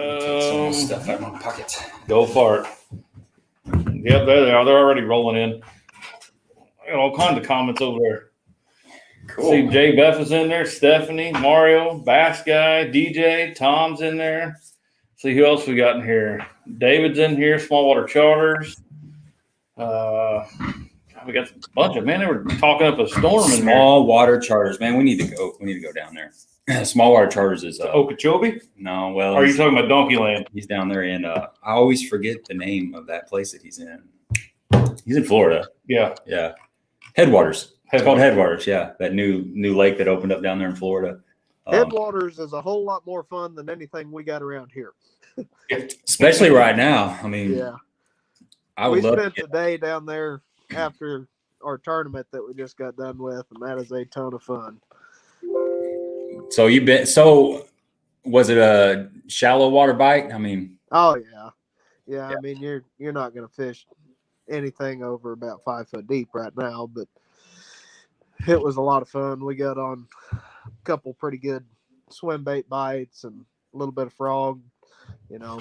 Take some of this stuff out of my pocket. Go for it. Yep, there they are. They're already rolling in. I got all kinds of comments over there. Cool. See, Jay Beff is in there, Stephanie, Mario, Bass Guy, DJ, Tom's in there. See who else we got in here. David's in here, Small Water Charters. We got a bunch of, man, they were talking up a storm in there. Small Water Charters, man. We need to go. We need to go down there. Small Water Charters is Okeechobee? No, well, Or are you talking about Donkey Land? He's down there in. I always forget the name of that place that he's in. He's in Florida. Yeah. Headwaters. It's called Headwaters. Yeah, that new lake that opened up down there in Florida. Headwaters is a whole lot more fun than anything we got around here. Especially right now. I mean, yeah. I would love. We spent the day down there after our tournament that we just got done with, and that is a ton of fun. So was it a shallow water bite? I mean, oh yeah. I mean, you're not going to fish anything over about 5 foot deep right now, but it was a lot of fun. We got on a couple pretty good swim bait bites and a little bit of frog,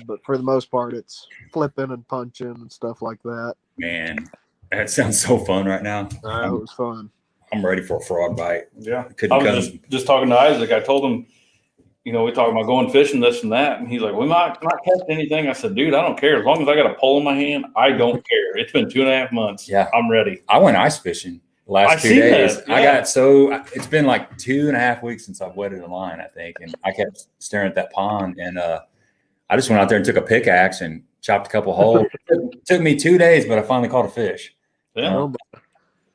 but for the most part, it's flipping and punching and stuff like that. Man, that sounds so fun right now. It was fun. I'm ready for a frog bite. Yeah. I was just talking to Isaac. I told him, we talking about going fishing, this and that. And he's like, we might not catch anything. I said, dude, I don't care. As long as I got a pole in my hand, I don't care. It's been 2.5 months. Yeah. I'm ready. I went ice fishing the last 2 days. That, yeah. It's been like 2.5 weeks since I've wetted a line, I think. And I kept staring at that pond. And I just went out there and took a pickaxe and chopped a couple holes. It took me 2 days, but I finally caught a fish. Yeah.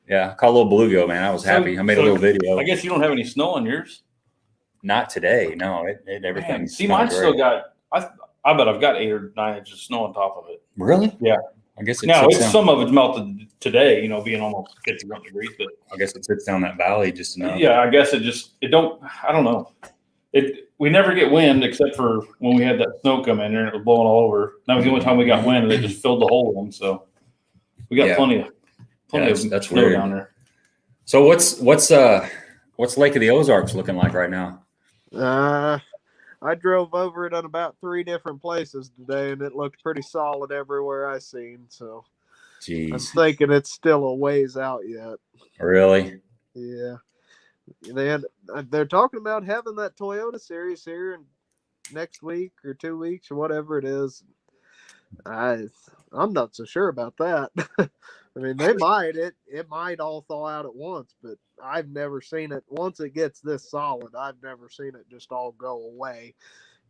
Yeah, caught a little bluegill, man. I was happy. I made a little video. I guess you don't have any snow on yours. Not today. No, everything. See, mine still got. I bet I've got 8 or 9 inches of snow on top of it. Really? Yeah. I guess some of it's melted today. Being almost 51 degrees, but I guess it sits down that valley just enough. Yeah, I guess I don't know. We never get wind except for when we had that snow come in there and it was blowing all over. That was the only time we got wind, and they just filled the hole in them. So we got plenty of that's snow weird. down there. So what's Lake of the Ozarks looking like right now? I drove over it on about 3 different places today, and it looked pretty solid everywhere I seen. So, jeez, I'm thinking it's still a ways out yet. Really? Yeah. They're talking about having that Toyota series here in next week or 2 weeks or whatever it is. I'm not so sure about that. I mean, they might. It might all thaw out at once, but I've never seen it. Once it gets this solid, I've never seen it just all go away.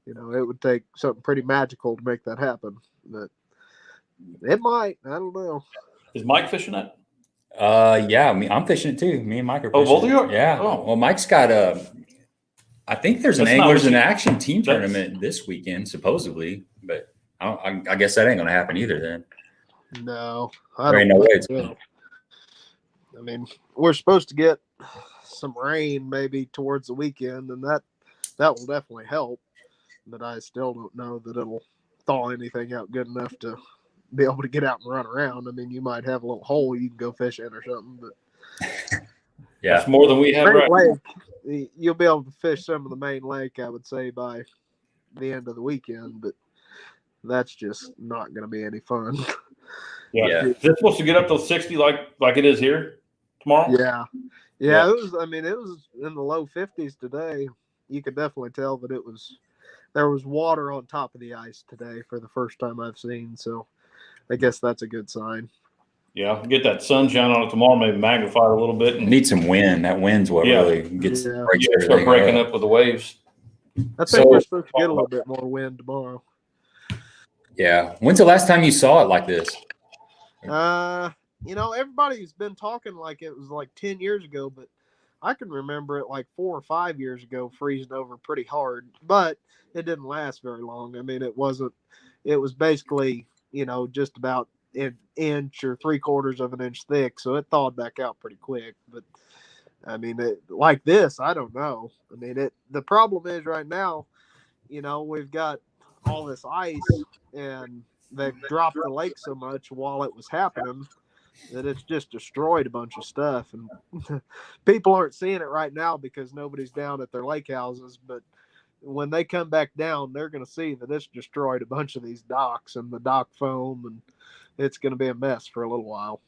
It would take something pretty magical to make that happen, but it might. I don't know. Is Mike fishing it? Yeah, I'm fishing it too. Me and Mike are fishing. Oh, both of you? Yeah. Oh. Well, Mike's got I think there's an Anglers in Action team tournament this weekend, supposedly, but I guess that ain't going to happen either then. No, there ain't no way it's going. I mean, we're supposed to get some rain maybe towards the weekend, and that will definitely help. But I still don't know that it'll thaw anything out good enough to be able to get out and run around. I mean, you might have a little hole you can go fish in or something, but yeah, it's more than we have right now. You'll be able to fish some of the main lake, I would say, by the end of the weekend, but that's just not going to be any fun. Yeah. Is it supposed to get up to 60 like it is here tomorrow? Yeah. It was in the low 50s today. You could definitely tell that there was water on top of the ice today for the first time I've seen. So I guess that's a good sign. Yeah. Get that sunshine on it tomorrow, maybe magnify it a little bit. Need some wind. That wind's what really gets start breaking up with the waves. I think we're supposed to get a little bit more wind tomorrow. Yeah. When's the last time you saw it like this? Everybody's been talking like it was like 10 years ago, but I can remember it like 4 or 5 years ago freezing over pretty hard, but it didn't last very long. I mean, it was basically, just about an inch or 3/4 of an inch thick. So it thawed back out pretty quick, but I mean, like this, I don't know. I mean, the problem is right now, we've got all this ice and they dropped the lake so much while it was happening that it's just destroyed a bunch of stuff. And people aren't seeing it right now because nobody's down at their lake houses. But, when they come back down, they're going to see that it's destroyed a bunch of these docks and the dock foam, and it's going to be a mess for a little while.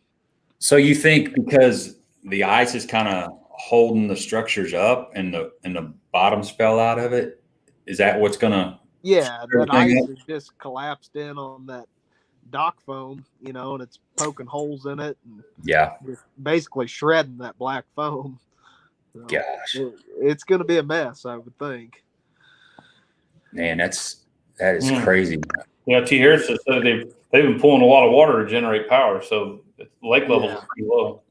So you think because the ice is kind of holding the structures up and the bottoms fell out of it, is that what's going to? Yeah, that ice is just collapsed in on that dock foam, and it's poking holes in it and just basically shredding that black foam. So gosh, it's going to be a mess, I would think. Man, that is crazy. Yeah, T. Harrison said they've been pulling a lot of water to generate power, so the lake level is pretty low.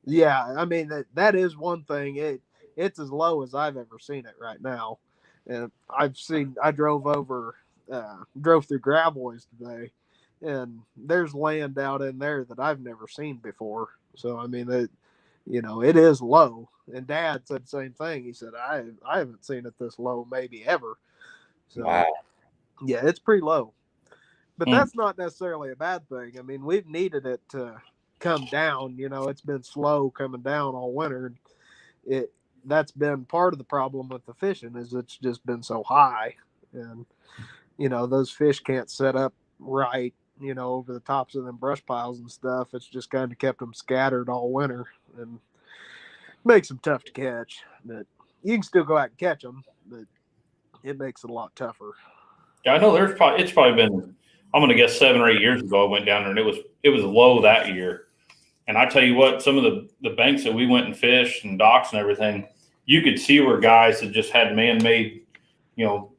Yeah, I mean that is one thing. It's as low as I've ever seen it right now, and I drove through Gravois today, and there's land out in there that I've never seen before. So I mean it is low. And Dad said the same thing. He said I haven't seen it this low maybe ever. So wow. Yeah, it's pretty low. But that's not necessarily a bad thing. I mean, we've needed it to come down. It's been slow coming down all winter. That's been part of the problem with the fishing is it's just been so high. And, those fish can't set up right, over the tops of them brush piles and stuff. It's just kind of kept them scattered all winter and makes them tough to catch. But you can still go out and catch them, but it makes it a lot tougher. Yeah, I know it's probably been, I'm going to guess 7 or 8 years ago I went down there and it was low that year. And I tell you what, some of the banks that we went and fished and docks and everything, you could see where guys had just had man-made,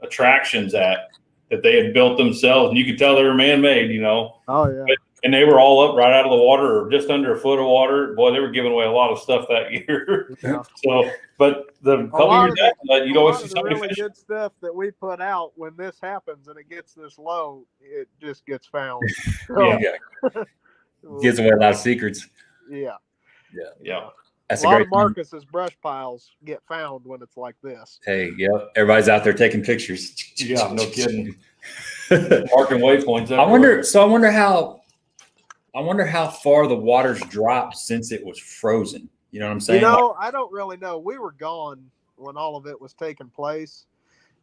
attractions that they had built themselves, and you could tell they were man-made, Oh yeah. And they were all up right out of the water or just under a foot of water. Boy, they were giving away a lot of stuff that year. Yeah. So, but the couple years after that, you'd always see somebody really fishing. good stuff that we put out when this happens and it gets this low, it just gets found. Yeah. Gives away a lot of secrets. Yeah. That's a lot great of Marcus's brush piles get found when it's like this. Hey, everybody's out there taking pictures. Yeah, no kidding. Marking waypoints. I wonder how far the water's dropped since it was frozen. You know what I'm saying? I don't really know. We were gone when all of it was taking place,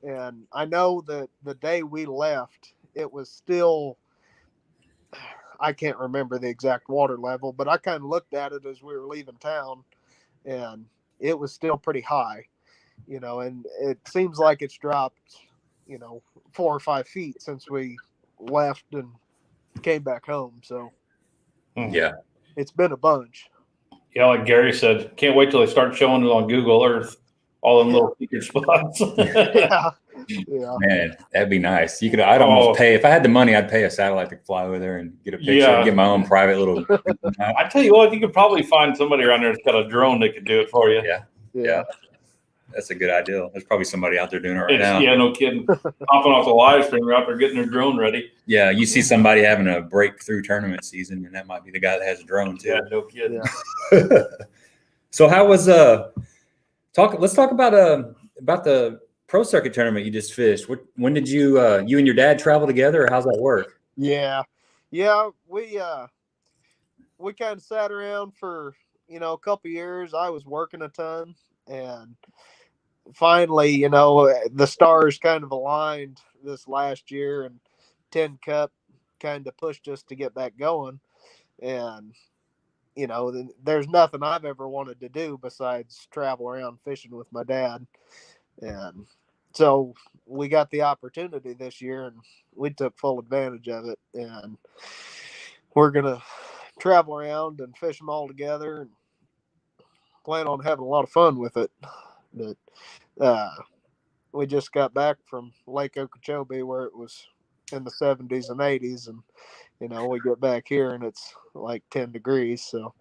and I know that the day we left, it was still. I can't remember the exact water level, but I kind of looked at it as we were leaving town, and it was still pretty high, and it seems like it's dropped, 4 or 5 feet since we left and came back home. So yeah, it's been a bunch. Yeah, like Gary said, can't wait till they start showing it on Google Earth, all them little secret spots. Yeah. Man, that'd be nice. I'd almost pay, if I had the money, I'd pay a satellite to fly over there and get a picture and get my own private little. I tell you what, you could probably find somebody around there that's got a drone that could do it for you. Yeah. That's a good idea. There's probably somebody out there doing it right now. Yeah, no kidding. Hopping off the live stream, they're out there getting their drone ready. Yeah, you see somebody having a breakthrough tournament season, and that might be the guy that has a drone too. Yeah, no kidding. Yeah. So how was let's talk about the pro circuit tournament you just fished. When did you and your dad travel together, or how's that work? Yeah, we kind of sat around for a couple years. I was working a ton, and finally, the stars kind of aligned this last year, and Tin Cup kind of pushed us to get back going. And there's nothing I've ever wanted to do besides travel around fishing with my dad. And so we got the opportunity this year, and we took full advantage of it. And we're going to travel around and fish them all together and plan on having a lot of fun with it. But we just got back from Lake Okeechobee where it was in the 70s and 80s, and we get back here and it's like 10 degrees, so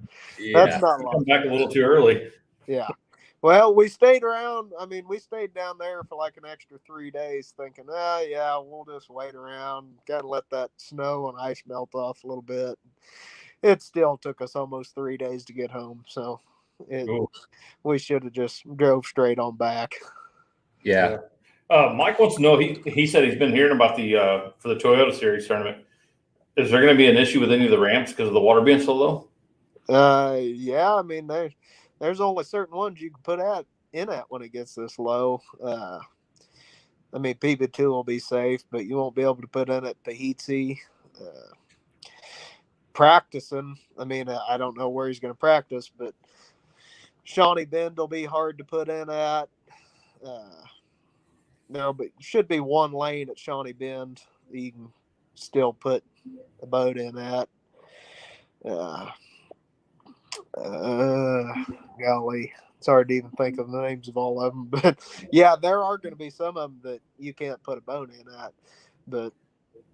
that's not long. Come back a little too early. Yeah, well, we stayed around. I mean, we stayed down there for like an extra 3 days thinking, we'll just wait around, kind of let that snow and ice melt off a little bit. It still took us almost 3 days to get home, so we should have just drove straight on back. Yeah. Mike wants to know, he said he's been hearing about the for the Toyota Series tournament. Is there going to be an issue with any of the ramps because of the water being so low? Yeah, I mean, there's only certain ones you can put in at when it gets this low. I mean, PB2 will be safe, but you won't be able to put in at Pahitsi. Practicing, I mean, I don't know where he's going to practice, but Shawnee Bend will be hard to put in at. No, but should be one lane at Shawnee Bend that you can still put a boat in at. Golly, it's hard to even think of the names of all of them. But yeah, there are going to be some of them that you can't put a boat in at. But,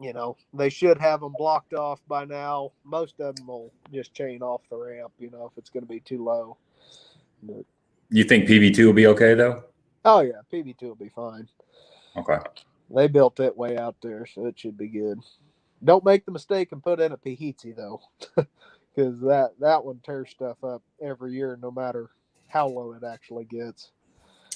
you know, they should have them blocked off by now. Most of them will just chain off the ramp, you know, if it's going to be too low. But, You think PB2 will be okay, though? oh, yeah, PB2 will be fine. Okay. They built it way out there, so it should be good. Don't make the mistake and put in a Pahitsi, though, because that one tears stuff up every year, no matter how low it actually gets.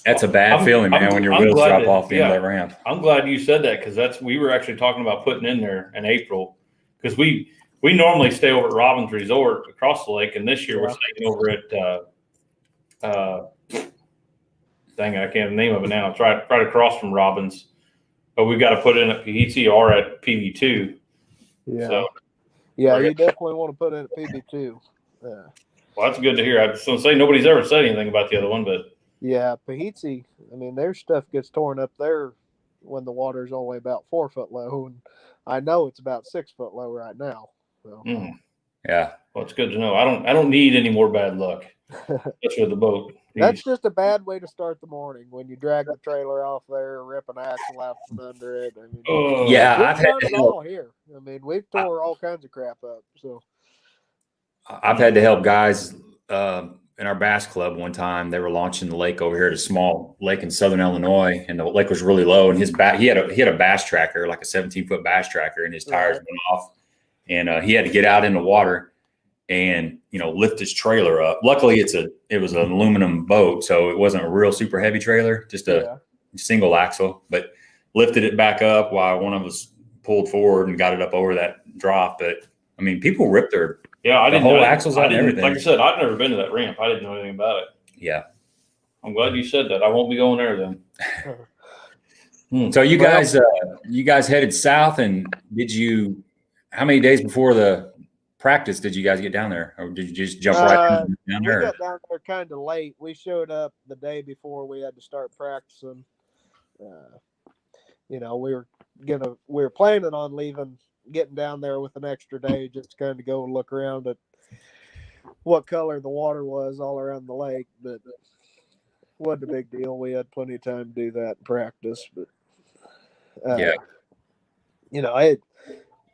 That's a bad feeling, man, when your wheels drop off the end of that ramp. I'm glad you said that, because we were actually talking about putting in there in April, because we normally stay over at Robbins Resort across the lake, and this year we're staying over at dang it, I can't name of it now. It's right across from Robbins, but we've got to put in at Pahitsi or at PB2. Yeah, so, yeah, you definitely want to put in at PB2. Well, that's good to hear. I was going to say nobody's ever said anything about the other one, but yeah, Pahitsi, I mean, their stuff gets torn up there when the water's only about 4 foot low, and I know it's about 6 foot low right now. So. Yeah, well, it's good to know. I don't need any more bad luck. That's with the boat. That's just a bad way to start the morning when you drag the trailer off there, rip an axle out from under it. I mean, yeah, I've had it all here. I mean, we've tore all kinds of crap up. So I've had to help guys in our bass club one time. They were launching the lake over here at a small lake in southern Illinois, and the lake was really low. And he had a bass tracker, like a 17-foot bass tracker, and his tires went off, and he had to get out in the water and, you know, lift his trailer up. Luckily, it was an aluminum boat, so it wasn't a real super heavy trailer, just a single axle, but lifted it back up while one of us pulled forward and got it up over that drop. But I mean, people rip their whole axles out and everything. Like I said, I've never been to that ramp. I didn't know anything about it. Yeah, I'm glad you said that. I won't be going there then. So you guys headed south, and how many days before the practice did you guys get down there, or did you just jump right down there? We got down there kind of late. We showed up the day before we had to start practicing. You know, we were planning on getting down there with an extra day just to kind of go and look around at what color the water was all around the lake, but wasn't a big deal. We had plenty of time to do that in practice, but you know,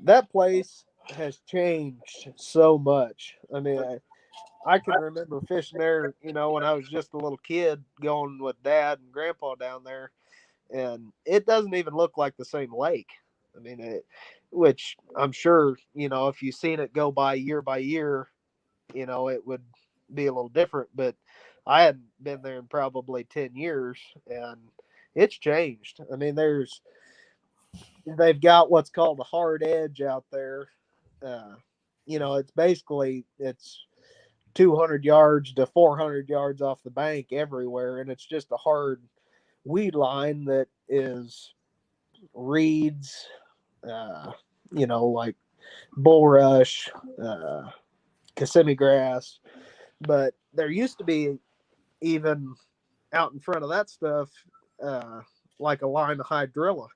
that place has changed so much. I mean, I can remember fishing there, you know, when I was just a little kid going with Dad and Grandpa down there, and it doesn't even look like the same lake. I mean, which I'm sure, you know, if you've seen it go by year, you know, it would be a little different, but I hadn't been there in probably 10 years, and it's changed. I mean, they've got what's called a hard edge out there. You know, it's 200 yards to 400 yards off the bank everywhere, and it's just a hard weed line that is reeds, you know, like bulrush, Kissimmee grass. But there used to be, even out in front of that stuff, like a line of hydrilla,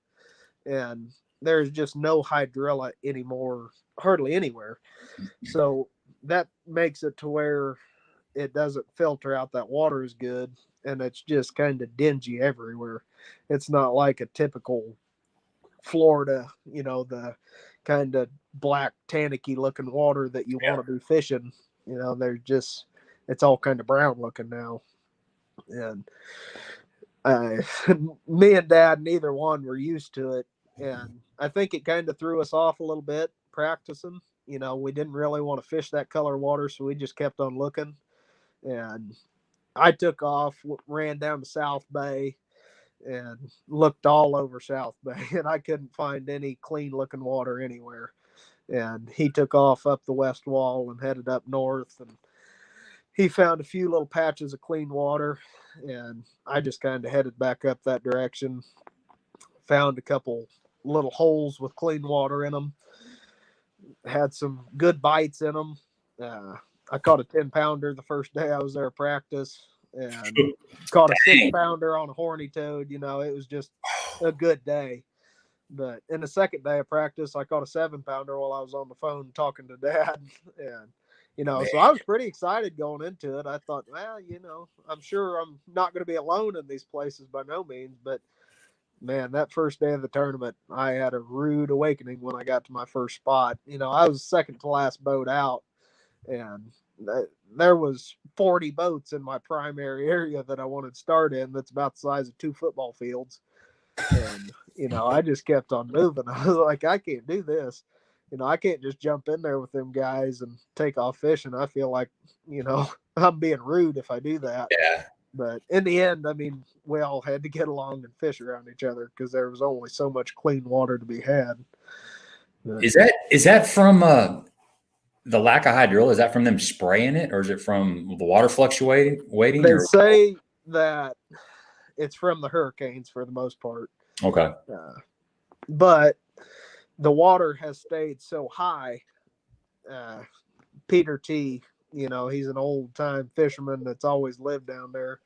and there's just no hydrilla anymore, hardly anywhere. So that makes it to where it doesn't filter out that water as good, and it's just kind of dingy everywhere. It's not like a typical Florida, you know, the kind of black tannicky looking water that you want to be fishing. You know, it's all kind of brown looking now. And me and Dad, neither one were used to it, and I think it kind of threw us off a little bit practicing. You know, we didn't really want to fish that color water, so we just kept on looking. And I took off, ran down to South Bay, and looked all over South Bay, and I couldn't find any clean looking water anywhere. And he took off up the west wall and headed up north, and he found a few little patches of clean water, and I just kind of headed back up that direction. found a couple little holes with clean water in them. Had some good bites in them. I caught a 10-pounder the first day I was there at practice, and caught a 6-pounder on a horny toad. You know, it was just a good day. But in the second day of practice, I caught a 7-pounder while I was on the phone talking to Dad. And, you know, so I was pretty excited going into it. I thought, well, you know, I'm sure I'm not going to be alone in these places by no means. But, man, that first day of the tournament, I had a rude awakening when I got to my first spot. You know, I was second to last boat out, and there was 40 boats in my primary area that I wanted to start in that's about the size of 2 football fields. And, you know, I just kept on moving. I was like, I can't do this. You know, I can't just jump in there with them guys and take off fishing. I feel like, you know, I'm being rude if I do that. Yeah. But in the end, I mean, we all had to get along and fish around each other because there was only so much clean water to be had. But, Is that from the lack of hydrilla? Is that from them spraying it, or is it from the water fluctuating? they say that it's from the hurricanes for the most part. Okay. But the water has stayed so high. Peter T, you know, he's an old time fisherman that's always lived down there.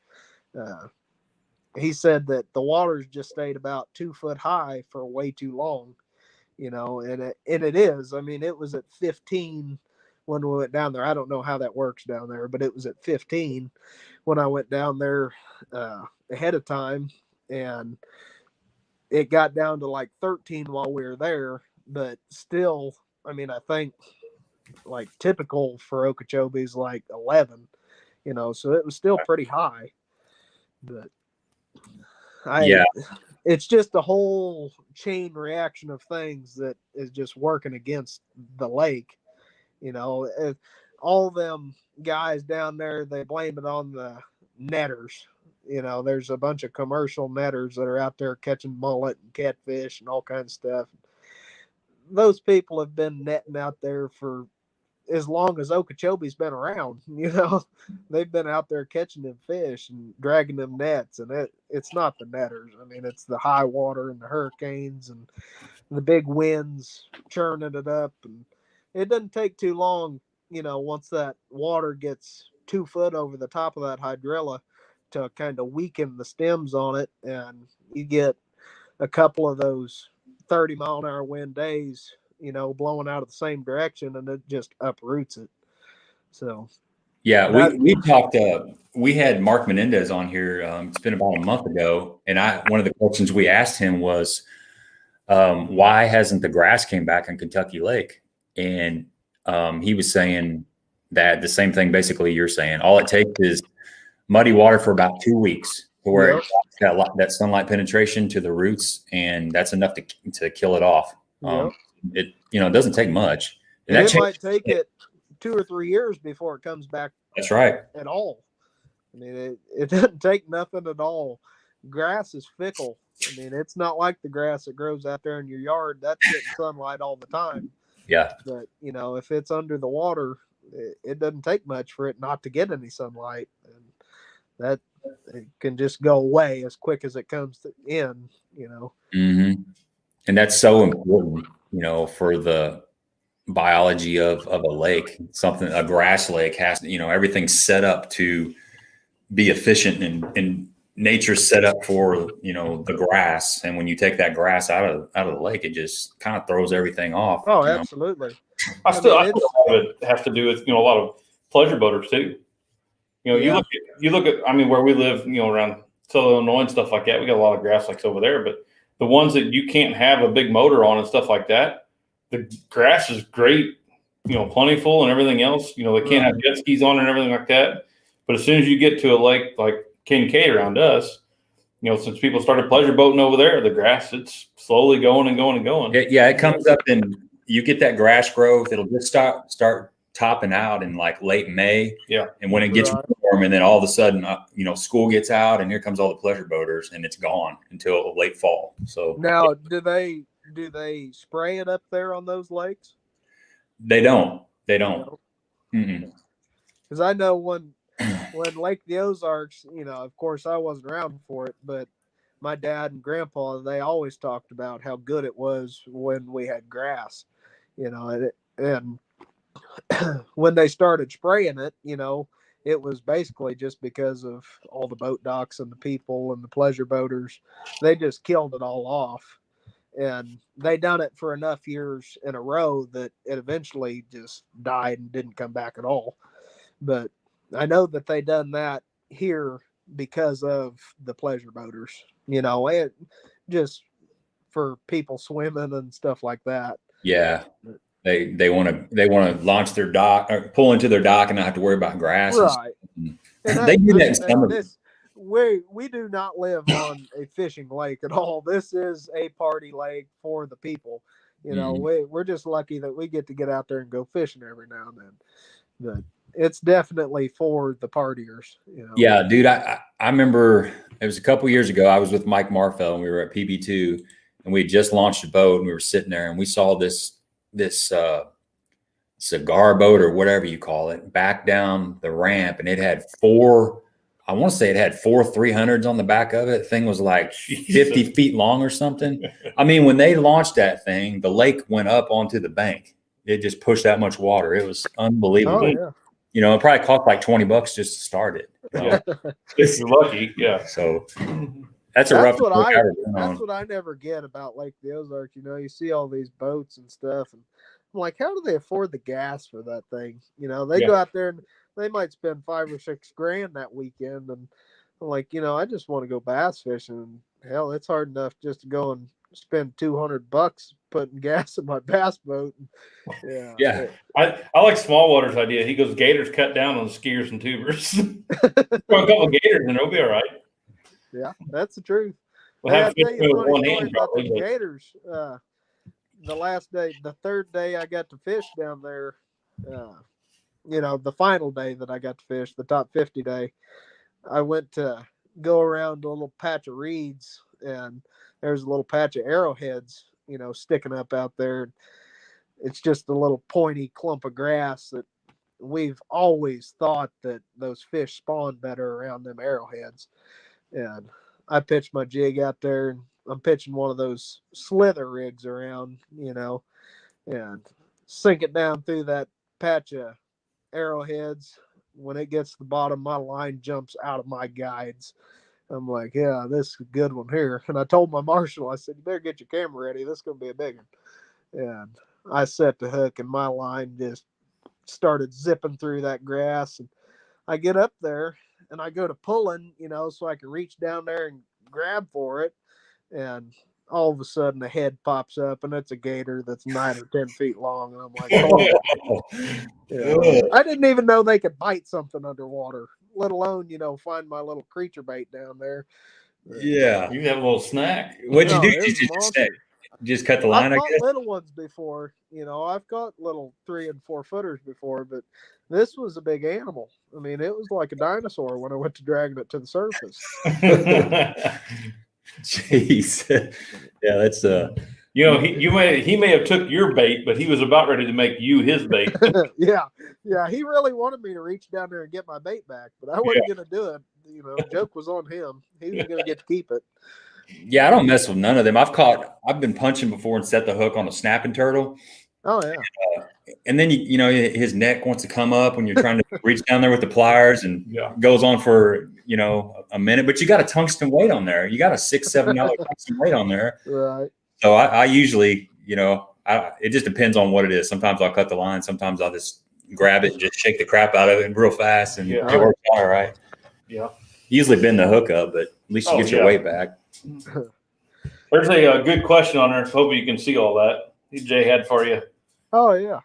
He said that the water's just stayed about 2 foot high for way too long, you know, and it is. I mean, it was at 15 when we went down there. I don't know how that works down there, but it was at 15 when I went down there ahead of time, and it got down to like 13 while we were there. But still, I mean, I think like typical for Okeechobee is like 11, you know, so it was still pretty high. But it's just a whole chain reaction of things that is just working against the lake. You know, all them guys down there, they blame it on the netters. You know, there's a bunch of commercial netters that are out there catching mullet and catfish and all kinds of stuff. Those people have been netting out there for as long as Okeechobee's been around. You know, they've been out there catching them fish and dragging them nets, and it's not the netters. I mean, it's the high water and the hurricanes and the big winds churning it up. And it doesn't take too long, you know, once that water gets 2 foot over the top of that hydrilla to kind of weaken the stems on it, and you get a couple of those 30-mile-an-hour wind days, you know, blowing out of the same direction, and it just uproots it. So, yeah, we talked. We had Mark Menendez on here. It's been about a month ago, and one of the questions we asked him was, why hasn't the grass came back on Kentucky Lake? And he was saying that the same thing basically you're saying. All it takes is muddy water for about 2 weeks to where it's got that sunlight penetration to the roots, and that's enough to kill it off. It doesn't take much. And it might take it 2 or 3 years before it comes back. That's right. At all. I mean, it doesn't take nothing at all. Grass is fickle. I mean, it's not like the grass that grows out there in your yard. That's getting sunlight all the time. Yeah. But, you know, if it's under the water, it doesn't take much for it not to get any sunlight. And that it can just go away as quick as it comes in, you know. Mm-hmm. And that's so important, you know, for the biology of a lake. A grass lake has, you know, everything's set up to be efficient, and nature's set up for, you know, the grass. And when you take that grass out of the lake, it just kind of throws everything off. Oh, absolutely. I still have to do with, you know, a lot of pleasure boaters too. You know, you look at, I mean, where we live, you know, around Southern Illinois and stuff like that, we got a lot of grass lakes over there, but the ones that you can't have a big motor on and stuff like that, the grass is great, you know, plentiful and everything else. You know, they can't have jet skis on and everything like that. But as soon as you get to a lake like Kincaid around us, you know, since people started pleasure boating over there, the grass, it's slowly going and going and going. Yeah, it comes up and you get that grass growth. It'll just start topping out in like late May. Yeah. And when it gets warm, and then all of a sudden, you know, school gets out and here comes all the pleasure boaters, and it's gone until late fall. So now, do they spray it up there on those lakes? They don't. Because I know when Lake the Ozarks, you know, of course I wasn't around for it, but my dad and grandpa, they always talked about how good it was when we had grass, and when they started spraying it, it was basically just because of all the boat docks and the people and the pleasure boaters. They just killed it all off. And they done it for enough years in a row that it eventually just died and didn't come back at all. But I know that they done that here because of the pleasure boaters, it just for people swimming and stuff like that. Yeah. They want to launch their dock or pull into their dock and not have to worry about grass. Right. And they do that in summer. We do not live on a fishing lake at all. This is a party lake for the people. We're just lucky that we get to get out there and go fishing every now and then. But it's definitely for the partiers. Yeah, dude. I remember it was a couple years ago. I was with Mike Marfell and we were at PB2 and we had just launched a boat and we were sitting there and we saw this cigar boat or whatever you call it back down the ramp, and it had four 300s on the back of it. The thing was like 50 feet long or something. I mean, when they launched that thing, the lake went up onto the bank. It just pushed that much water. It was unbelievable. It probably cost like $20 just to start it. Yeah. If you're lucky. Yeah. So that's rough. That's what I never get about Lake the Ozarks. You see all these boats and stuff, and I'm like, how do they afford the gas for that thing? They go out there and they might spend $5 or $6 grand that weekend, and I'm like, I just want to go bass fishing. Hell, it's hard enough just to go and spend $200 putting gas in my bass boat. Yeah. I like Smallwater's idea. He goes, gators cut down on skiers and tubers. Throw a couple of gators and it'll be all right. Yeah, that's the truth. We'll have I'll tell you a funny story hand, about probably, the gators. The third day I got to fish down there, the final day that I got to fish, the top 50 day, I went to go around a little patch of reeds, and there's a little patch of arrowheads, sticking up out there. It's just a little pointy clump of grass that we've always thought that those fish spawn better around them arrowheads. And I pitched my jig out there, and I'm pitching one of those slither rigs around, and sink it down through that patch of arrowheads. When it gets to the bottom, my line jumps out of my guides. I'm like, yeah, this is a good one here. And I told my marshal, I said, you better get your camera ready. This is going to be a big one. And I set the hook, and my line just started zipping through that grass. And I get up there, and I go to pulling, so I can reach down there and grab for it. And all of a sudden, a head pops up, and it's a gator that's 9 or 10 feet long. And I'm like, oh. I didn't even know they could bite something underwater, let alone, find my little creature bait down there. Yeah. You have a little snack. What'd you do? Just cut the line, I've caught little ones before. I've caught little 3 and 4 footers before, but this was a big animal. I mean, it was like a dinosaur when I went to dragging it to the surface. Jeez. Yeah, that's he may have took your bait, but he was about ready to make you his bait. Yeah, he really wanted me to reach down there and get my bait back, but I wasn't going to do it. The joke was on him. He was going to get to keep it. Yeah, I don't mess with none of them. I've been punching before and set the hook on a snapping turtle. Oh yeah. And then his neck wants to come up when you're trying to reach down there with the pliers, and goes on for a minute. But you got a tungsten weight on there. You got a $6-7 tungsten weight on there. Right. So I usually, it just depends on what it is. Sometimes I'll cut the line. Sometimes I'll just grab it and just shake the crap out of it real fast, and it works all right. Yeah. Usually bend the hook up, but at least you get your weight back. There's a good question on there. Hope you can see all that Jay had for you. Oh yeah.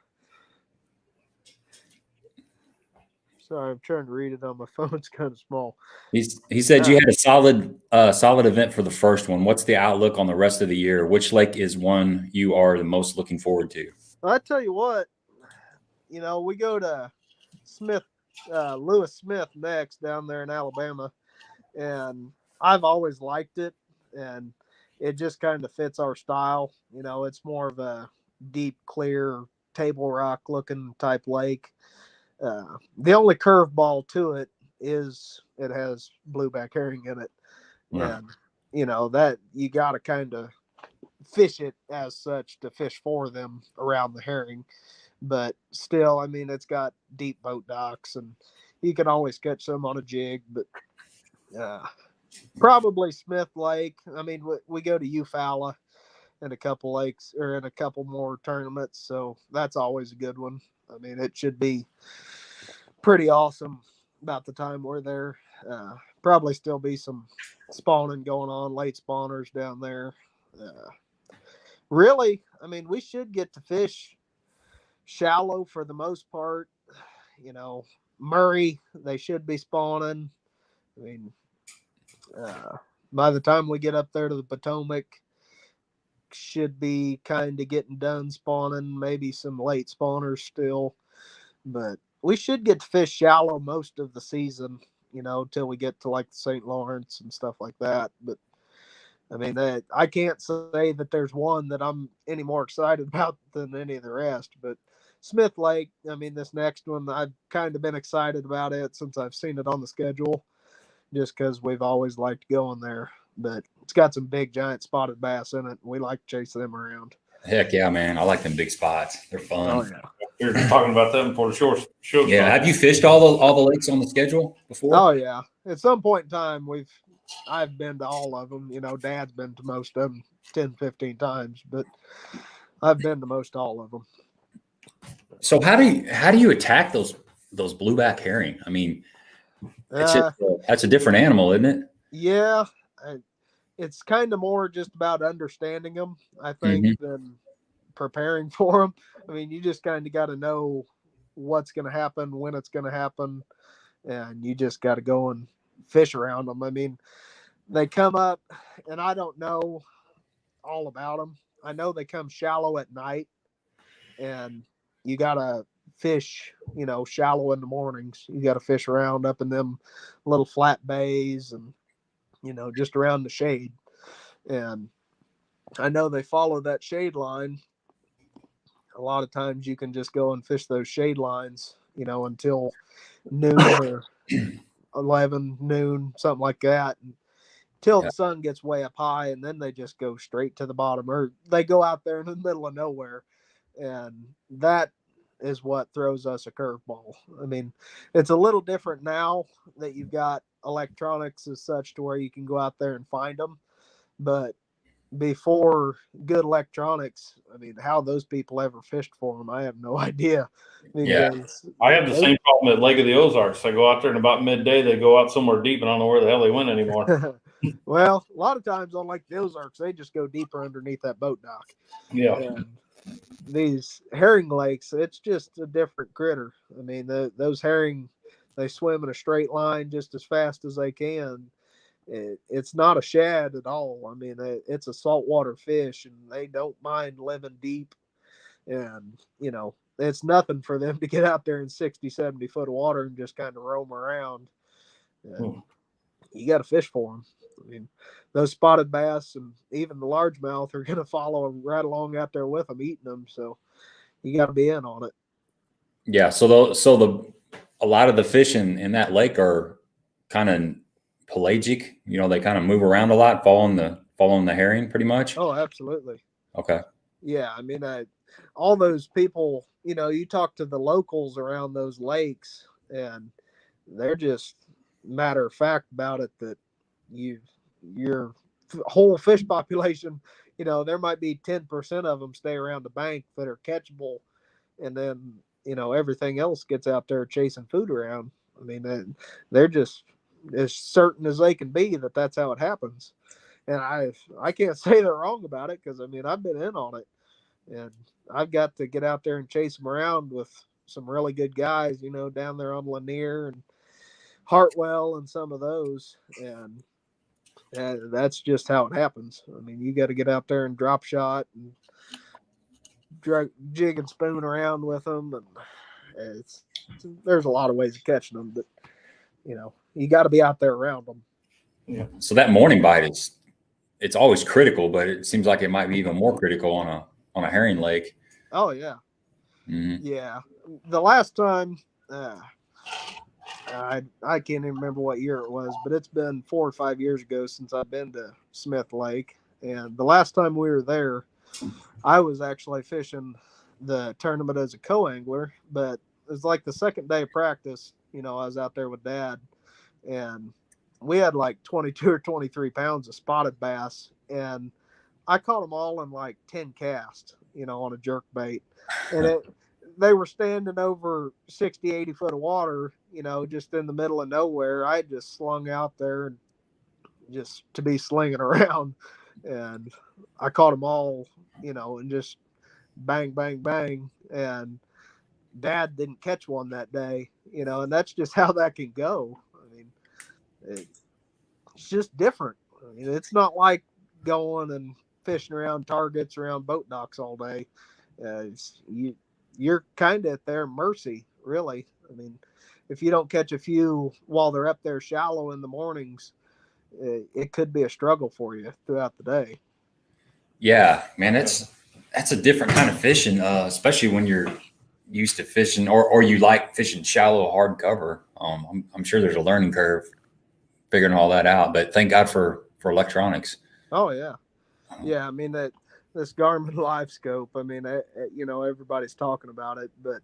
Sorry, I'm trying to read it on my phone. It's kind of small. He said you had a solid event for the first one. What's the outlook on the rest of the year? Which lake is one you are the most looking forward to? I tell you what, we go to Lewis Smith next down there in Alabama, and I've always liked it, and it just kind of fits our style. It's more of a deep, clear, table rock looking type lake. The only curveball to it is it has blueback herring in it. Yeah. And that you got to kind of fish it as such to fish for them around the herring. But still, I mean, it's got deep boat docks, and you can always catch some on a jig. But probably Smith Lake. I mean, we go to Eufaula in a couple lakes or in a couple more tournaments, so that's always a good one. I mean, it should be pretty awesome about the time we're there. Probably still be some spawning going on, late spawners down there. Really, I mean, we should get to fish shallow for the most part. Murray, they should be spawning. I mean, by the time we get up there to the Potomac, should be kind of getting done spawning, maybe some late spawners still. But we should get to fish shallow most of the season, till we get to like the St. Lawrence and stuff like that. But I mean, I can't say that there's one that I'm any more excited about than any of the rest. But Smith Lake, I mean, this next one, I've kind of been excited about it since I've seen it on the schedule, just because we've always liked going there. But it's got some big, giant spotted bass in it. We like to chase them around. Heck yeah, man. I like them big spots. They're fun. Oh, yeah. You're talking about that before the show. Yeah. Have you fished all the lakes on the schedule before? Oh, yeah. At some point in time, I've been to all of them. Dad's been to most of them 10, 15 times, but I've been to most all of them. So how do you attack those blueback herring? I mean, that's a different animal, isn't it? Yeah. It's kind of more just about understanding them, I think, than preparing for them. I mean, you just kind of got to know what's going to happen, when it's going to happen, and you just got to go and fish around them. I mean, they come up, and I don't know all about them. I know they come shallow at night, and you got to fish, shallow in the mornings. You got to fish around up in them little flat bays and, just around the shade. And I know they follow that shade line. A lot of times you can just go and fish those shade lines, until noon or 11 noon, something like that, until the sun gets way up high, and then they just go straight to the bottom, or they go out there in the middle of nowhere. And that is what throws us a curveball. I mean, it's a little different now that you've got electronics as such to where you can go out there and find them. But before good electronics, I mean, how those people ever fished for them, I have no idea. I have the same problem at Lake of the Ozarks. I go out there and about midday, they go out somewhere deep, and I don't know where the hell they went anymore. Well, a lot of times on Lake of the Ozarks, they just go deeper underneath that boat dock. Yeah. And these herring lakes, it's just a different critter. I mean, those herring, they swim in a straight line just as fast as they can. It's not a shad at all. I mean, it's a saltwater fish, and they don't mind living deep. And, it's nothing for them to get out there in 60, 70 foot of water and just kind of roam around. You got to fish for them. I mean, those spotted bass and even the largemouth are going to follow right along out there with them, eating them. So you got to be in on it. Yeah. So a lot of the fish in that lake are kind of pelagic. They kind of move around a lot, following the herring pretty much. Oh, absolutely. Okay. Yeah. I mean, all those people, you talk to the locals around those lakes, and they're just matter of fact about it, that your whole fish population, there might be 10% of them stay around the bank that are catchable, and then everything else gets out there chasing food around. I mean, they're just as certain as they can be that that's how it happens. And I can't say they're wrong about it, because I mean, I've been in on it, and I've got to get out there and chase them around with some really good guys, down there on Lanier and Hartwell and some of those. And that's just how it happens. I mean, you got to get out there and drop shot and jig and spoon around with them. And there's a lot of ways of catching them, but you got to be out there around them. Yeah. So that morning bite it's always critical, but it seems like it might be even more critical on a herring lake. Oh yeah. Mm-hmm. Yeah. The last time, I can't even remember what year it was, but it's been 4 or 5 years ago since I've been to Smith Lake. And the last time we were there, I was actually fishing the tournament as a co-angler, but it was like the second day of practice. I was out there with Dad, and we had like 22 or 23 pounds of spotted bass, and I caught them all in like 10 casts, on a jerk bait. And they were standing over 60, 80 foot of water, just in the middle of nowhere. I just slung out there and just to be slinging around. And I caught them all, and just bang, bang, bang. And Dad didn't catch one that day, and that's just how that can go. I mean, it's just different. I mean, it's not like going and fishing around targets around boat docks all day. You're kind of at their mercy, really. I mean, if you don't catch a few while they're up there shallow in the mornings, it could be a struggle for you throughout the day. Yeah, man, that's a different kind of fishing, especially when you're used to fishing or you like fishing shallow, hard cover. I'm sure there's a learning curve figuring all that out, but thank God for electronics. Oh yeah. Yeah. I mean, this Garmin Live Scope, I mean, everybody's talking about it, but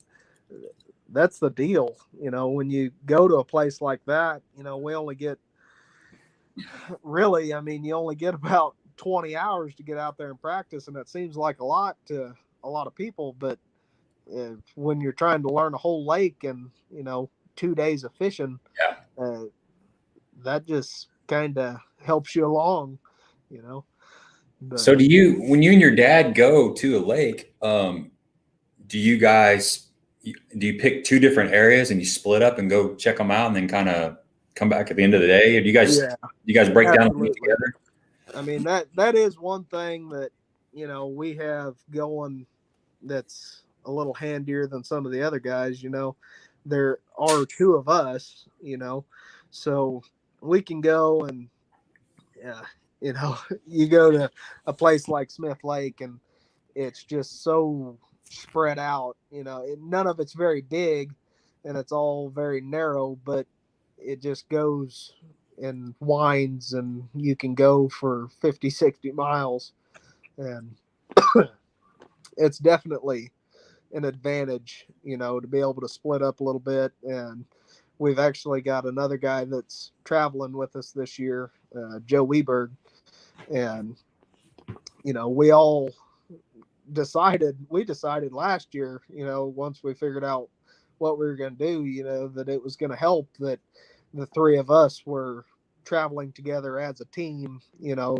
that's the deal. When you go to a place like that, we only get really, I mean, you only get about 20 hours to get out there and practice. And that seems like a lot to a lot of people, but when you're trying to learn a whole lake and, 2 days of fishing, that just kind of helps you along, But, so when you and your dad go to a lake, do you pick two different areas and you split up and go check them out and then kind of come back at the end of the day? Or do you guys break down the week together? I mean, that is one thing that, we have going that's a little handier than some of the other guys. There are two of us, so we can go and, you go to a place like Smith Lake and it's just so spread out, none of it's very big and it's all very narrow, but it just goes and winds and you can go for 50, 60 miles. And it's definitely an advantage, to be able to split up a little bit. And we've actually got another guy that's traveling with us this year, Joe Weberg. And, we all decided last year, once we figured out what we were going to do, that it was going to help that the three of us were traveling together as a team,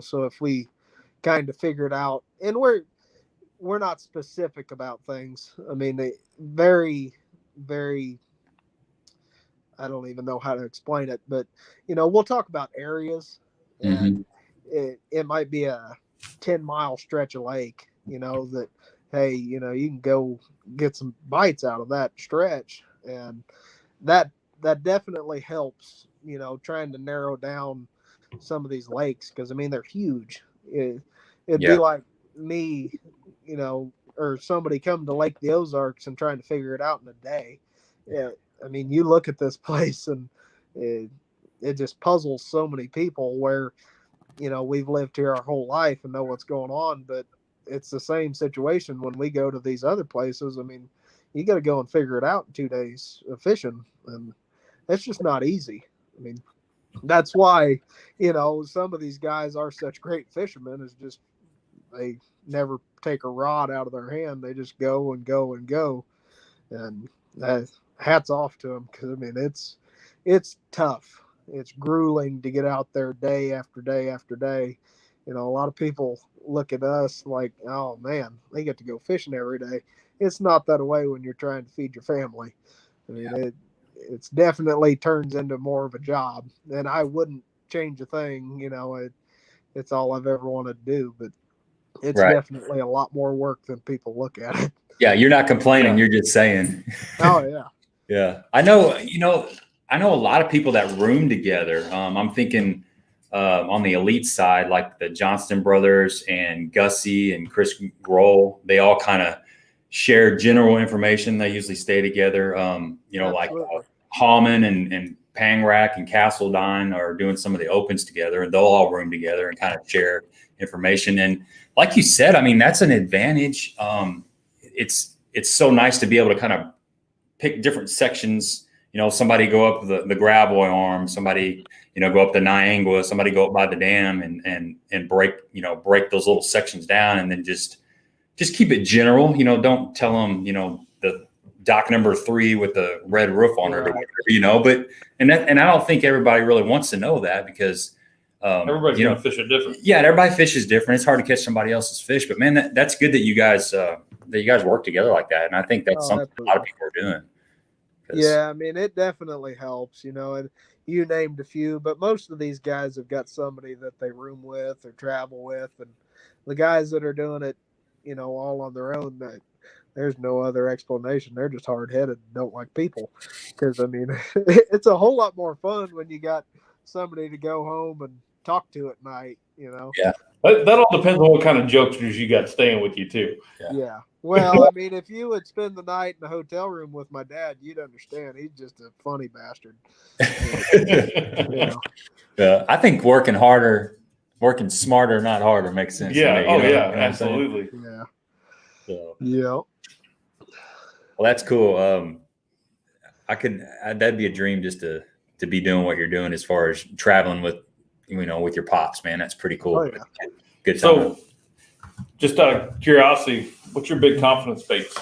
so if we kind of figured out, and we're not specific about things. I mean, they very, very, I don't even know how to explain it, but, we'll talk about areas and it might be a 10-mile stretch of lake, that, hey, you can go get some bites out of that stretch. And that definitely helps, trying to narrow down some of these lakes. Cause I mean, they're huge. It'd be like me, or somebody coming to Lake the Ozarks and trying to figure it out in a day. Yeah. I mean, you look at this place and it just puzzles so many people where, we've lived here our whole life and know what's going on, but it's the same situation when we go to these other places. I mean, you got to go and figure it out in 2 days of fishing, and it's just not easy. I mean, that's why, some of these guys are such great fishermen, is just they never take a rod out of their hand. They just go and go and go. And hats off to them, because I mean, it's tough. It's grueling to get out there day after day after day. A lot of people look at us like, oh man, they get to go fishing every day. It's not that way when you're trying to feed your family. I mean, it's definitely turns into more of a job, and I wouldn't change a thing. It's all I've ever wanted to do, but it's definitely a lot more work than people look at it. Yeah. You're not complaining. You're just saying. Oh yeah. Yeah. I know a lot of people that room together. I'm thinking on the elite side, like the Johnston brothers and Gussie and Chris Grohl, they all kind of share general information. They usually stay together. Like Hallman and Pangrack and Castledine are doing some of the opens together, and they'll all room together and kind of share information. And like you said, I mean, that's an advantage. It's so nice to be able to kind of pick different sections. You know, somebody go up the Gravois arm, somebody, you know, go up the Niangua, somebody go up by the dam and break those little sections down, and then just keep it general. You know, don't tell them, you know, the dock number 3 with the red roof on it, or whatever, you know. But and I don't think everybody really wants to know that, because everybody's gonna fish it different. Yeah, everybody fishes different. It's hard to catch somebody else's fish, but man, that's good that you guys work together like that, and I think that's something a lot of people are doing. Yeah, I mean, it definitely helps, you know, and you named a few, but most of these guys have got somebody that they room with or travel with, and the guys that are doing it, you know, all on their own, there's no other explanation. They're just hard-headed and don't like people, because, I mean, it's a whole lot more fun when you got somebody to go home and talk to at night, you know? Yeah. That all depends on what kind of jokesters you got staying with you, too. Yeah. Well, I mean, if you would spend the night in the hotel room with my dad, you'd understand. He's just a funny bastard. Yeah, I think working smarter, not harder, makes sense. Yeah. To me, Absolutely. Yeah. So, yeah. Well, that's cool. That'd be a dream, just to be doing what you're doing as far as traveling with, you know, with your pops, man. That's pretty cool. Oh, yeah. Good time. So, just out of curiosity, what's your big confidence baits?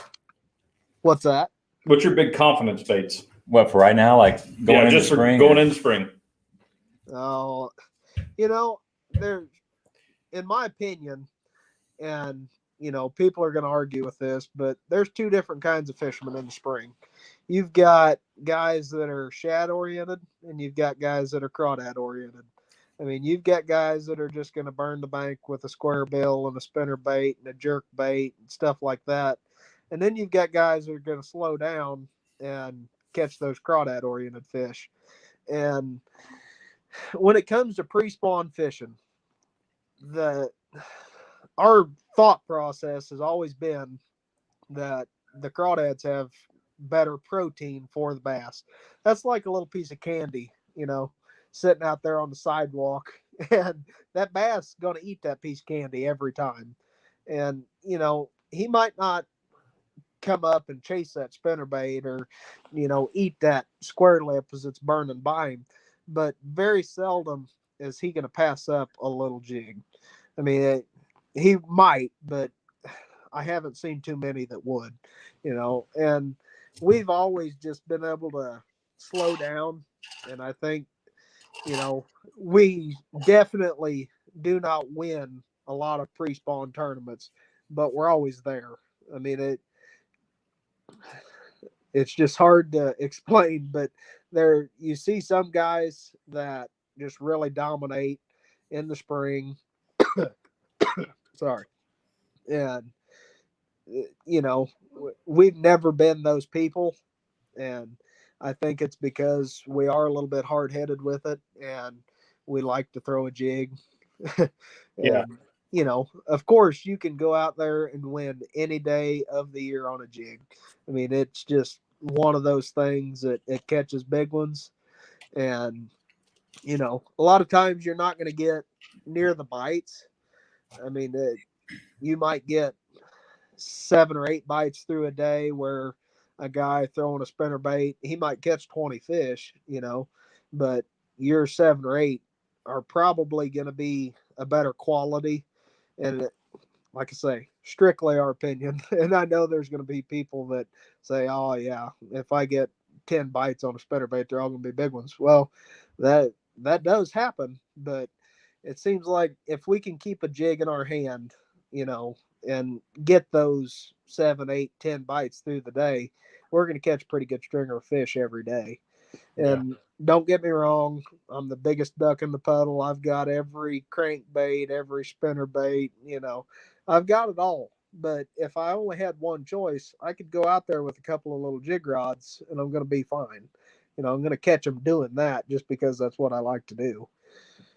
What's that? What's your big confidence baits? What, for right now? Like going into spring? Going into spring. Oh, you know, there's, in my opinion, and, you know, people are going to argue with this, but there's 2 different kinds of fishermen in the spring. You've got guys that are shad oriented, and you've got guys that are crawdad oriented. I mean, you've got guys that are just going to burn the bank with a square bill and a spinner bait and a jerk bait and stuff like that. And then you've got guys that are going to slow down and catch those crawdad oriented fish. And when it comes to pre-spawn fishing, our thought process has always been that the crawdads have better protein for the bass. That's like a little piece of candy, you know, sitting out there on the sidewalk, and that bass is going to eat that piece of candy every time. And, you know, he might not come up and chase that spinnerbait or, you know, eat that square lip as it's burning by him, but very seldom is he going to pass up a little jig. I mean, he might, but I haven't seen too many that would, you know. And we've always just been able to slow down, and I think, you know, we definitely do not win a lot of pre-spawn tournaments, but we're always there. I mean, it's just hard to explain, but you see some guys that just really dominate in the spring. Sorry. And, you know, we've never been those people. And I think it's because we are a little bit hard-headed with it, and we like to throw a jig. Yeah. You know, of course, you can go out there and win any day of the year on a jig. I mean, it's just one of those things that it catches big ones. And, you know, a lot of times you're not going to get near the bites. I mean, you might get 7 or 8 bites through a day, where a guy throwing a spinner bait, he might catch 20 fish, you know, but your 7 or 8 are probably going to be a better quality. And like I say, strictly our opinion. And I know there's going to be people that say, oh yeah, if I get 10 bites on a spinner bait, they're all going to be big ones. Well, that does happen, but it seems like if we can keep a jig in our hand, you know, and get those 7, 8, 10 bites through the day, we're going to catch a pretty good stringer of fish every day. And don't get me wrong, I'm the biggest duck in the puddle. I've got every crankbait, every spinner bait, you know, I've got it all. But if I only had one choice, I could go out there with a couple of little jig rods and I'm going to be fine. You know, I'm going to catch them doing that just because that's what I like to do.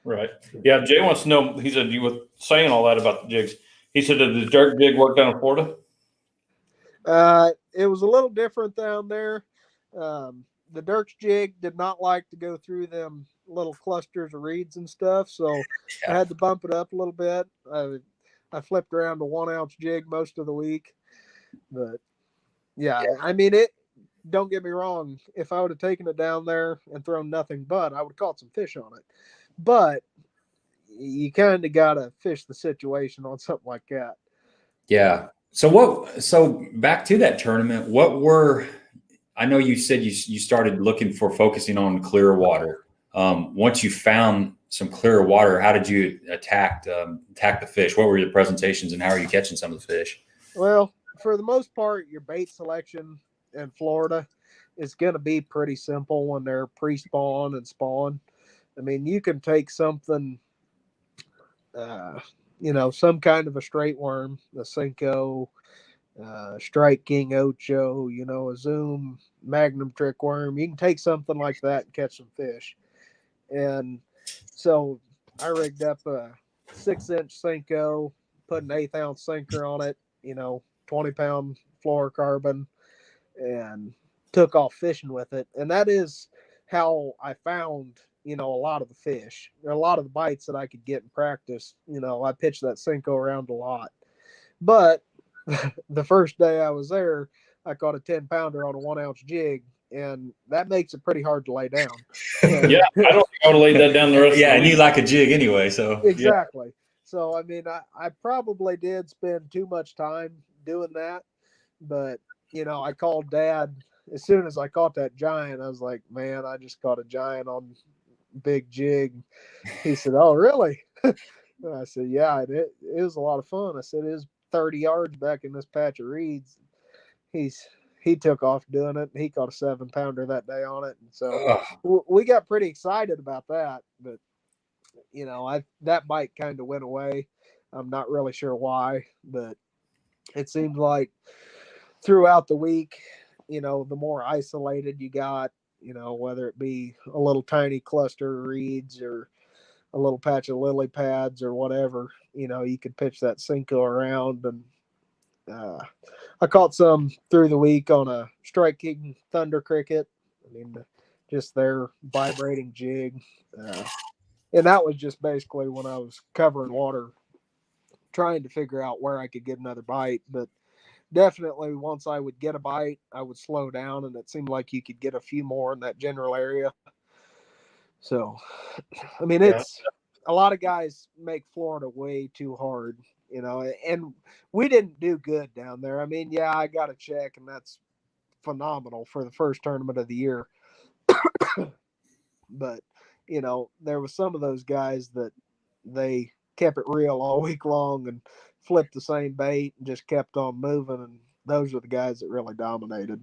Right. Yeah. Jay wants to know, he said, you were saying all that about the jigs. He said, did the jerk jig work down in Florida? It was a little different down there. the Dirk's jig did not like to go through them little clusters of reeds and stuff, so I Yeah. had to bump it up a little bit. I flipped around to 1 ounce jig most of the week, but yeah, I mean it. Don't get me wrong. If I would have taken it down there and thrown nothing but, I would have caught some fish on it. But you kind of gotta fish the situation on something like that. Yeah. So back to that tournament, what were, I know you said you started looking for focusing on clear water. Once you found some clear water, how did you attack the fish? What were your presentations and how are you catching some of the fish? Well, for the most part, your bait selection in Florida is going to be pretty simple when they're pre-spawn and spawn. I mean, you can take something, uh, some kind of a straight worm, a Cinco, Strike King Ocho, a Zoom Magnum trick worm. You can take something like that and catch some fish. And so I rigged up a 6-inch Cinco, put an 1/8 ounce sinker on it, 20-pound fluorocarbon, and took off fishing with it. And that is how I found, a lot of the fish. There are a lot of the bites that I could get in practice. I pitched that Cinco around a lot. But the first day I was there, I caught a 10-pounder on a 1-ounce jig, and that makes it pretty hard to lay down. And, Yeah, I don't think I would have laid that down the rest of Yeah, the and week. you like a jig anyway, so exactly. So, I mean, I probably did spend too much time doing that, but, I called Dad as soon as I caught that giant. I was like, man, I just caught a giant on big jig. He said, oh, really? And I said, yeah, it was a lot of fun. I said, it was 30 yards back in this patch of reeds. He took off doing it. He caught a 7-pounder that day on it, and so we got pretty excited about that. But I that bite kind of went away. I'm not really sure why, but it seemed like throughout the week, the more isolated you got, whether it be a little tiny cluster of reeds or a little patch of lily pads or whatever, you could pitch that Cinco around. And I caught some through the week on a Strike King Thunder Cricket. I mean, just their vibrating jig. And that was just basically when I was covering water, trying to figure out where I could get another bite. But definitely once I would get a bite, I would slow down, and it seemed like you could get a few more in that general area. So, I mean, Yeah. it's a lot of guys make Florida way too hard, and we didn't do good down there. I mean, yeah, I got a check, and that's phenomenal for the first tournament of the year. But, there was some of those guys that they kept it real all week long and flipped the same bait and just kept on moving. And those are the guys that really dominated.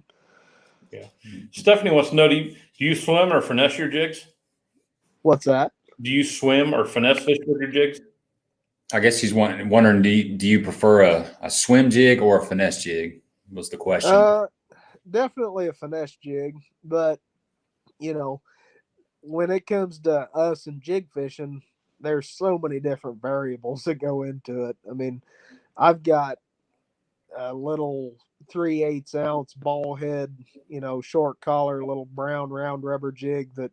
Yeah. Stephanie wants to know, do you swim or finesse your jigs? What's that? Do you swim or finesse fish with your jigs? I guess he's wondering, do you prefer a swim jig or a finesse jig? Was the question. Definitely a finesse jig, but when it comes to us and jig fishing, there's so many different variables that go into it. I mean, I've got a little 3/8 ounce ball head, short collar, little brown round rubber jig that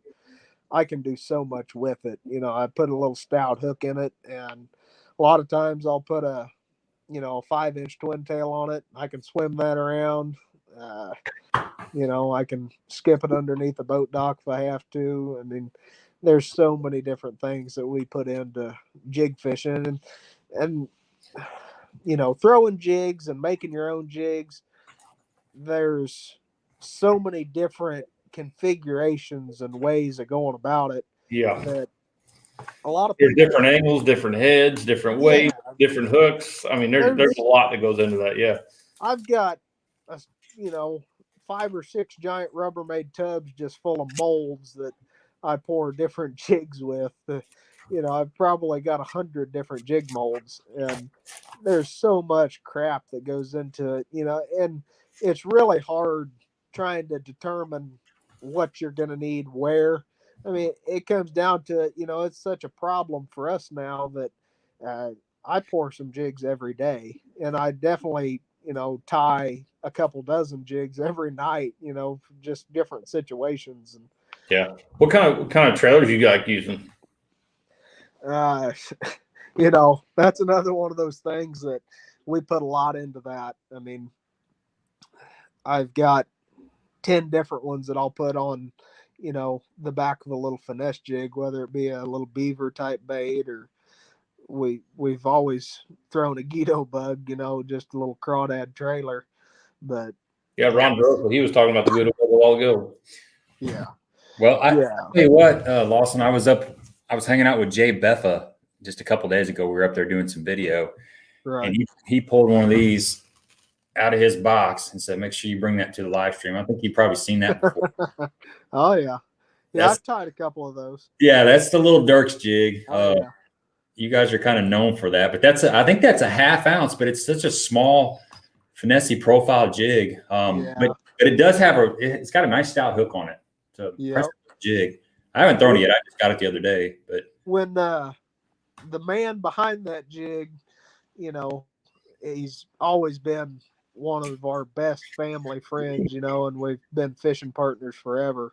I can do so much with it. I put a little stout hook in it, and a lot of times I'll put a 5-inch twin tail on it. I can swim that around. I can skip it underneath the boat dock if I have to. I mean, there's so many different things that we put into jig fishing, and throwing jigs and making your own jigs. There's so many different configurations and ways of going about it Yeah. that a lot of There's people, different angles, different heads, different weights, different hooks. I mean, there's a lot that goes into that. Yeah. I've got a, 5 or 6 giant Rubbermaid tubs just full of molds that I pour different jigs with. I've probably got 100 different jig molds, and there's so much crap that goes into it, and it's really hard trying to determine what you're going to need where. I mean, it comes down to, it's such a problem for us now that I pour some jigs every day, and I definitely, tie a couple dozen jigs every night, just different situations. And Yeah. What kind of trailers you got using? That's another one of those things that we put a lot into that. I mean, I've got 10 different ones that I'll put on, the back of a little finesse jig, whether it be a little beaver type bait, or we've always thrown a Guido bug, just a little crawdad trailer. But Yeah, Ron Drossel, he was talking about the good a while ago. yeah. Well, I'll tell you what, Lawson, I was hanging out with Jay Beffa just a couple days ago. We were up there doing some video, Right. and he pulled one of these out of his box and said, "Make sure you bring that to the live stream." I think you've probably seen that before. Oh yeah. Yeah, I've tied a couple of those. Yeah, that's the little Dirks jig. Oh, yeah. You guys are kind of known for that, but I think that's a 1/2 ounce, but it's such a small finesse profile jig. But it does have it's got a nice stout hook on it to press the jig. I haven't thrown it yet. I just got it the other day. But when the man behind that jig, he's always been one of our best family friends, and we've been fishing partners forever.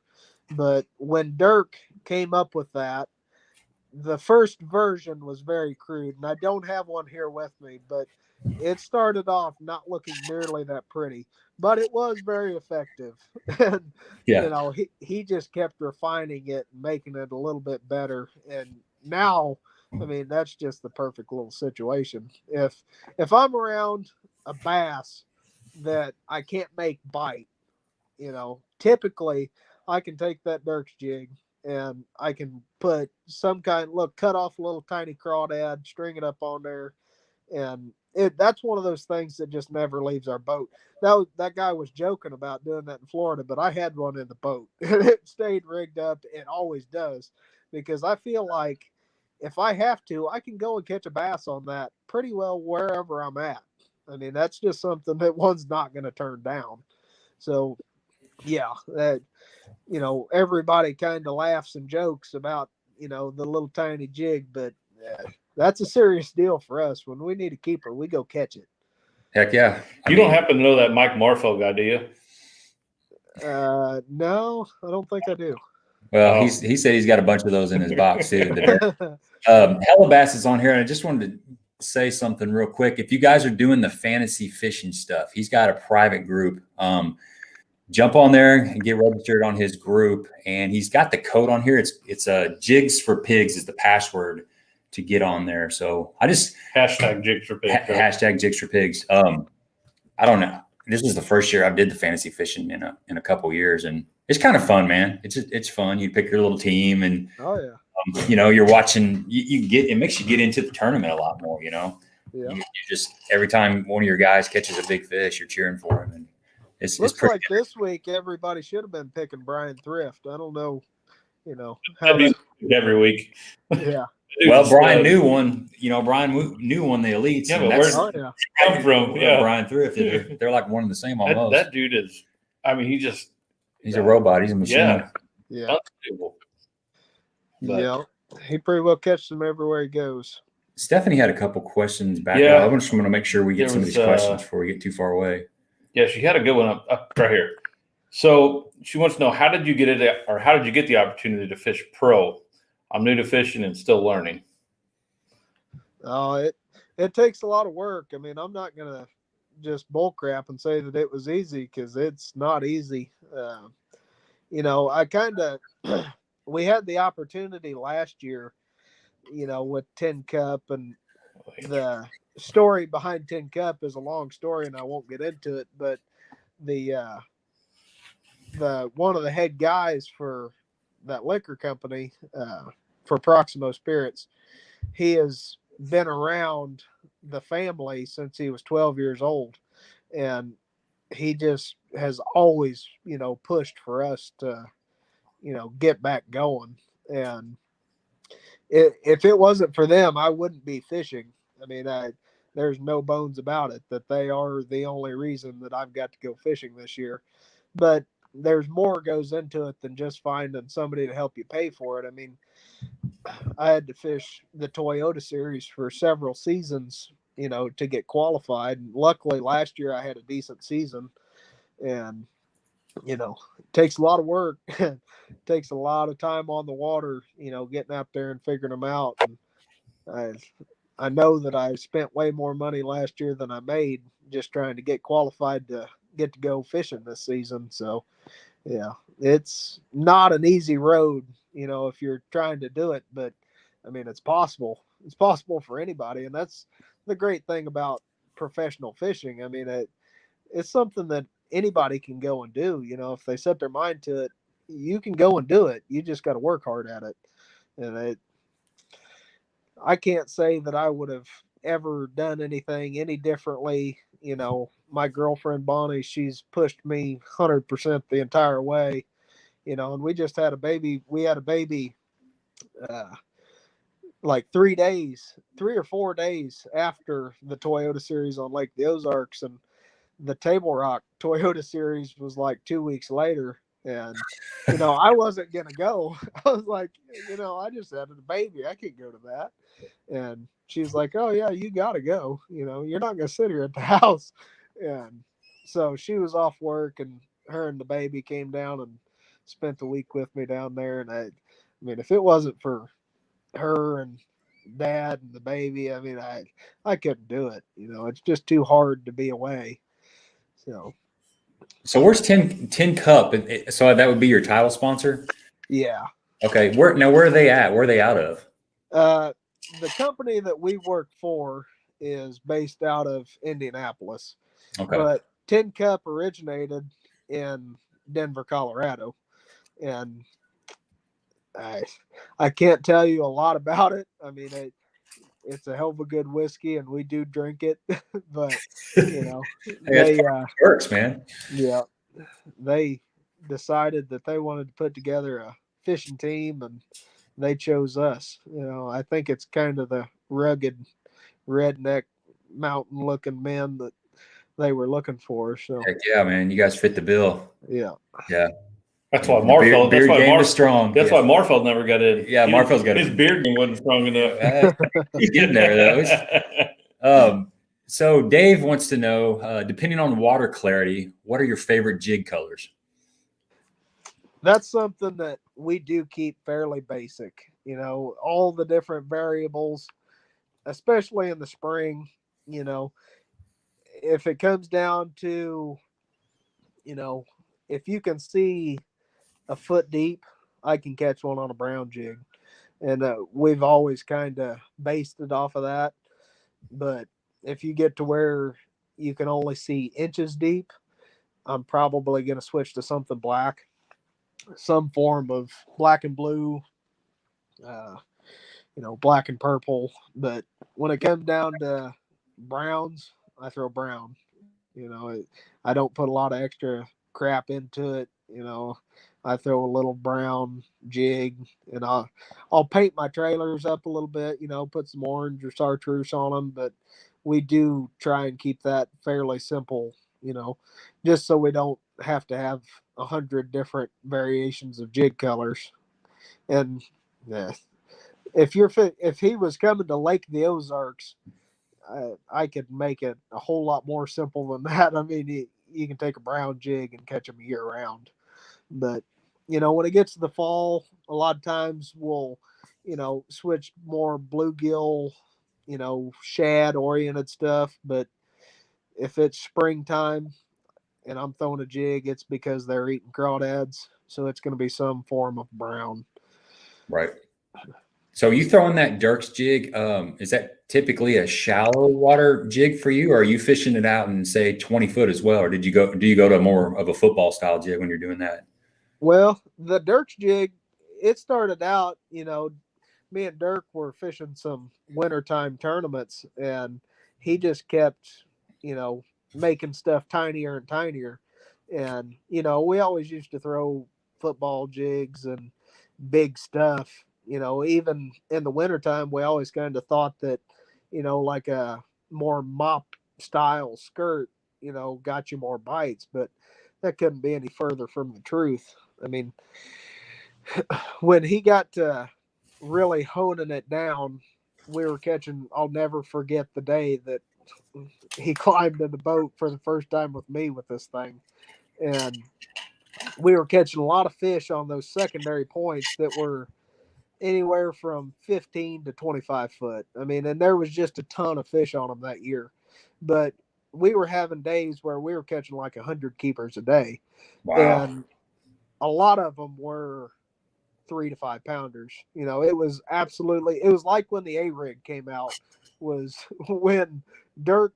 But when Dirk came up with that, the first version was very crude, and I don't have one here with me, but it started off not looking nearly that pretty, but it was very effective. And, he just kept refining it and making it a little bit better. And now, I mean, that's just the perfect little situation. If I'm around a bass that I can't make bite, typically I can take that Dirks jig and I can put cut off a little tiny crawdad, string it up on there, and that's one of those things that just never leaves our boat. That guy was joking about doing that in Florida, but I had one in the boat and it stayed rigged up. It always does, because I feel like if I have to, I can go and catch a bass on that pretty well wherever I'm at. I mean, that's just something that one's not going to turn down. So, yeah, that, everybody kind of laughs and jokes about, the little tiny jig, but that's a serious deal for us. When we need a keeper, we go catch it. Heck yeah. You don't happen to know that Mike Marfell guy, do you? No, I don't think I do. Well, he said he's got a bunch of those in his box too. Hellabass is on here, and I just wanted to say something real quick. If you guys are doing the fantasy fishing stuff, he's got a private group. Jump on there and get registered on his group, and he's got the code on here. It's Jigs for Pigs is the password to get on there. So I just hashtag Jigs for Pigs. Hashtag Jigs for Pigs. I don't know. This is the first year I've did the fantasy fishing in a couple years, and it's kind of fun, man. It's fun. You pick your little team, and you're watching. It makes you get into the tournament a lot more. Yeah. You just every time one of your guys catches a big fish, you're cheering for him. And looks like this week everybody should have been picking Brian Thrift. I don't know, every week. Yeah. Well, Brian knew one. Brian knew one the elites. Yeah, but where's it come from? Yeah, Brian Thrift. They're like one and the same almost. That dude is. I mean, he's a robot. He's a machine. Yeah. Yeah. He pretty well catches them everywhere he goes. Stephanie had a couple questions back. Yeah. I just want to make sure we get some of these questions before we get too far away. Yeah, she had a good one up right here. So she wants to know, how did you get the opportunity to fish pro? I'm new to fishing and still learning. It takes a lot of work. I mean, I'm not gonna just bull crap and say that it was easy, because it's not easy. I kind of we had the opportunity last year, with Tin Cup, and the story behind Tin Cup is a long story and I won't get into it, but the one of the head guys for that liquor company, for Proximo Spirits, he has been around the family since he was 12 years old, and he just has always, pushed for us to, get back going. And if it wasn't for them, I wouldn't be fishing. I mean, there's no bones about it that they are the only reason that I've got to go fishing this year. But there's more goes into it than just finding somebody to help you pay for it. I mean, I had to fish the Toyota Series for several seasons, to get qualified. And luckily last year I had a decent season. And, you know, it takes a lot of work, takes a lot of time on the water, you know, getting out there and figuring them out. And I know that I spent way more money last year than I made just trying to get qualified to get to go fishing this season. So, yeah, it's not an easy road, you know, if you're trying to do it, but I mean, it's possible. It's possible for anybody. And that's the great thing about professional fishing. I mean, it's something that anybody can go and do, you know, if they set their mind to it, you can go and do it. You just got to work hard at it. And I can't say that I would have ever done anything any differently. You know, my girlfriend Bonnie, she's pushed me 100% the entire way. You know, and we just had a baby. We had a baby uh, like 3 or 4 days after the Toyota Series on Lake the Ozarks, and the Table Rock Toyota Series was like 2 weeks later. And you know, I wasn't gonna go. I was like, you know, I just had a baby. I can't go to that. And she's like, "Oh yeah, you gotta go. You know, you're not gonna sit here at the house." And so she was off work, and her and the baby came down and spent the week with me down there. And I mean, if it wasn't for her and dad and the baby, I mean, I couldn't do it. You know, it's just too hard to be away. So where's Tin Cup? So that would be your title sponsor. yeah. Okay. Where are they at? Where are they out of? The company that we work for is based out of Indianapolis, Okay. but Tin Cup originated in Denver, Colorado, and I can't tell you a lot about it. I mean, it's a hell of a good whiskey, and we do drink it, but you know, Hey, they works, man. yeah, they decided that they wanted to put together a fishing team, and they chose us. You know, I think it's kind of the rugged redneck mountain looking men that they were looking for. So Heck yeah, man. You guys fit the bill. yeah. Yeah. That's why The Marfeld. beard That's why game is strong. That's why Marfeld never got in. Yeah, Marfeld's got his beard game wasn't strong enough. He's getting there though. So Dave wants to know, depending on water clarity, what are your favorite jig colors? That's something that we do keep fairly basic. You know, all the different variables, especially in the spring, you know, if it comes down to, you know, if you can see a foot deep, I can catch one on a brown jig. And we've always kind of based it off of that. But if you get to where you can only see inches deep, I'm probably going to switch to something black, some form of black and blue, uh, you know, black and purple. But when it comes down to browns, I throw brown. You know, I don't put a lot of extra crap into it. You know, I throw a little brown jig, and I'll paint my trailers up a little bit. You know, put some orange or chartreuse on them, but we do try and keep that fairly simple. You know, just so we don't have to have 100 different variations of jig colors. And yeah, if he was coming to Lake the Ozarks, I could make it a whole lot more simple than that. I mean, you can take a brown jig and catch them year round. But, you know, when it gets to the fall, a lot of times we'll, you know, switch more bluegill, you know, shad oriented stuff. But if it's springtime and I'm throwing a jig, it's because they're eating crawdads. So it's going to be some form of brown. Right. So you throwing that Dirk's jig, is that typically a shallow water jig for you, or are you fishing it out in say 20 foot as well? Or do you go to more of a football style jig when you're doing that? Well, the Dirk's jig, it started out, you know, me and Dirk were fishing some wintertime tournaments, and he just kept, you know, making stuff tinier and tinier. And, you know, we always used to throw football jigs and big stuff. You know, even in the wintertime, we always kind of thought that, you know, like a more mop style skirt, you know, got you more bites, but that couldn't be any further from the truth. I mean, when he got to really honing it down, we were catching. I'll never forget the day that he climbed in the boat for the first time with me with this thing, and we were catching a lot of fish on those secondary points that were anywhere from 15 to 25 foot. I mean, and there was just a ton of fish on them that year. But we were having days where we were catching like 100 keepers a day. Wow. And a lot of them were 3 to 5 pounders. You know, it was like when the A-rig came out, was when Dirk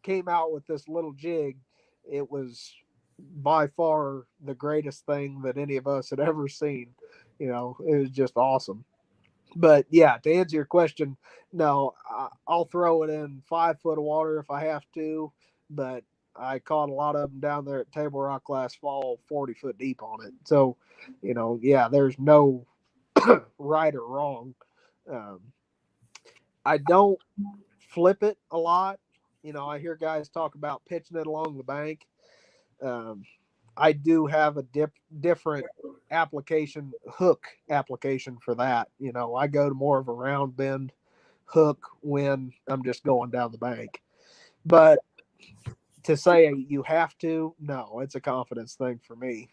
came out with this little jig. It was by far the greatest thing that any of us had ever seen. You know, it was just awesome. But yeah, to answer your question, no, I'll throw it in 5 foot of water if I have to. But I caught a lot of them down there at Table Rock last fall, 40 foot deep on it. So, you know, yeah, there's no right or wrong. Um, I don't flip it a lot. You know, I hear guys talk about pitching it along the bank. Um, I do have a different hook application for that. You know, I go to more of a round bend hook when I'm just going down the bank. But to say you have to, no, it's a confidence thing for me.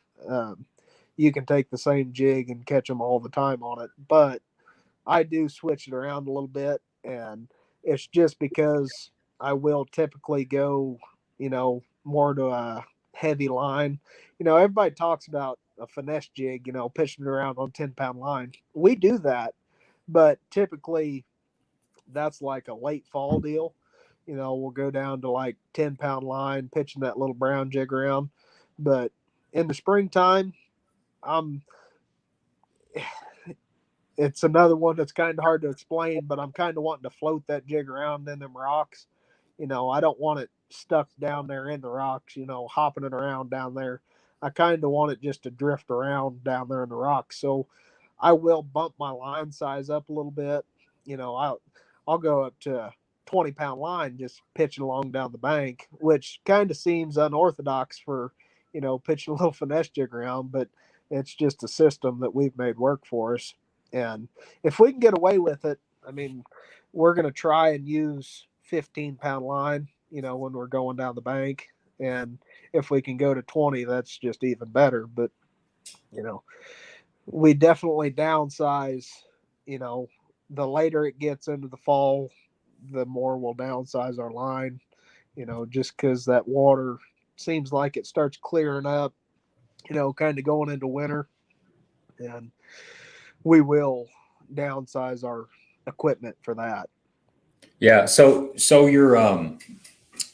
You can take the same jig and catch them all the time on it, but I do switch it around a little bit, and it's just because I will typically go, you know, more to a heavy line. You know, everybody talks about a finesse jig, you know, pitching it around on 10-pound line. We do that, but typically that's like a late fall deal. You know, we'll go down to like 10-pound line, pitching that little brown jig around. But in the springtime, I'm it's another one that's kind of hard to explain, but I'm kind of wanting to float that jig around in them rocks. You know, I don't want it stuck down there in the rocks, you know, hopping it around down there. I kind of want it just to drift around down there in the rocks. So I will bump my line size up a little bit. You know, I'll go up to 20-pound line just pitching along down the bank, which kind of seems unorthodox for, you know, pitching a little finesse jig around, but it's just a system that we've made work for us. And if we can get away with it, I mean, we're going to try and use 15-pound line, you know, when we're going down the bank. And if we can go to 20, that's just even better. But, you know, we definitely downsize, you know, the later it gets into the fall, the more we'll downsize our line, you know, just because that water seems like it starts clearing up, you know, kind of going into winter. And we will downsize our equipment for that. Yeah. So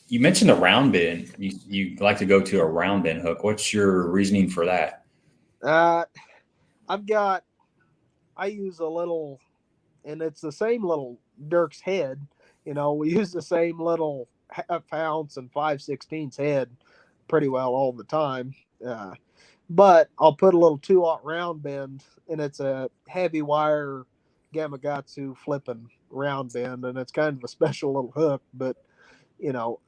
you mentioned a round bend. You like to go to a round bend hook. What's your reasoning for that? Uh, I use a little, and it's the same little Dirk's head. You know, we use the same little half ounce and 5/16 head pretty well all the time. But I'll put a little 2/0 round bend, and it's a heavy wire Gamakatsu flipping round bend, and it's kind of a special little hook. But, you know,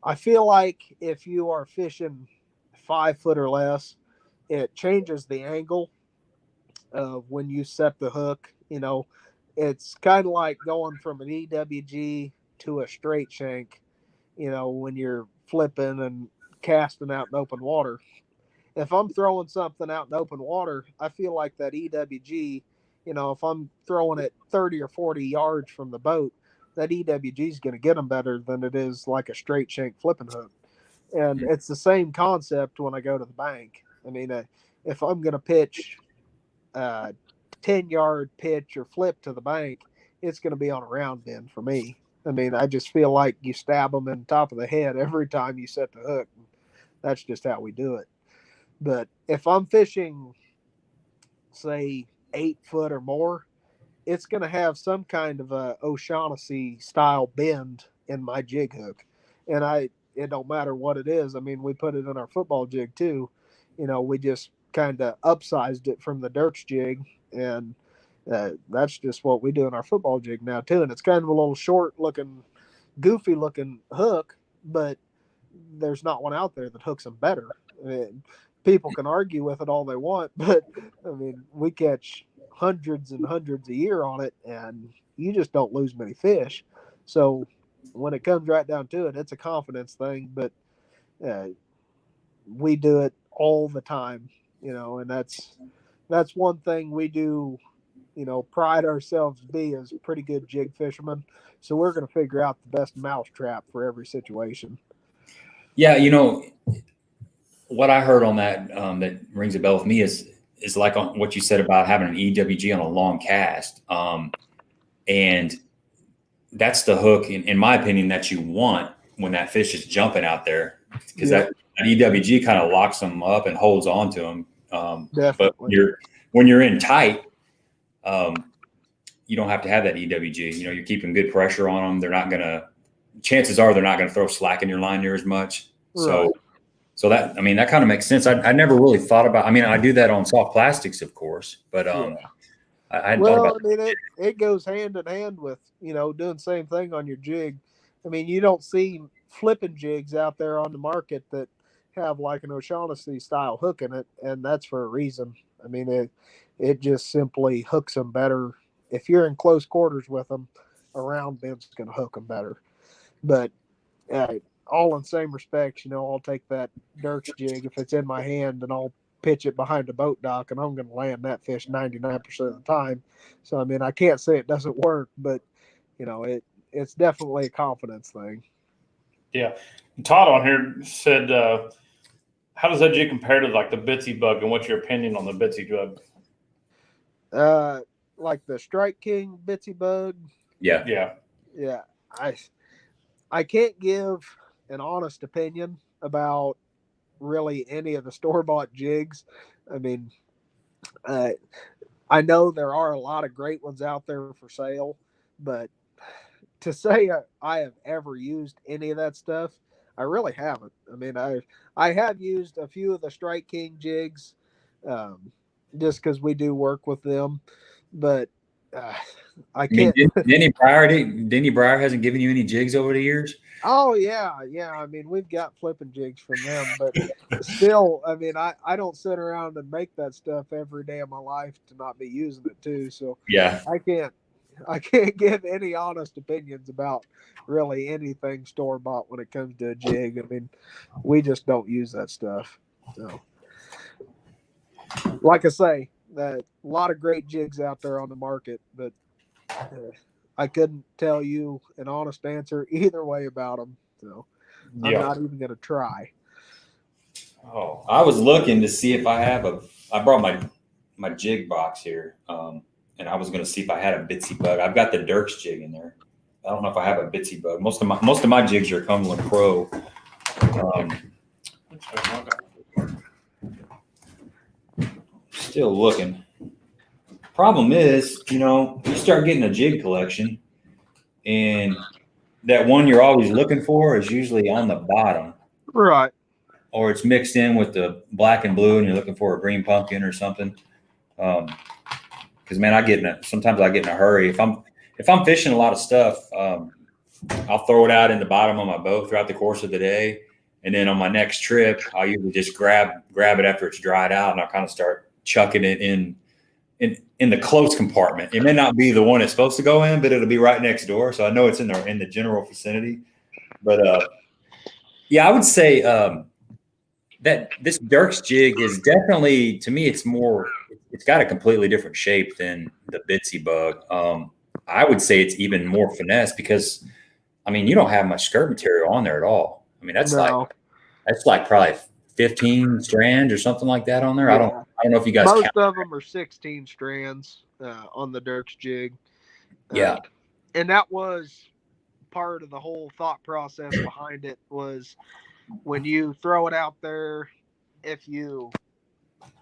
I feel like if you are fishing 5 foot or less, it changes the angle of when you set the hook. You know, it's kind of like going from an EWG to a straight shank, you know, when you're flipping and casting out in open water. If I'm throwing something out in open water, I feel like that EWG, you know, if I'm throwing it 30 or 40 yards from the boat, that EWG is going to get them better than it is like a straight shank flipping hook. And it's the same concept when I go to the bank. I mean, if I'm going to pitch a 10-yard pitch or flip to the bank, it's going to be on a round bend for me. I mean, I just feel like you stab them in the top of the head every time you set the hook. That's just how we do it. But if I'm fishing, say, 8 foot or more, it's going to have some kind of a O'Shaughnessy style bend in my jig hook. And it don't matter what it is. I mean, we put it in our football jig too. You know, we just kind of upsized it from the Dirt's jig. And that's just what we do in our football jig now too. And it's kind of a little short looking, goofy looking hook, but there's not one out there that hooks them better. I mean, people can argue with it all they want, but I mean, we catch hundreds and hundreds a year on it, and you just don't lose many fish. So when it comes right down to it, it's a confidence thing. But we do it all the time, and that's one thing we do, pride ourselves to be as pretty good jig fishermen. So we're going to figure out the best mousetrap for every situation. Yeah, what I heard on that that rings a bell with me is like on what you said about having an EWG on a long cast, and that's the hook, in my opinion, that you want when that fish is jumping out there, because that EWG kind of locks them up and holds on to them. But Definitely. when you're in tight, you don't have to have that EWG. You're keeping good pressure on them. They're not gonna. Chances are they're not going to throw slack in your line near as much. Right. So that kind of makes sense. I never really thought about. I do that on soft plastics, of course, but I hadn't thought about. It goes hand in hand with doing the same thing on your jig. You don't see flipping jigs out there on the market that have like an O'Shaughnessy style hook in it, and that's for a reason. It just simply hooks them better. If you're in close quarters with them, a round bent's going to hook them better. But all in the same respects, I'll take that Dirks jig if it's in my hand, and I'll pitch it behind the boat dock, and I'm going to land that fish 99% of the time. So I can't say it doesn't work, but it's definitely a confidence thing. Yeah, Todd on here said, "How does that jig compare to like the Bitsy bug, and what's your opinion on the Bitsy bug?" Like the Strike King Bitsy bug. Yeah. I can't give an honest opinion about really any of the store-bought jigs. I know there are a lot of great ones out there for sale, but to say I have ever used any of that stuff, I really haven't. I have used a few of the Strike King jigs, just because we do work with them, but I can't. Denny Breyer hasn't given you any jigs over the years. Oh yeah. We've got flipping jigs from them, but still, I don't sit around and make that stuff every day of my life to not be using it too. So Yeah, I can't give any honest opinions about really anything store bought when it comes to a jig. We just don't use that stuff. So, like I say, a lot of great jigs out there on the market, but I couldn't tell you an honest answer either way about them. So I'm not even going to try. Oh, I was looking to see if I brought my jig box here, and I was going to see if I had a Bitsy bug. I've got the Dirks jig in there. I don't know if I have a Bitsy bug. Most of my jigs are Cumberland Pro. Still looking. Problem is, you start getting a jig collection, and that one you're always looking for is usually on the bottom. Right. Or it's mixed in with the black and blue, and you're looking for a green pumpkin or something. Because man, sometimes I get in a hurry. If I'm fishing a lot of stuff, I'll throw it out in the bottom of my boat throughout the course of the day, and then on my next trip, I'll usually just grab it after it's dried out, and I'll kind of start chucking it in the close compartment. It may not be the one it's supposed to go in, but it'll be right next door, so I know it's in the general vicinity. But yeah, I would say that this Dirks jig is definitely, to me, it's got a completely different shape than the Bitsy bug. I would say it's even more finesse because, you don't have much skirt material on there at all. That's like probably 15 strands or something like that on there. Yeah. I don't know if you guys most of them are 16 strands on the Dirks jig. Yeah. And that was part of the whole thought process behind it, was when you throw it out there, if you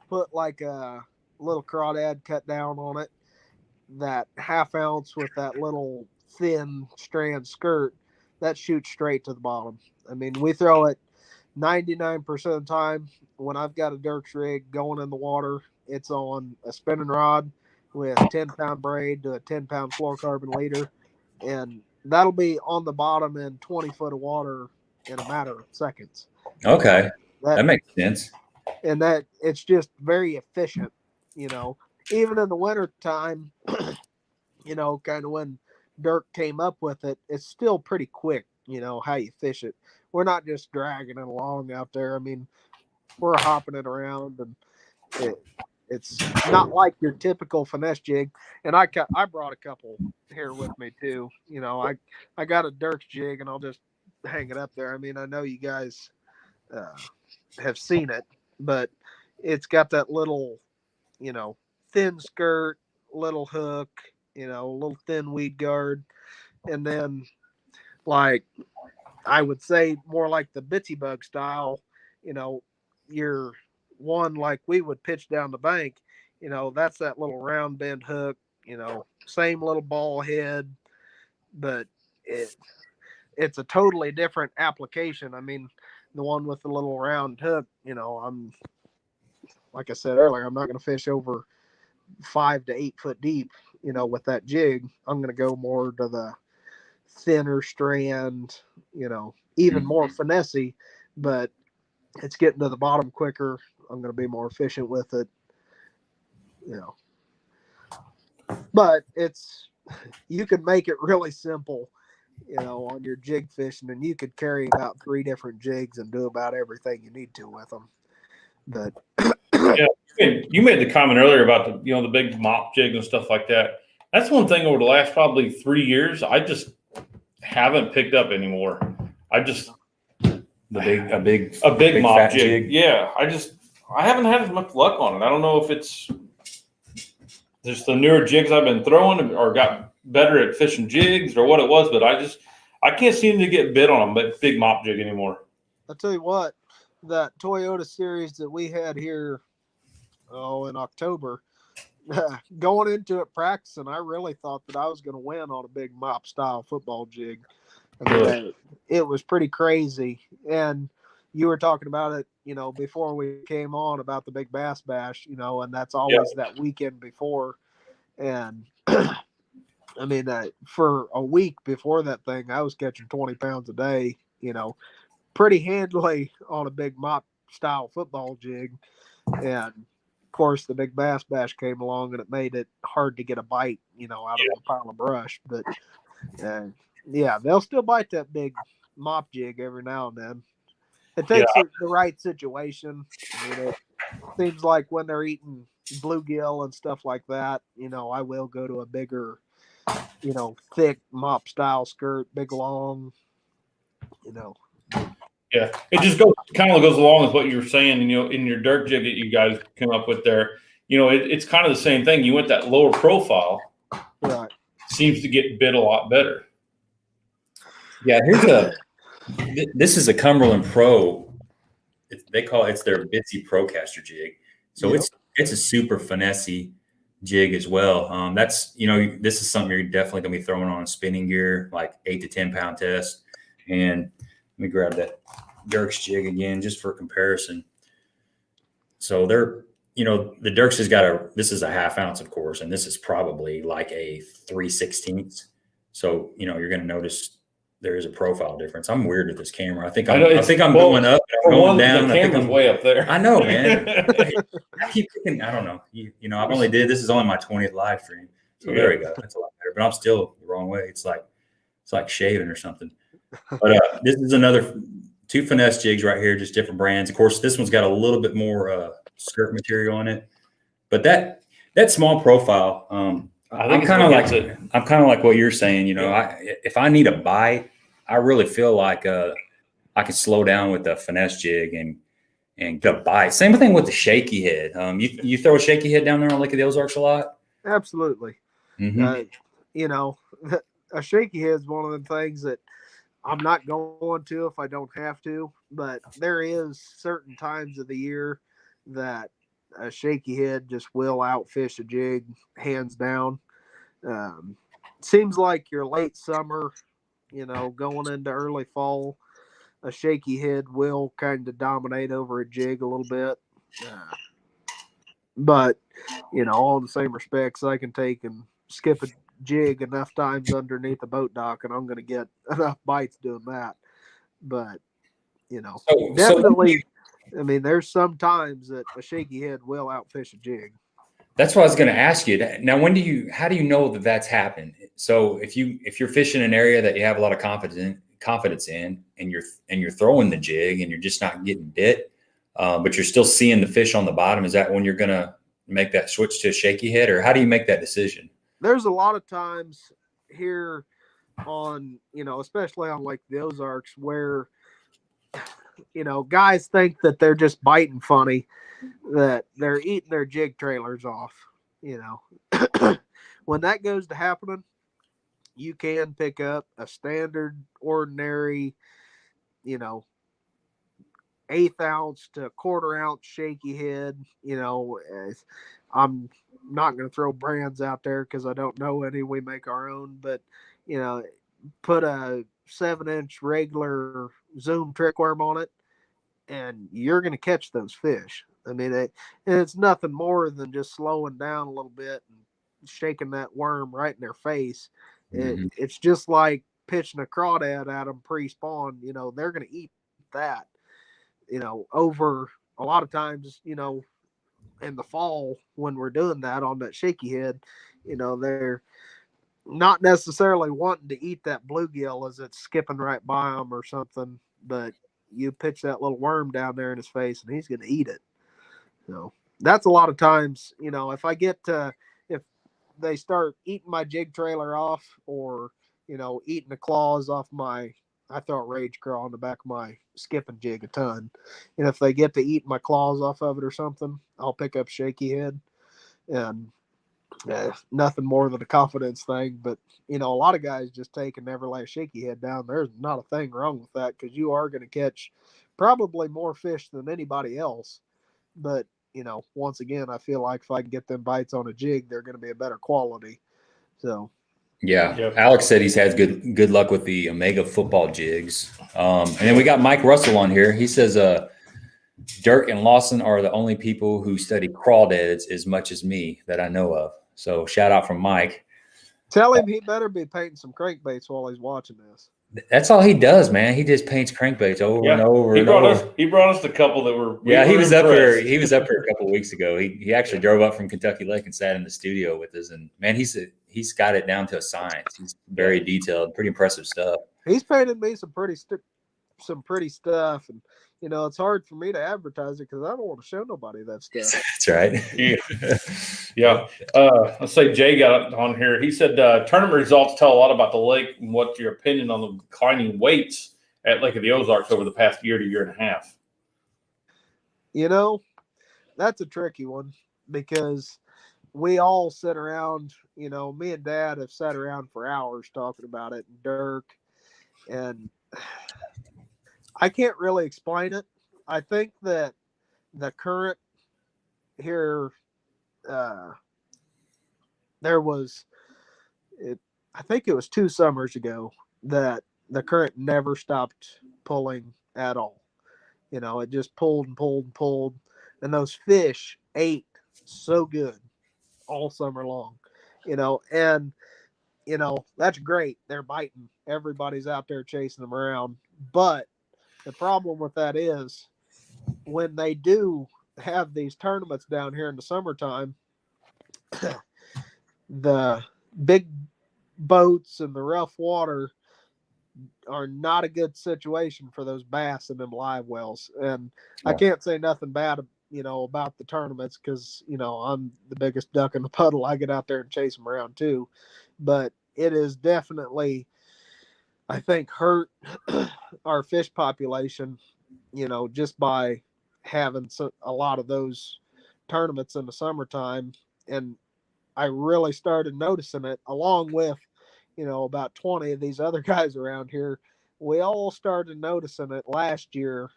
put like a little crawdad cut down on it, that half ounce with that little thin strand skirt, that shoots straight to the bottom. We throw it 99% of the time. When I've got a Dirks rig going in the water, it's on a spinning rod with 10-pound braid to a 10-pound fluorocarbon leader, and that'll be on the bottom in 20 foot of water in a matter of seconds. Okay, that makes sense. And that it's just very efficient, even in the winter time. Kind of when Dirk came up with it, it's still pretty quick, how you fish it. We're not just dragging it along out there. we're hopping it around, and it's not like your typical finesse jig. And I brought a couple here with me too. You know, I got a Dirks jig, and I'll just hang it up there. I mean, I know you guys have seen it, but it's got that little, you know, thin skirt, little hook, you know, little thin weed guard, and then like I would say more like the bitsy bug style, you know, your one like we would pitch down the bank, you know, that's that little round bend hook, you know, same little ball head, but it's a totally different application. I mean, the one with the little round hook, you know, I'm like I said earlier, I'm not going to fish over 5 to 8 foot deep, you know, with that jig. I'm going to go more to the thinner strand, you know, even more finessey, but it's getting to the bottom quicker. I'm going to be more efficient with it, you know. But you can make it really simple, you know, on your jig fishing, and you could carry about 3 different jigs and do about everything you need to with them. But yeah, you made the comment earlier about the big mop jigs and stuff like that. That's one thing over the last probably 3 years I just haven't picked up anymore. I just a big mop jig. Yeah, I haven't had as much luck on it. I don't know if it's just the newer jigs I've been throwing or got better at fishing jigs or what it was, but I can't seem to get bit on a big mop jig anymore. I'll tell you what, that Toyota series that we had here in October, going into it practicing, I really thought that I was going to win on a big mop style football jig. I mean, it was pretty crazy. And you were talking about it, you know, before we came on about the big bass bash, you know, and that's always that weekend before. And I mean, for a week before that thing, I was catching 20 pounds a day, you know, pretty handily on a big mop style football jig. And of course, the big bass bash came along, and it made it hard to get a bite, you know, out of a pile of brush. But yeah, they'll still bite that big mop jig every now and then. It takes the right situation. I mean, it seems like when they're eating bluegill and stuff like that, you know, I will go to a bigger, you know, thick mop style skirt, big long, you know. Yeah, it just kind of goes along with what you were saying, you know, in your dirt jig that you guys came up with there. You know, it's kind of the same thing. You went that lower profile, right? Seems to get bit a lot better. Yeah, this is a Cumberland Pro. They call it's their Bitsy Procaster jig. So it's a super finessey jig as well. That's, you know, this is something you're definitely gonna be throwing on spinning gear, like 8 to 10 pound test. And let me grab that Dirks jig again just for comparison. So they're, you know, the Dirks has got this is a 1/2 ounce, of course, and this is probably like a 3/16. So, you know, you're going to notice there is a profile difference. I'm weird with this camera. I think I'm going up, I'm going down. The camera's way up there. I know, man. I keep thinking, I don't know. You know, this is only my 20th live stream. So there we go. That's a lot better. But I'm still the wrong way. It's like shaving or something. But this is another 2 finesse jigs right here, just different brands. Of course, this one's got a little bit more skirt material on it. But that small profile, I'm kind of like what you're saying. You know, if I need a bite, I really feel like I can slow down with the finesse jig and get a bite. Same thing with the shaky head. You throw a shaky head down there on Lake of the Ozarks a lot? Absolutely. Mm-hmm. You know, a shaky head is one of the things that I'm not going to if I don't have to. But there is certain times of the year that a shaky head just will outfish a jig, hands down. Seems like your late summer, you know, going into early fall, a shaky head will kind of dominate over a jig a little bit. But, you know, all the same respects, I can take and skip a jig enough times underneath the boat dock, and I'm going to get enough bites doing that. But, you know, definitely, I mean, there's some times that a shaky head will outfish a jig. That's what I was going to ask you. Now, how do you know that that's happened? So if you're fishing an area that you have a lot of confidence in, and you're throwing the jig and you're just not getting bit, but you're still seeing the fish on the bottom. Is that when you're going to make that switch to a shaky head, or how do you make that decision? There's a lot of times here on, especially on like the Ozarks where, guys think that they're just biting funny, that they're eating their jig trailers off, When that goes to happening, you can pick up a standard, ordinary, 1/8 ounce to 1/4 ounce shaky head. I'm not going to throw brands out there because I don't know any. We make our own, but put a 7-inch regular Zoom trick worm on it, and you're going to catch those fish. I mean, and it's nothing more than just slowing down a little bit and shaking that worm right in their face. It's just like pitching a crawdad at them pre-spawn. They're going to eat that. Over a lot of times, in the fall when we're doing that on that shaky head, they're not necessarily wanting to eat that bluegill as it's skipping right by them or something, but you pitch that little worm down there in his face and he's going to eat it. So that's a lot of times, if they start eating my jig trailer off or, eating the claws off I throw a rage crawl on the back of my skipping jig a ton. And if they get to eat my claws off of it or something, I'll pick up shaky head, and nothing more than a confidence thing. But, a lot of guys just take and never lay a shaky head down. There's not a thing wrong with that because you are going to catch probably more fish than anybody else. But, once again, I feel like if I can get them bites on a jig, they're going to be a better quality. So. Yeah. Yep. Alex said he's had good luck with the Omega football jigs. And then we got Mike Russell on here. He says, Dirk and Lawson are the only people who study crawdads as much as me that I know of. So shout out from Mike. Tell him he better be painting some crankbaits while he's watching this. That's all he does, man. He just paints crankbaits over and over. He brought us the couple that were. He was up here. He was up here a couple of weeks ago. He actually drove up from Kentucky Lake and sat in the studio with us. And man, he's got it down to a science. He's very detailed, pretty impressive stuff. He's painted me some pretty stuff, and it's hard for me to advertise it because I don't want to show nobody that stuff. That's right. Yeah. Let's say Jay got on here. He said tournament results tell a lot about the lake and what's your opinion on the declining weights at Lake of the Ozarks over the past year to year and a half. That's a tricky one because we all sit around, me and Dad have sat around for hours talking about it, and Dirk, and I can't really explain it. I think that the current here, I think it was 2 summers ago that the current never stopped pulling at all. It just pulled and pulled and pulled, and those fish ate so good all summer long, and that's great. They're biting. Everybody's out there chasing them around. But the problem with that is when they do have these tournaments down here in the summertime, the big boats and the rough water are not a good situation for those bass in them live wells. And I can't say nothing bad, about the tournaments because, I'm the biggest duck in the puddle. I get out there and chase them around too. But it is definitely, I think, hurt our fish population, just by having a lot of those tournaments in the summertime. And I really started noticing it along with, about 20 of these other guys around here. We all started noticing it last year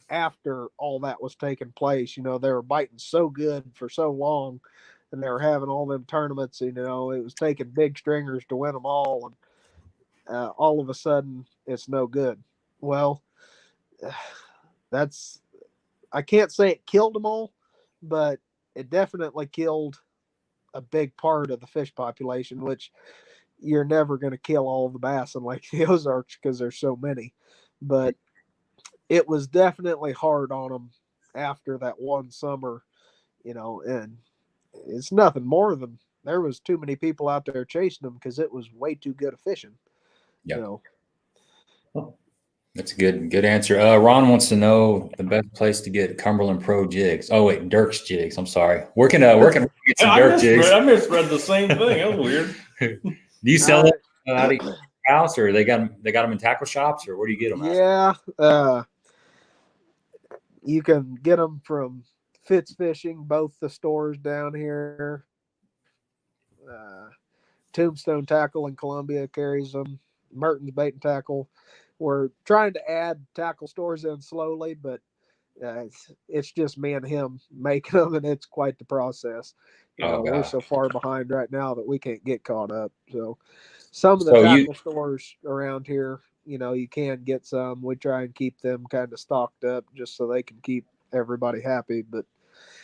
after all that was taking place. They were biting so good for so long and they were having all them tournaments, it was taking big stringers to win them all. And all of a sudden it's no good. Well, I can't say it killed them all, but it definitely killed a big part of the fish population, which you're never going to kill all the bass in Lake the Ozarks because there's so many. But it was definitely hard on them after that one summer, and it's nothing more than there was too many people out there chasing them because it was way too good of fishing. Yeah. That's a good answer. Ron wants to know the best place to get Cumberland Pro jigs. Oh wait, Dirk's jigs. I'm sorry. Where can we get some Dirk jigs? I misread the same thing. That was weird. Do you sell them out of your house, or they got them in tackle shops, or where do you get them? Yeah, you can get them from Fitz Fishing, both the stores down here. Tombstone Tackle in Columbia carries them. Merton's Bait and Tackle. We're trying to add tackle stores in slowly, but it's just me and him making them, and it's quite the process. We're so far behind right now that we can't get caught up. So some of the tackle stores around here, you can get some. We try and keep them kind of stocked up just so they can keep everybody happy. But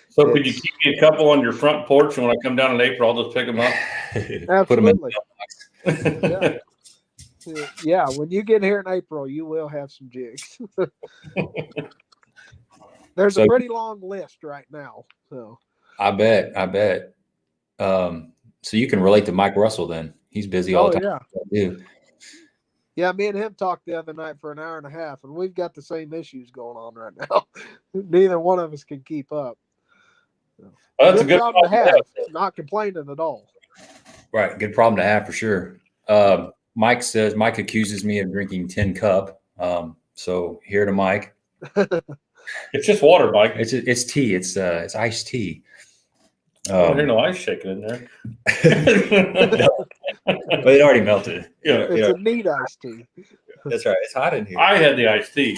so could you keep me a couple on your front porch, and when I come down in April, I'll just pick them up? Absolutely. Put them in yeah, when you get here in April, you will have some jigs. There's a pretty long list right now. So I bet. So you can relate to Mike Russell then. He's busy all the time. Yeah. Yeah, me and him talked the other night for an hour and a half, and we've got the same issues going on right now. Neither one of us can keep up. Well, that's a good problem to have. Not complaining at all. Right. Good problem to have for sure. Mike accuses me of drinking tin cup. So here to Mike. It's just water, Mike. It's tea. It's iced tea. I hear no ice shaking in there. But it already melted. Yeah, it's a neat iced tea. That's right. It's hot in here. I had the iced tea.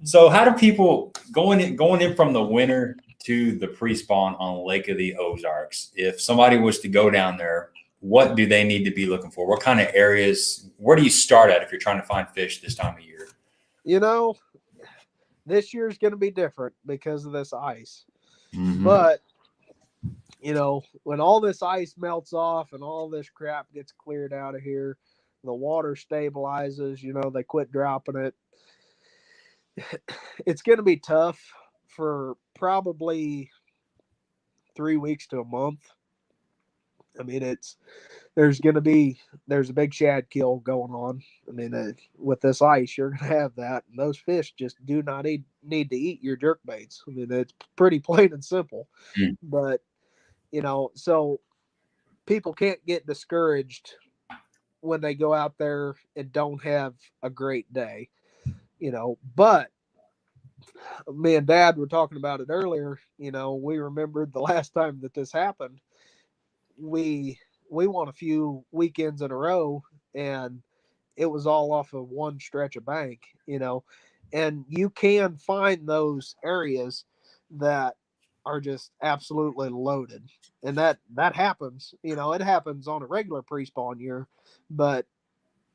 So how do people going in from the winter to the pre-spawn on Lake of the Ozarks? If somebody was to go down there, what do they need to be looking for? What kind of areas? Where do you start at if you're trying to find fish this time of year? This year's going to be different because of this ice. Mm-hmm. But, when all this ice melts off and all this crap gets cleared out of here, the water stabilizes, they quit dropping it. It's going to be tough for probably 3 weeks to a month. I mean, there's a big shad kill going on. I mean, with this ice, you're going to have that. And those fish just do not need to eat your jerk baits. I mean, it's pretty plain and simple. Mm. But, so people can't get discouraged when they go out there and don't have a great day, But me and Dad were talking about it earlier. We remembered the last time that this happened. We won a few weekends in a row, and it was all off of one stretch of bank, and you can find those areas that are just absolutely loaded. And that happens, it happens on a regular pre-spawn year, but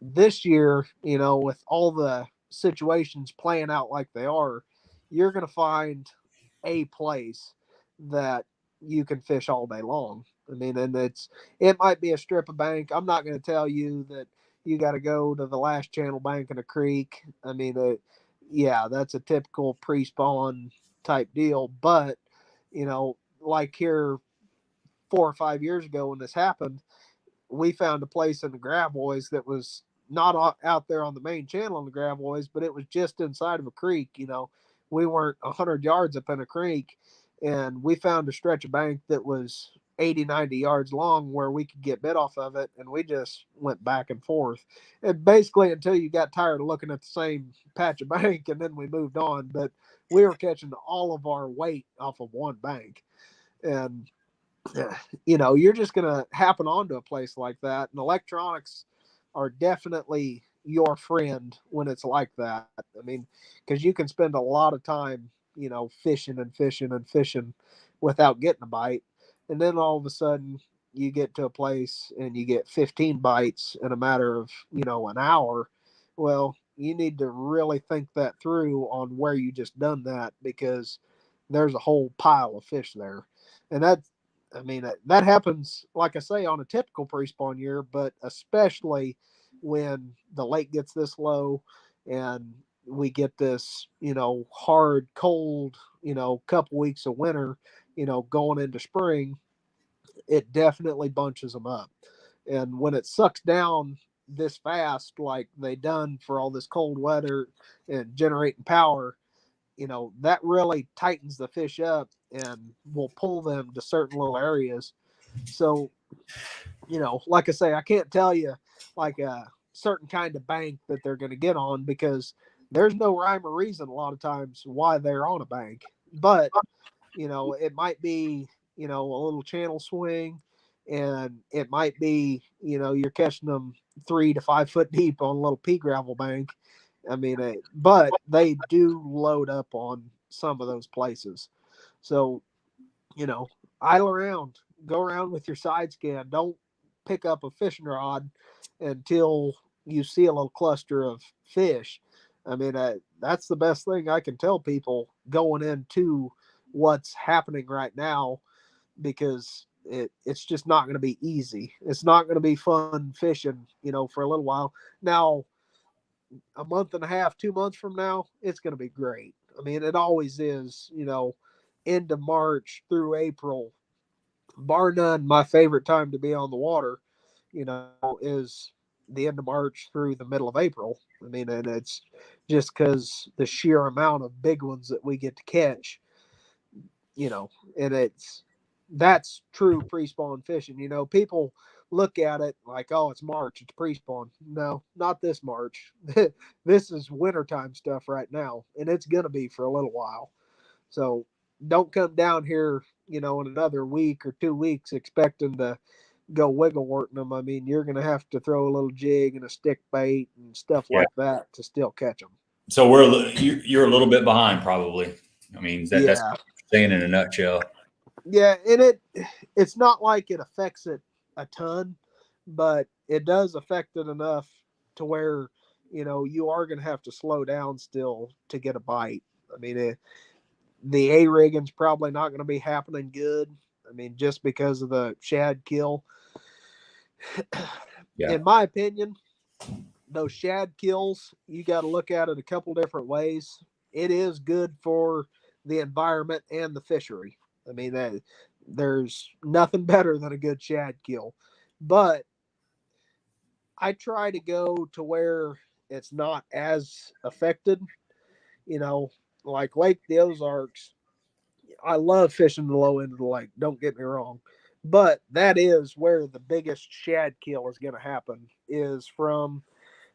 this year, with all the situations playing out like they are, you're going to find a place that you can fish all day long. I mean, and it might be a strip of bank. I'm not going to tell you that you got to go to the last channel bank in a creek. I mean, that's a typical pre-spawn type deal. But, like here 4 or 5 years ago when this happened, we found a place in the Gravois that was not out there on the main channel in the Gravois, but it was just inside of a creek. We weren't 100 yards up in a creek, and we found a stretch of bank that was 80, 90 yards long where we could get bit off of it, and we just went back and forth. And basically until you got tired of looking at the same patch of bank, and then we moved on. But we were catching all of our weight off of one bank. And you're just going to happen onto a place like that. And electronics are definitely your friend when it's like that. I mean, because you can spend a lot of time, fishing and fishing and fishing without getting a bite. And then all of a sudden you get to a place and you get 15 bites in a matter of, an hour. Well, you need to really think that through on where you just done that, because there's a whole pile of fish there. And that happens, like I say, on a typical pre-spawn year, but especially when the lake gets this low and we get this, hard, cold, couple weeks of winter, going into spring, it definitely bunches them up. And when it sucks down this fast like they done for all this cold weather and generating power, that really tightens the fish up and will pull them to certain little areas. So, like I say, I can't tell you like a certain kind of bank that they're going to get on, because there's no rhyme or reason a lot of times why they're on a bank. But, it might be, a little channel swing, and it might be, you're catching them 3 to 5 foot deep on a little pea gravel bank. I mean, but they do load up on some of those places. So, idle around, go around with your side scan. Don't pick up a fishing rod until you see a little cluster of fish. I mean, that's the best thing I can tell people going into what's happening right now, because it's just not going to be easy. It's not going to be fun fishing, for a little while. Now, a month and a half, 2 months from now, it's going to be great. I mean, it always is, end of March through April, bar none, my favorite time to be on the water, is the end of March through the middle of April. I mean, and it's just because the sheer amount of big ones that we get to catch, and that's true pre-spawn fishing. People look at it like, oh, it's March, it's pre-spawn. No, not this March. This is wintertime stuff right now, and it's going to be for a little while. So don't come down here, in another week or 2 weeks expecting to go wiggle worting them. I mean, you're going to have to throw a little jig and a stick bait and stuff like that to still catch them. So you're a little bit behind, probably. I mean, that's what you're saying in a nutshell. Yeah, and it's not like it affects it a ton, but it does affect it enough to where, you are going to have to slow down still to get a bite. I mean, the A-rigging's probably not going to be happening good. I mean, just because of the shad kill. Yeah. In my opinion, those shad kills, you got to look at it a couple different ways. It is good for the environment and the fishery. I mean, there's nothing better than a good shad kill. But I try to go to where it's not as affected. Like Lake the Ozarks, I love fishing the low end of the lake. Don't get me wrong. But that is where the biggest shad kill is going to happen, is from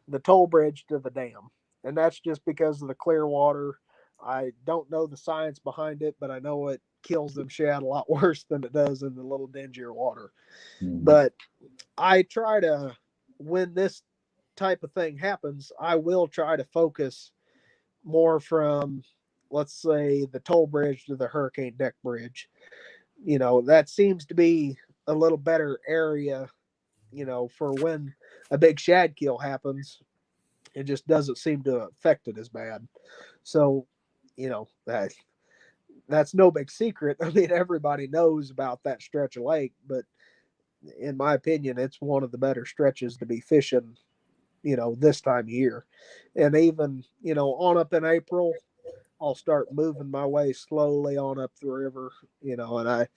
the toll bridge to the dam. And that's just because of the clear water. I don't know the science behind it, but I know it kills them shad a lot worse than it does in the little dingier water. Mm-hmm. But I try to, when this type of thing happens, I will try to focus more from, let's say, the toll bridge to the hurricane deck bridge. That seems to be a little better area, for when a big shad kill happens. It just doesn't seem to affect it as bad. So, that's no big secret. I mean, everybody knows about that stretch of lake, but in my opinion, it's one of the better stretches to be fishing, this time of year. And even, on up in April, I'll start moving my way slowly on up the river, and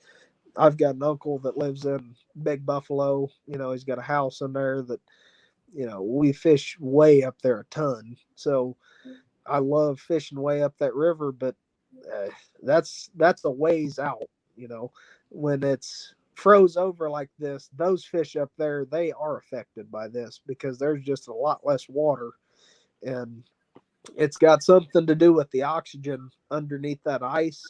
I've got an uncle that lives in Big Buffalo. He's got a house in there that, we fish way up there a ton. So I love fishing way up that river, but that's a ways out, when it's froze over like this. Those fish up there, they are affected by this because there's just a lot less water, and it's got something to do with the oxygen underneath that ice,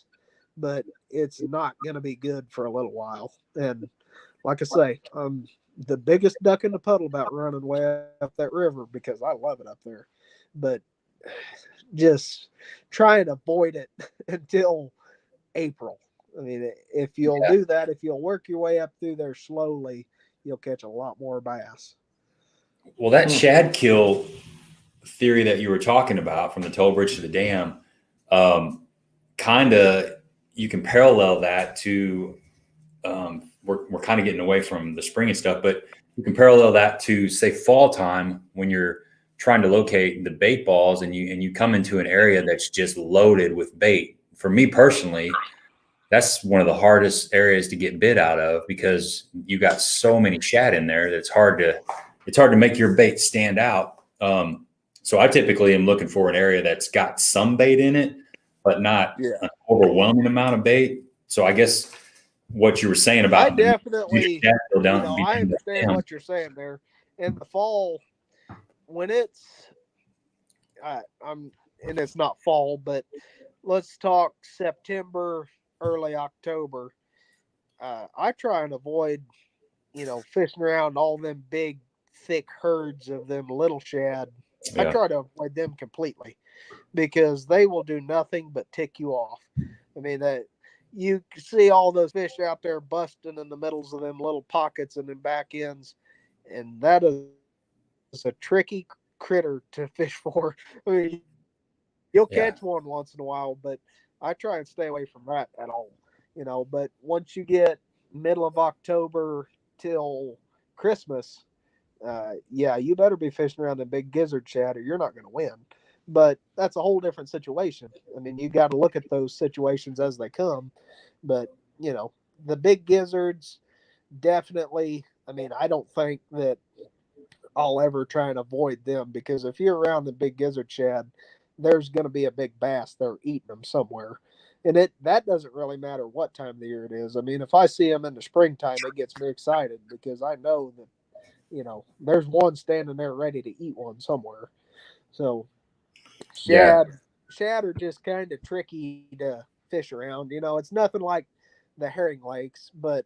but it's not going to be good for a little while. And like I say, I'm the biggest duck in the puddle about running way up that river because I love it up there. But just try and avoid it until April. I mean, if you'll do that, if you'll work your way up through there slowly, you'll catch a lot more bass. Well, that shad kill theory that you were talking about from the toll bridge to the dam, kind of, you can parallel that to, we're kind of getting away from the spring and stuff, but you can parallel that to, say, fall time when you're trying to locate the bait balls and you come into an area that's just loaded with bait. For me personally, that's one of the hardest areas to get bit out of because you got so many shad in there that it's hard to it's hard to make your bait stand out. So I typically am looking for an area that's got some bait in it, but not an overwhelming amount of bait. So I guess what you were saying about I definitely, I understand down. what you're saying there. In the fall, when it's, and it's not fall, but let's talk September, early October. I try and avoid, fishing around all them big, thick herds of them little shad. I try to avoid them completely because they will do nothing but tick you off. I mean, that you see all those fish out there busting in the middles of them little pockets and them back ends, and that is a tricky critter to fish for. I mean, you'll catch one once in a while, but I try and stay away from that at all. But once you get middle of October till Christmas, you better be fishing around the big gizzard shad or you're not going to win. But that's a whole different situation. I mean, you got to look at those situations as they come. But, the big gizzards, definitely, I mean, I don't think that I'll ever try and avoid them because if you're around the big gizzard shad, there's going to be a big bass there eating them somewhere. And that doesn't really matter what time of the year it is. I mean, if I see them in the springtime, it gets me excited because I know that, there's one standing there ready to eat one somewhere. So shad are just kind of tricky to fish around. It's nothing like the herring lakes, but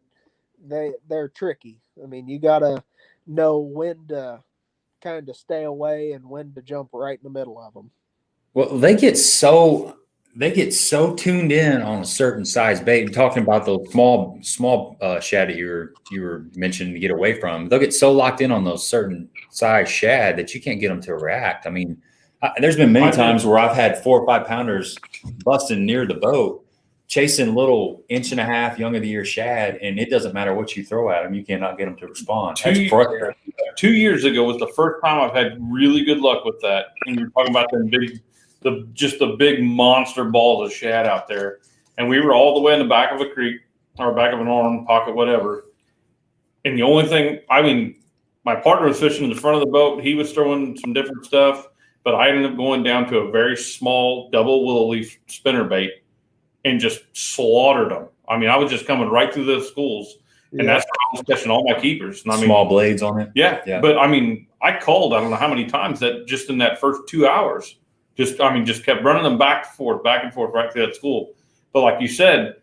they're tricky. I mean, you got to know when to kind of stay away and when to jump right in the middle of them. Well, they get so tuned in on a certain size bait. And talking about those small shad that you were mentioning to get away from, they'll get so locked in on those certain size shad that you can't get them to react. I mean, there's been many times where I've had 4 or 5 pounders busting near the boat, chasing little 1.5 inch young of the year shad, and it doesn't matter what you throw at them, you cannot get them to respond. 2 years ago was the first time I've had really good luck with that. And you're talking about them the big monster balls of shad out there. And we were all the way in the back of a creek or back of an arm, pocket, whatever. And the only thing, I mean, my partner was fishing in the front of the boat. He was throwing some different stuff, but I ended up going down to a very small double willow leaf spinner bait and just slaughtered them. I mean, I was just coming right through the schools. And that's where I was catching all my keepers. And I mean, small blades on it. Yeah. But I mean, I called, I don't know how many times that just in that first 2 hours, just kept running them back and forth right through that school. But like you said,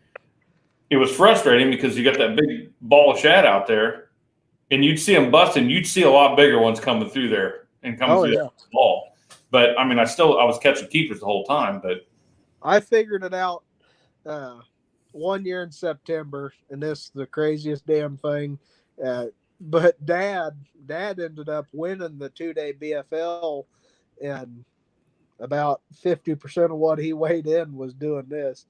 it was frustrating because you got that big ball of shad out there and you'd see them busting. You'd see a lot bigger ones coming through there and coming through that ball. But I mean, I was catching keepers the whole time, but I figured it out. 1 year in September, and this is the craziest damn thing. But Dad ended up winning the 2-day BFL, and about 50% of what he weighed in was doing this.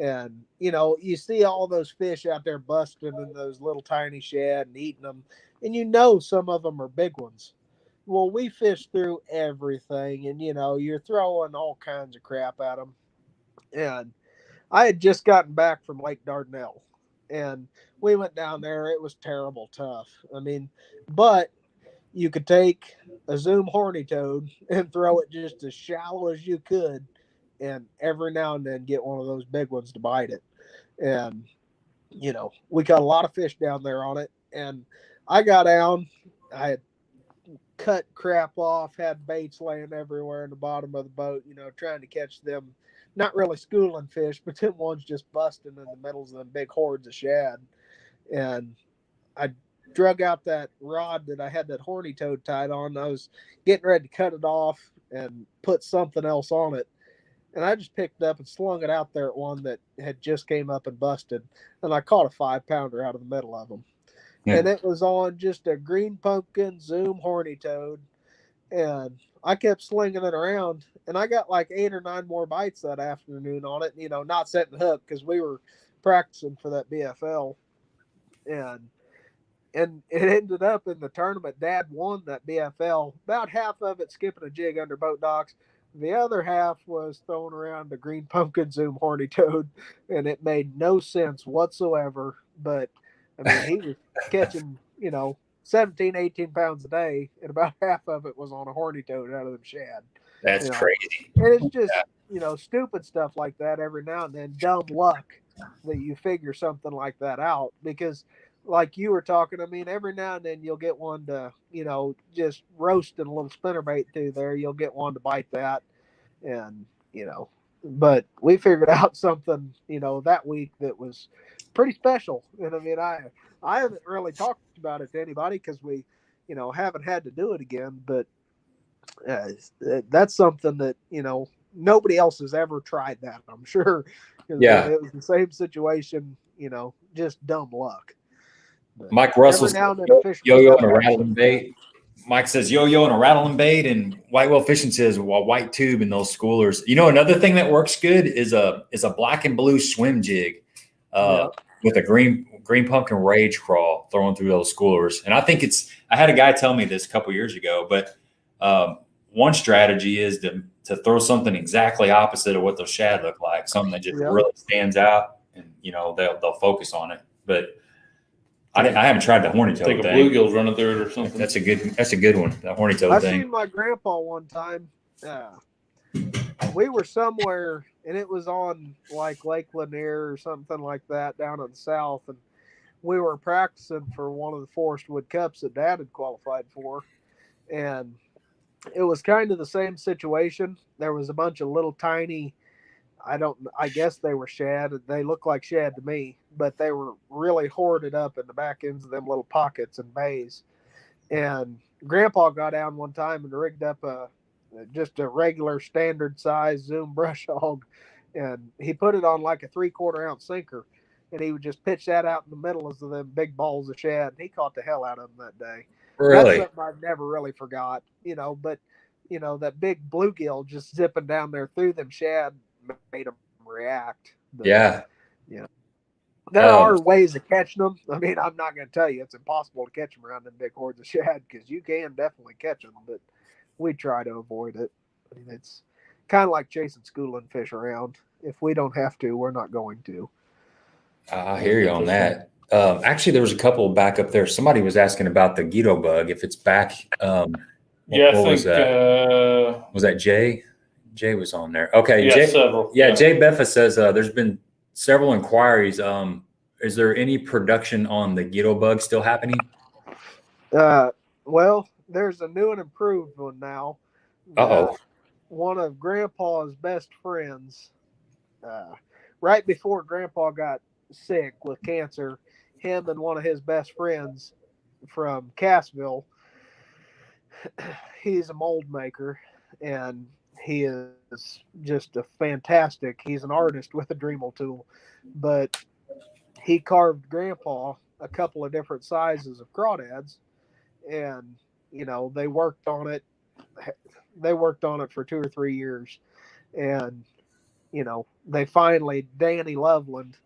And you see all those fish out there busting in those little tiny shad and eating them, and some of them are big ones. Well, we fished through everything, and you're throwing all kinds of crap at them, and I had just gotten back from Lake Dardanelle, and we went down there. It was terrible tough. I mean, but you could take a Zoom horny toad and throw it just as shallow as you could, and every now and then get one of those big ones to bite it. And, we got a lot of fish down there on it. And I got down. I had cut crap off, had baits laying everywhere in the bottom of the boat, trying to catch them. Not really schooling fish, but them ones just busting in the middles of them big hordes of shad. And I drug out that rod that I had that horny toad tied on. I was getting ready to cut it off and put something else on it. And I just picked it up and slung it out there at one that had just came up and busted. And I caught a 5-pounder out of the middle of them. Yeah. And it was on just a green pumpkin Zoom horny toad. And I kept slinging it around, and I got like 8 or 9 more bites that afternoon on it, not setting the hook because we were practicing for that BFL. And it ended up in the tournament. Dad won that BFL, about half of it skipping a jig under boat docks. The other half was throwing around the green pumpkin Zoom horny toad, and it made no sense whatsoever. But, I mean, he was catching, 17, 18 pounds a day, and about half of it was on a horny toad out of them shad. That's crazy. And it's just, stupid stuff like that every now and then, dumb luck that you figure something like that out. Because, like you were talking, I mean, every now and then you'll get one to, just roasting a little spinnerbait through there. You'll get one to bite that. And, but we figured out something, that week that was pretty special. And I mean, I haven't really talked about it to anybody because we, haven't had to do it again. But that's something that, nobody else has ever tried that, I'm sure. Yeah. It was the same situation, just dumb luck. But Mike Russell's yo-yo and a rattling bait. Mike says yo-yo and a rattling bait, and whitewell fishing says a white tube in those schoolers. Another thing that works good is a black and blue swim jig with a green pumpkin rage crawl throwing through those schoolers. And I think I had a guy tell me this a couple years ago, but one strategy is to throw something exactly opposite of what those shad look like, something that just really stands out, and they'll focus on it. But I haven't tried the horny toad thing. Take a bluegill's running through it or something. That's a good one. The horny toad thing. I seen my grandpa one time. We were somewhere, and it was on like Lake Lanier or something like that down in the south, and we were practicing for one of the Forest Wood Cups that Dad had qualified for, and it was kind of the same situation. There was a bunch of little tiny, I guess they were shad. They looked like shad to me, but they were really hoarded up in the back ends of them little pockets and bays. And Grandpa got down one time and rigged up just a regular standard size Zoom brush hog, and he put it on like a 3/4 ounce sinker, and he would just pitch that out in the middle of them big balls of shad. And he caught the hell out of them that day. Really? That's something I've never really forgot, but that big bluegill just zipping down there through them shad made them react. But, yeah. There are ways of catching them. I mean, I'm not going to tell you it's impossible to catch them around them big hordes of shad, because you can definitely catch them, but we try to avoid it. I mean, it's kind of like chasing schooling fish around. If we don't have to, we're not going to. I hear you on that. Actually, there was a couple back up there. Somebody was asking about the Guido bug, if it's back. I think was that Jay? Jay was on there. Okay. Yeah, Jay, several. Yeah, Jay Beffa says there's been several inquiries. Is there any production on the Guido bug still happening? Well, there's a new and improved one now. One of Grandpa's best friends, right before Grandpa got sick with cancer, him and one of his best friends from Cassville, he's a mold maker, and he is just he's an artist with a Dremel tool, but he carved Grandpa a couple of different sizes of crawdads, and they worked on it for 2 or 3 years, and they finally, Danny Loveland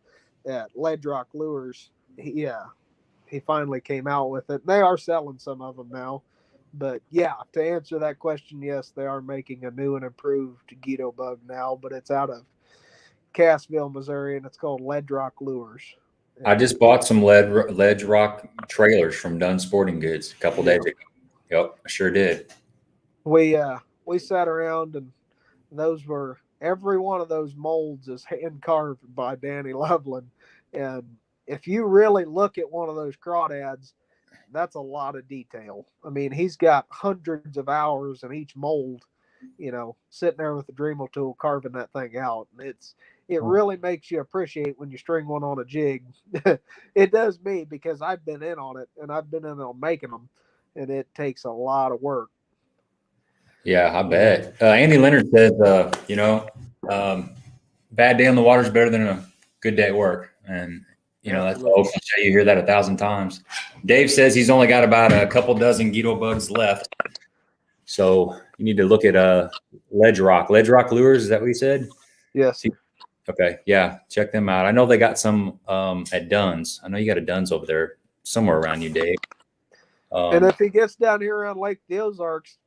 at Ledge Rock Lures, he finally came out with it. They are selling some of them now, but to answer that question, yes, they are making a new and improved Guido bug now, but it's out of Cassville, Missouri, and it's called Ledge Rock Lures. I just bought some Ledge Rock trailers from Dunn Sporting Goods a couple days ago. Yep, I sure did. We sat around, and every one of those molds is hand carved by Danny Loveland. And if you really look at one of those crawdads, that's a lot of detail. I mean, he's got hundreds of hours in each mold, sitting there with the Dremel tool carving that thing out. And it really makes you appreciate when you string one on a jig. It does me, because I've been in on it, and I've been in on making them, and it takes a lot of work. Yeah, I bet. Andy Leonard says, bad day on the water is better than a good day at work. And, that's the old cliche. You hear that 1,000 times. Dave says he's only got about a couple dozen Guido bugs left. So you need to look at Ledge Rock Lures. Is that what he said? Yes. Okay. Yeah. Check them out. I know they got some at Dunn's. I know you got a Dunn's over there somewhere around you, Dave. And if he gets down here around Lake the Ozarks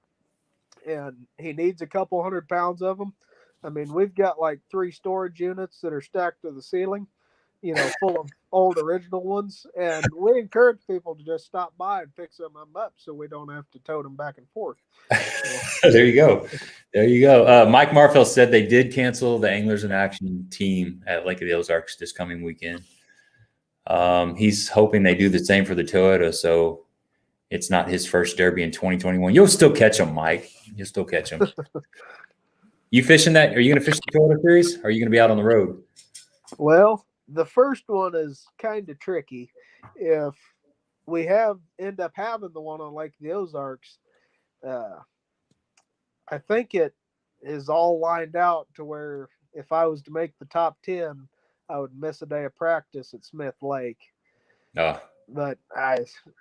and he needs a couple 100 pounds of them, I mean, we've got like 3 storage units that are stacked to the ceiling. full of old original ones. And we encourage people to just stop by and pick some of them up so we don't have to tote them back and forth. There you go. There you go. Mike Marfell said they did cancel the Anglers in Action team at Lake of the Ozarks this coming weekend. He's hoping they do the same for the Toyota, so it's not his first Derby in 2021. You'll still catch them, Mike. You'll still catch them. You fishing that? Are you going to fish the Toyota Series? Or are you going to be out on the road? Well, the first one is kind of tricky. If we end up having the one on Lake of the Ozarks, I think it is all lined out to where if I was to make the top 10, I would miss a day of practice at Smith Lake. But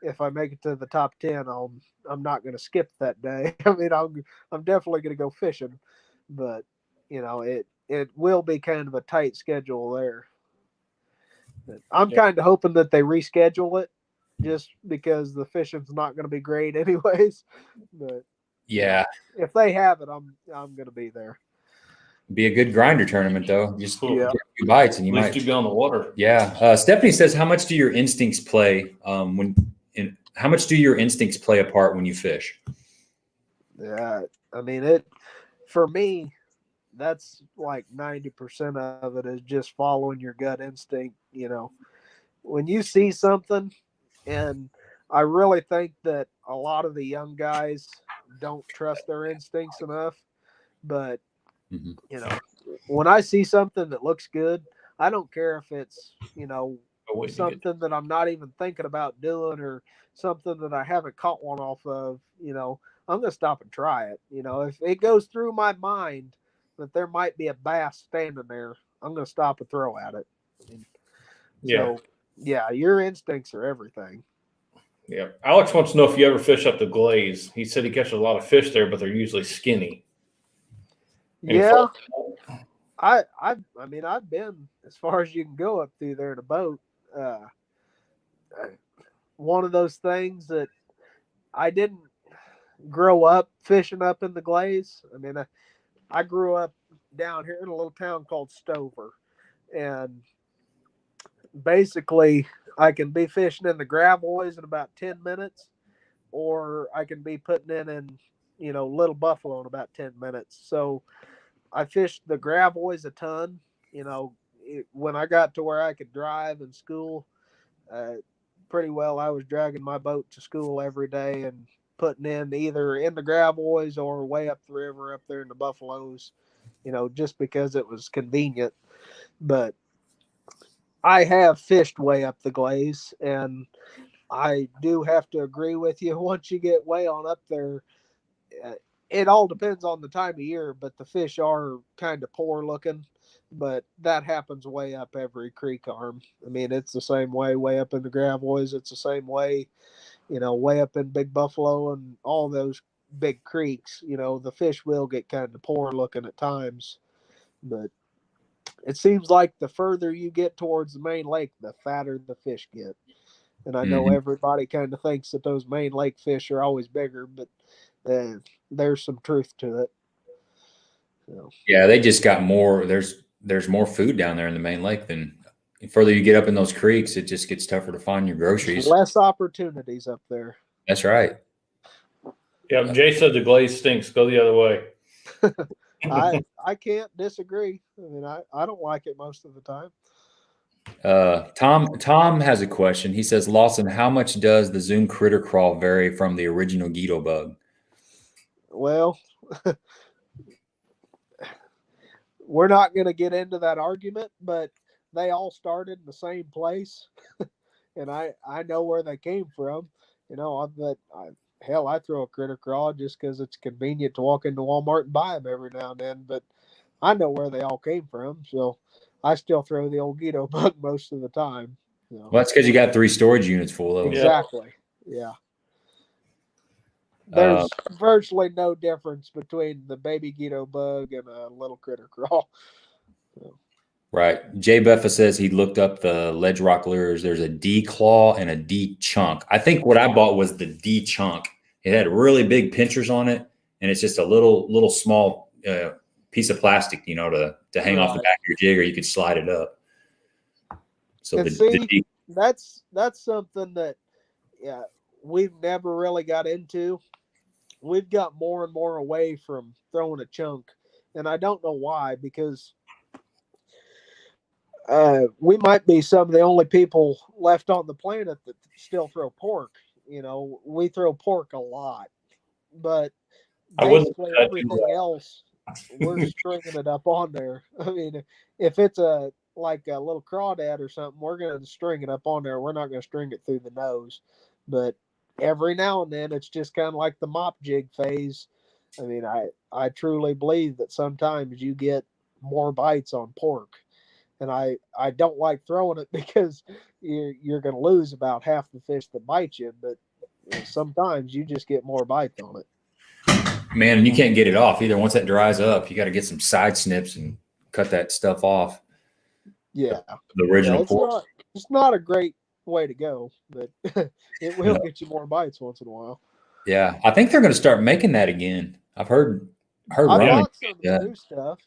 if I make it to the top 10, I'm not going to skip that day. I mean, I'm definitely going to go fishing, but it will be kind of a tight schedule there. But I'm kind of hoping that they reschedule it, just because the fishing's not going to be great anyways. But yeah, if they have it, I'm going to be there. Be a good grinder tournament, though. Just Cool. get a few bites, and you might be on the water. Yeah. Stephanie says, "How much do your instincts play how much do your instincts play a part when you fish?" Yeah, I mean for me, that's like 90% of it is just following your gut instinct. When you see something, and I really think that a lot of the young guys don't trust their instincts enough, but when I see something that looks good, I don't care if it's, something that I'm not even thinking about doing or something that I haven't caught one off of, I'm going to stop and try it. If it goes through my mind that there might be a bass standing there, I'm going to stop and throw at it. So, your instincts are everything. Yeah. Alex wants to know if you ever fish up the Glaze. He said he catches a lot of fish there, but they're usually skinny. Yeah, I mean, I've been as far as you can go up through there in a boat. One of those things that I didn't grow up fishing up in the Glaze. I mean, I grew up down here in a little town called Stover, and basically I can be fishing in the Gravois in about 10 minutes, or I can be putting in Little Buffalo in about 10 minutes. So I fished the Gravois a ton. When I got to where I could drive in school, pretty well I was dragging my boat to school every day and putting in either in the Gravois or way up the river up there in the Buffaloes, just because it was convenient. But I have fished way up the Glaze, and I do have to agree with you. Once you get way on up there, it all depends on the time of year, but the fish are kind of poor looking. But that happens way up every creek arm. I mean, it's the same way up in the Gravois. It's the same way, way up in Big Buffalo and all those big creeks. The fish will get kind of poor looking at times. But it seems like the further you get towards the main lake, the fatter the fish get. And I know everybody kind of thinks that those main lake fish are always bigger, but there's some truth to it. Yeah, they just got more. There's more food down there in the main lake than the further you get up in those creeks. It just gets tougher to find your groceries. Less opportunities up there. That's right. Yeah, Jay said the Glaze stinks. Go the other way. I can't disagree. I mean, I don't like it most of the time. Tom has a question. He says, Lawson, how much does the Zoom critter crawl vary from the original Guido bug? Well, we're not going to get into that argument, but they all started in the same place. And I know where they came from. I throw a critter crawl just because it's convenient to walk into Walmart and buy them every now and then. But I know where they all came from, so I still throw the old Guido bug most of the time. Well, that's because you got 3 storage units full of them. Exactly. Yeah. There's virtually no difference between the baby Guido bug and a little critter crawl. So. Right. Jay Beffa says he looked up the ledge rock lures. There's a D claw and a D chunk. I think what I bought was the D chunk. It had really big pinchers on it, and it's just a little small piece of plastic, to hang off the back of your jig, or you could slide it up. So And see, that's something that we've never really got into. We've got more and more away from throwing a chunk, and I don't know why, because we might be some of the only people left on the planet that still throw pork. You know, we throw pork a lot, but basically everything else, we're stringing it up on there. I mean, if it's like a little crawdad or something, we're going to string it up on there. We're not going to string it through the nose. But every now and then, it's just kind of like the mop jig phase. I mean, I truly believe that sometimes you get more bites on pork. And I don't like throwing it because you're going to lose about half the fish that bite you. But sometimes you just get more bites on it. Man, and you can't get it off either. Once that dries up, you got to get some side snips and cut that stuff off. Yeah. The original pork. It's not a great way to go, but it will get you more bites once in a while. Yeah. I think they're going to start making that again. I've heard I bought some of the new stuff.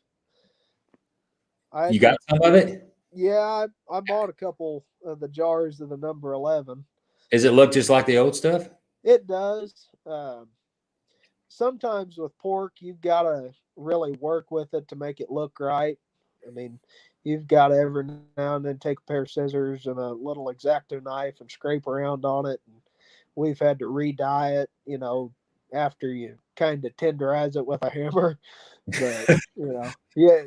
You got some of it? Yeah, I bought a couple of the jars of the number 11. Does it look just like the old stuff? It does. Sometimes with pork, you've got to really work with it to make it look right. I mean, you've got to every now and then take a pair of scissors and a little X-Acto knife and scrape around on it. And we've had to re-dye it, you know, after you kind of tenderize it with a hammer. But, you know, yeah,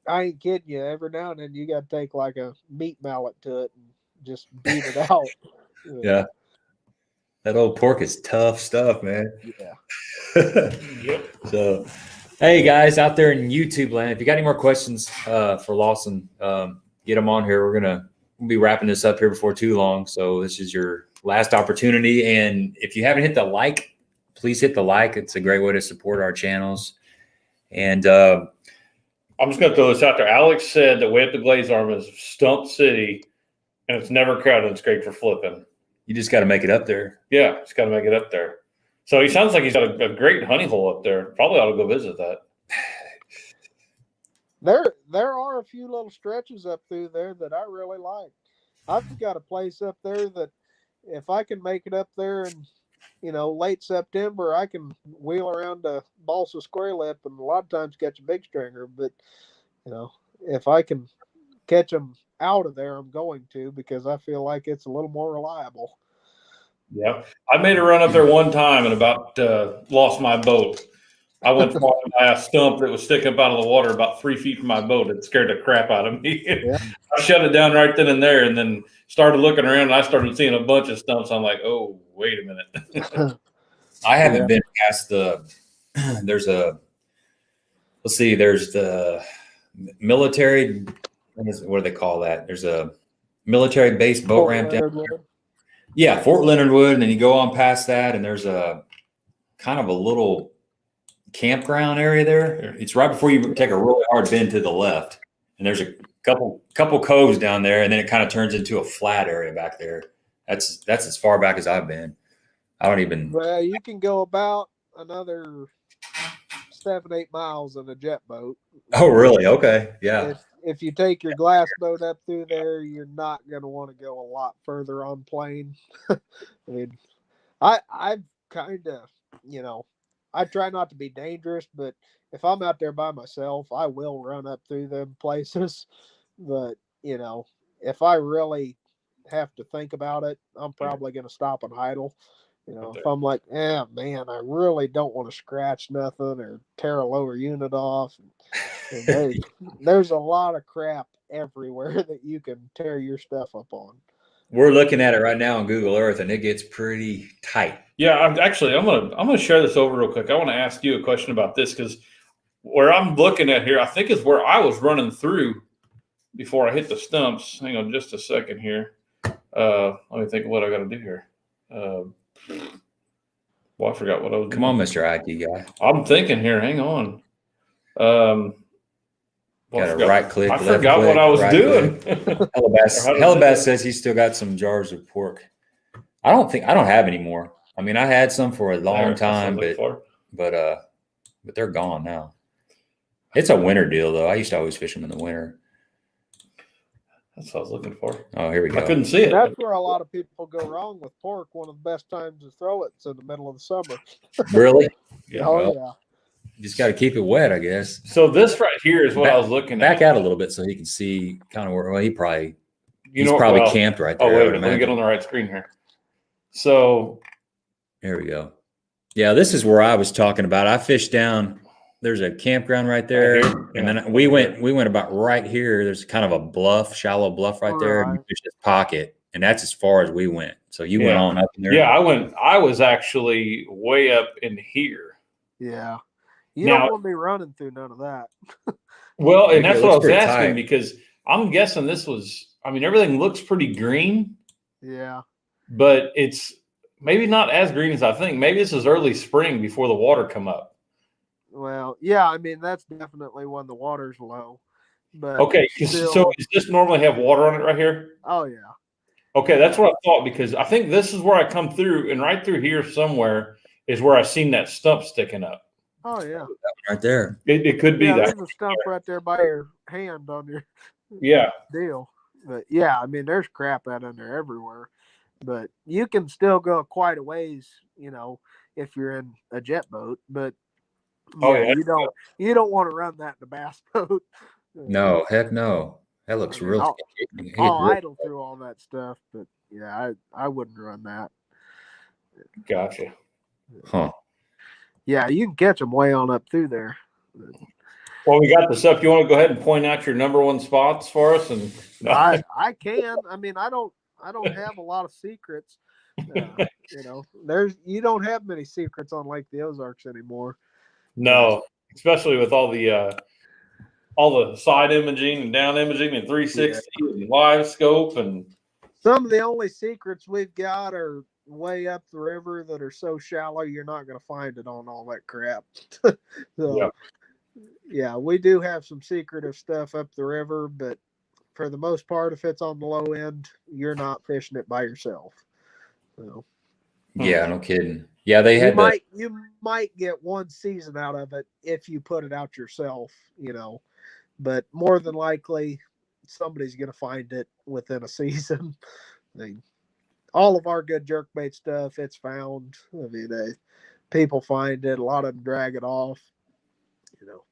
I ain't kidding you. Every now and then you got to take like a meat mallet to it and just beat it out. Yeah. That old pork is tough stuff, man. Yeah. Yep. So, hey guys out there in YouTube land, if you got any more questions for Lawson, get them on here. We'll be wrapping this up here before too long. So this is your last opportunity. And if you haven't hit the like, please hit the like. It's a great way to support our channels. And I'm just going to throw this out there. Alex said that way up the Glaze Arm is Stump City, and it's never crowded. It's great for flipping. You just got to make it up there. Yeah, just got to make it up there. So he sounds like he's got a great honey hole up there. Probably ought to go visit that. There are a few little stretches up through there that I really like. I've got a place up there that if I can make it up there in, you know, late September, I can wheel around to balsa square lip and a lot of times catch a big stringer. But, you know, if I can catch them out of there, I'm going to, because I feel like it's a little more reliable. Yeah. I made a run up there one time and about lost my boat. I went falling by a stump that was sticking up out of the water about 3 feet from my boat. It scared the crap out of me. Yeah. I shut it down right then and there and then started looking around and I started seeing a bunch of stumps. I'm like, oh, wait a minute. I haven't been past there's the military, what do they call that? There's a military base boat ramp down there. Yeah, Fort Leonard Wood, and then you go on past that, and there's a kind of a little campground area there. It's right before you take a really hard bend to the left, and there's a couple coves down there, and then it kind of turns into a flat area back there. That's as far back as I've been. I don't even. Well, you can go about another 7-8 miles in a jet boat. Oh, really? Okay, yeah. If you take your glass boat up through there, you're not going to want to go a lot further on plane. I mean, I've kind of, you know, I try not to be dangerous, but if I'm out there by myself, I will run up through them places. But, you know, if I really have to think about it, I'm probably going to stop and idle. You know, if I'm like, man, I really don't want to scratch nothing or tear a lower unit off. And there's a lot of crap everywhere that you can tear your stuff up on. We're looking at it right now on Google Earth, and it gets pretty tight. Yeah, I'm gonna share this over real quick. I want to ask you a question about this because where I'm looking at here, I think is where I was running through before I hit the stumps. Hang on just a second here. Let me think of what I got to do here. Well, I forgot what I was. Come on, Mr. IT guy. I'm thinking here. Hang on. Got a right click. I forgot what I was doing. Hellabass says he's still got some jars of pork. I don't have any more. I mean, I had some for a long time, but they're gone now. It's a winter deal though. I used to always fish them in the winter. That's what I was looking for. Oh, here we go. I couldn't see it. That's where a lot of people go wrong with pork. One of the best times to throw it is in the middle of the summer. Really? Yeah. Oh, well, yeah. You just got to keep it wet, I guess. So this right here is what I was looking Back at. out a little bit so he can see kind of where. Well, he's probably Well, camped right there. Oh, wait I a would minute. Let me get imagine. on the right screen here. So Here we go. Yeah, this is where I was talking about. I fished down. There's a campground right there, Right here? and Yeah. then we went about right here. There's kind of a bluff, shallow bluff right there. And we Right. fished this pocket, and that's as far as we went. So you went on up in there. Yeah, I was actually way up in here. Yeah. You Now- don't want to be running through none of that. Well, and Maybe that's it what I looks was pretty asking tight. because I'm guessing this was, I mean, everything looks pretty green, Yeah. but it's maybe not as green as I think. Maybe this is early spring before the water come up. Well, yeah, I mean, that's definitely when the water's low. But Okay, still, so does this normally have water on it right here? oh, yeah. Okay, that's what I thought because I think this is where I come through, and right through here somewhere is where I seen that stump sticking up. Oh, yeah. Right there. It could be Yeah, that. there's a stump right there by your hand on your Yeah. deal. But, yeah, I mean, there's crap out in there everywhere. But you can still go quite a ways, you know, if you're in a jet boat. But, Oh, yeah. you don't want to run that in a bass boat. No, heck no. That looks I mean, real. I'll idle through all that stuff, but yeah, I wouldn't run that. Gotcha. Huh. Yeah, you can catch them way on up through there. Well, we got this up. You want to go ahead and point out your number one spots for us? And I can. I mean, I don't have a lot of secrets. You know, you don't have many secrets on Lake the Ozarks anymore. no, especially with all the side imaging and down imaging and 360 and live scope and Some of the only secrets we've got are way up the river that are so shallow you're not going to find it on all that crap. So, yeah, we do have some secretive stuff up the river, but for the most part, if it's on the low end, you're not fishing it by yourself. So, Yeah, no kidding. Yeah, they had you might get one season out of it if you put it out yourself, you know, but more than likely somebody's going to find it within a season. I mean, all of our good jerkbait stuff, it's found. I mean, people find it. A lot of them drag it off. You know,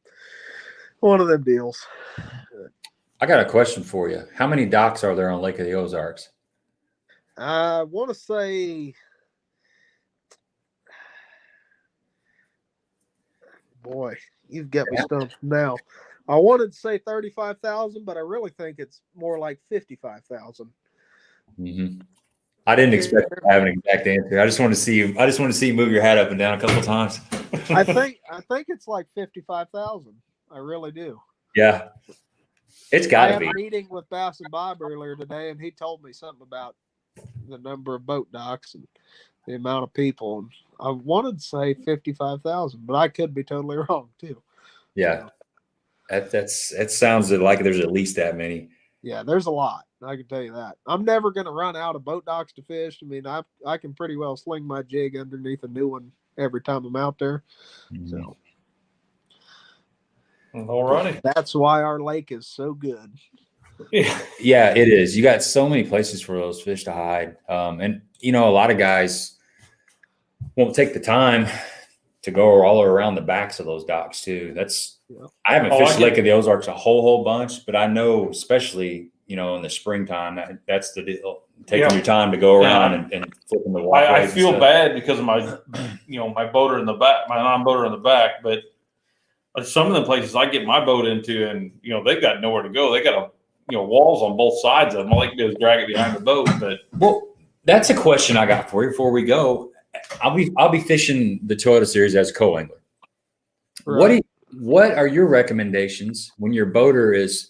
one of them deals. I got a question for you. How many docks are there on Lake of the Ozarks? I want to say, boy, you've got me stumped now. I wanted to say 35,000, but I really think it's more like 55,000. Mm-hmm. I didn't expect to have an exact answer. I just want to see you. I just want to see you move your hat up and down a couple of times. I think it's like 55,000. I really do. Yeah, it's got to be. I had a meeting with Bass and Bob earlier today, and he told me something about the number of boat docks and the amount of people. And I wanted to say 55,000, but I could be totally wrong too. Yeah, that sounds like there's at least that many. Yeah, there's a lot. I can tell you that. I'm never going to run out of boat docks to fish. I mean, I can pretty well sling my jig underneath a new one every time I'm out there. Mm-hmm. So, all righty. That's why our lake is so good. Yeah, it is. You got so many places for those fish to hide. And, you know, a lot of guys won't take the time to go all around the backs of those docks too. I haven't fished Lake of the Ozarks a whole bunch, but I know, especially, you know, in the springtime, that's the deal. Taking your time to go around and flipping the water. I feel bad because of my, my boater in the back, my non-boater in the back, but some of the places I get my boat into, and they've got nowhere to go. They got walls on both sides of them. All they can do is drag it behind the boat. But that's a question I got for you before we go. I'll be fishing the Toyota Series as a co-angler. Right. What are your recommendations when your boater is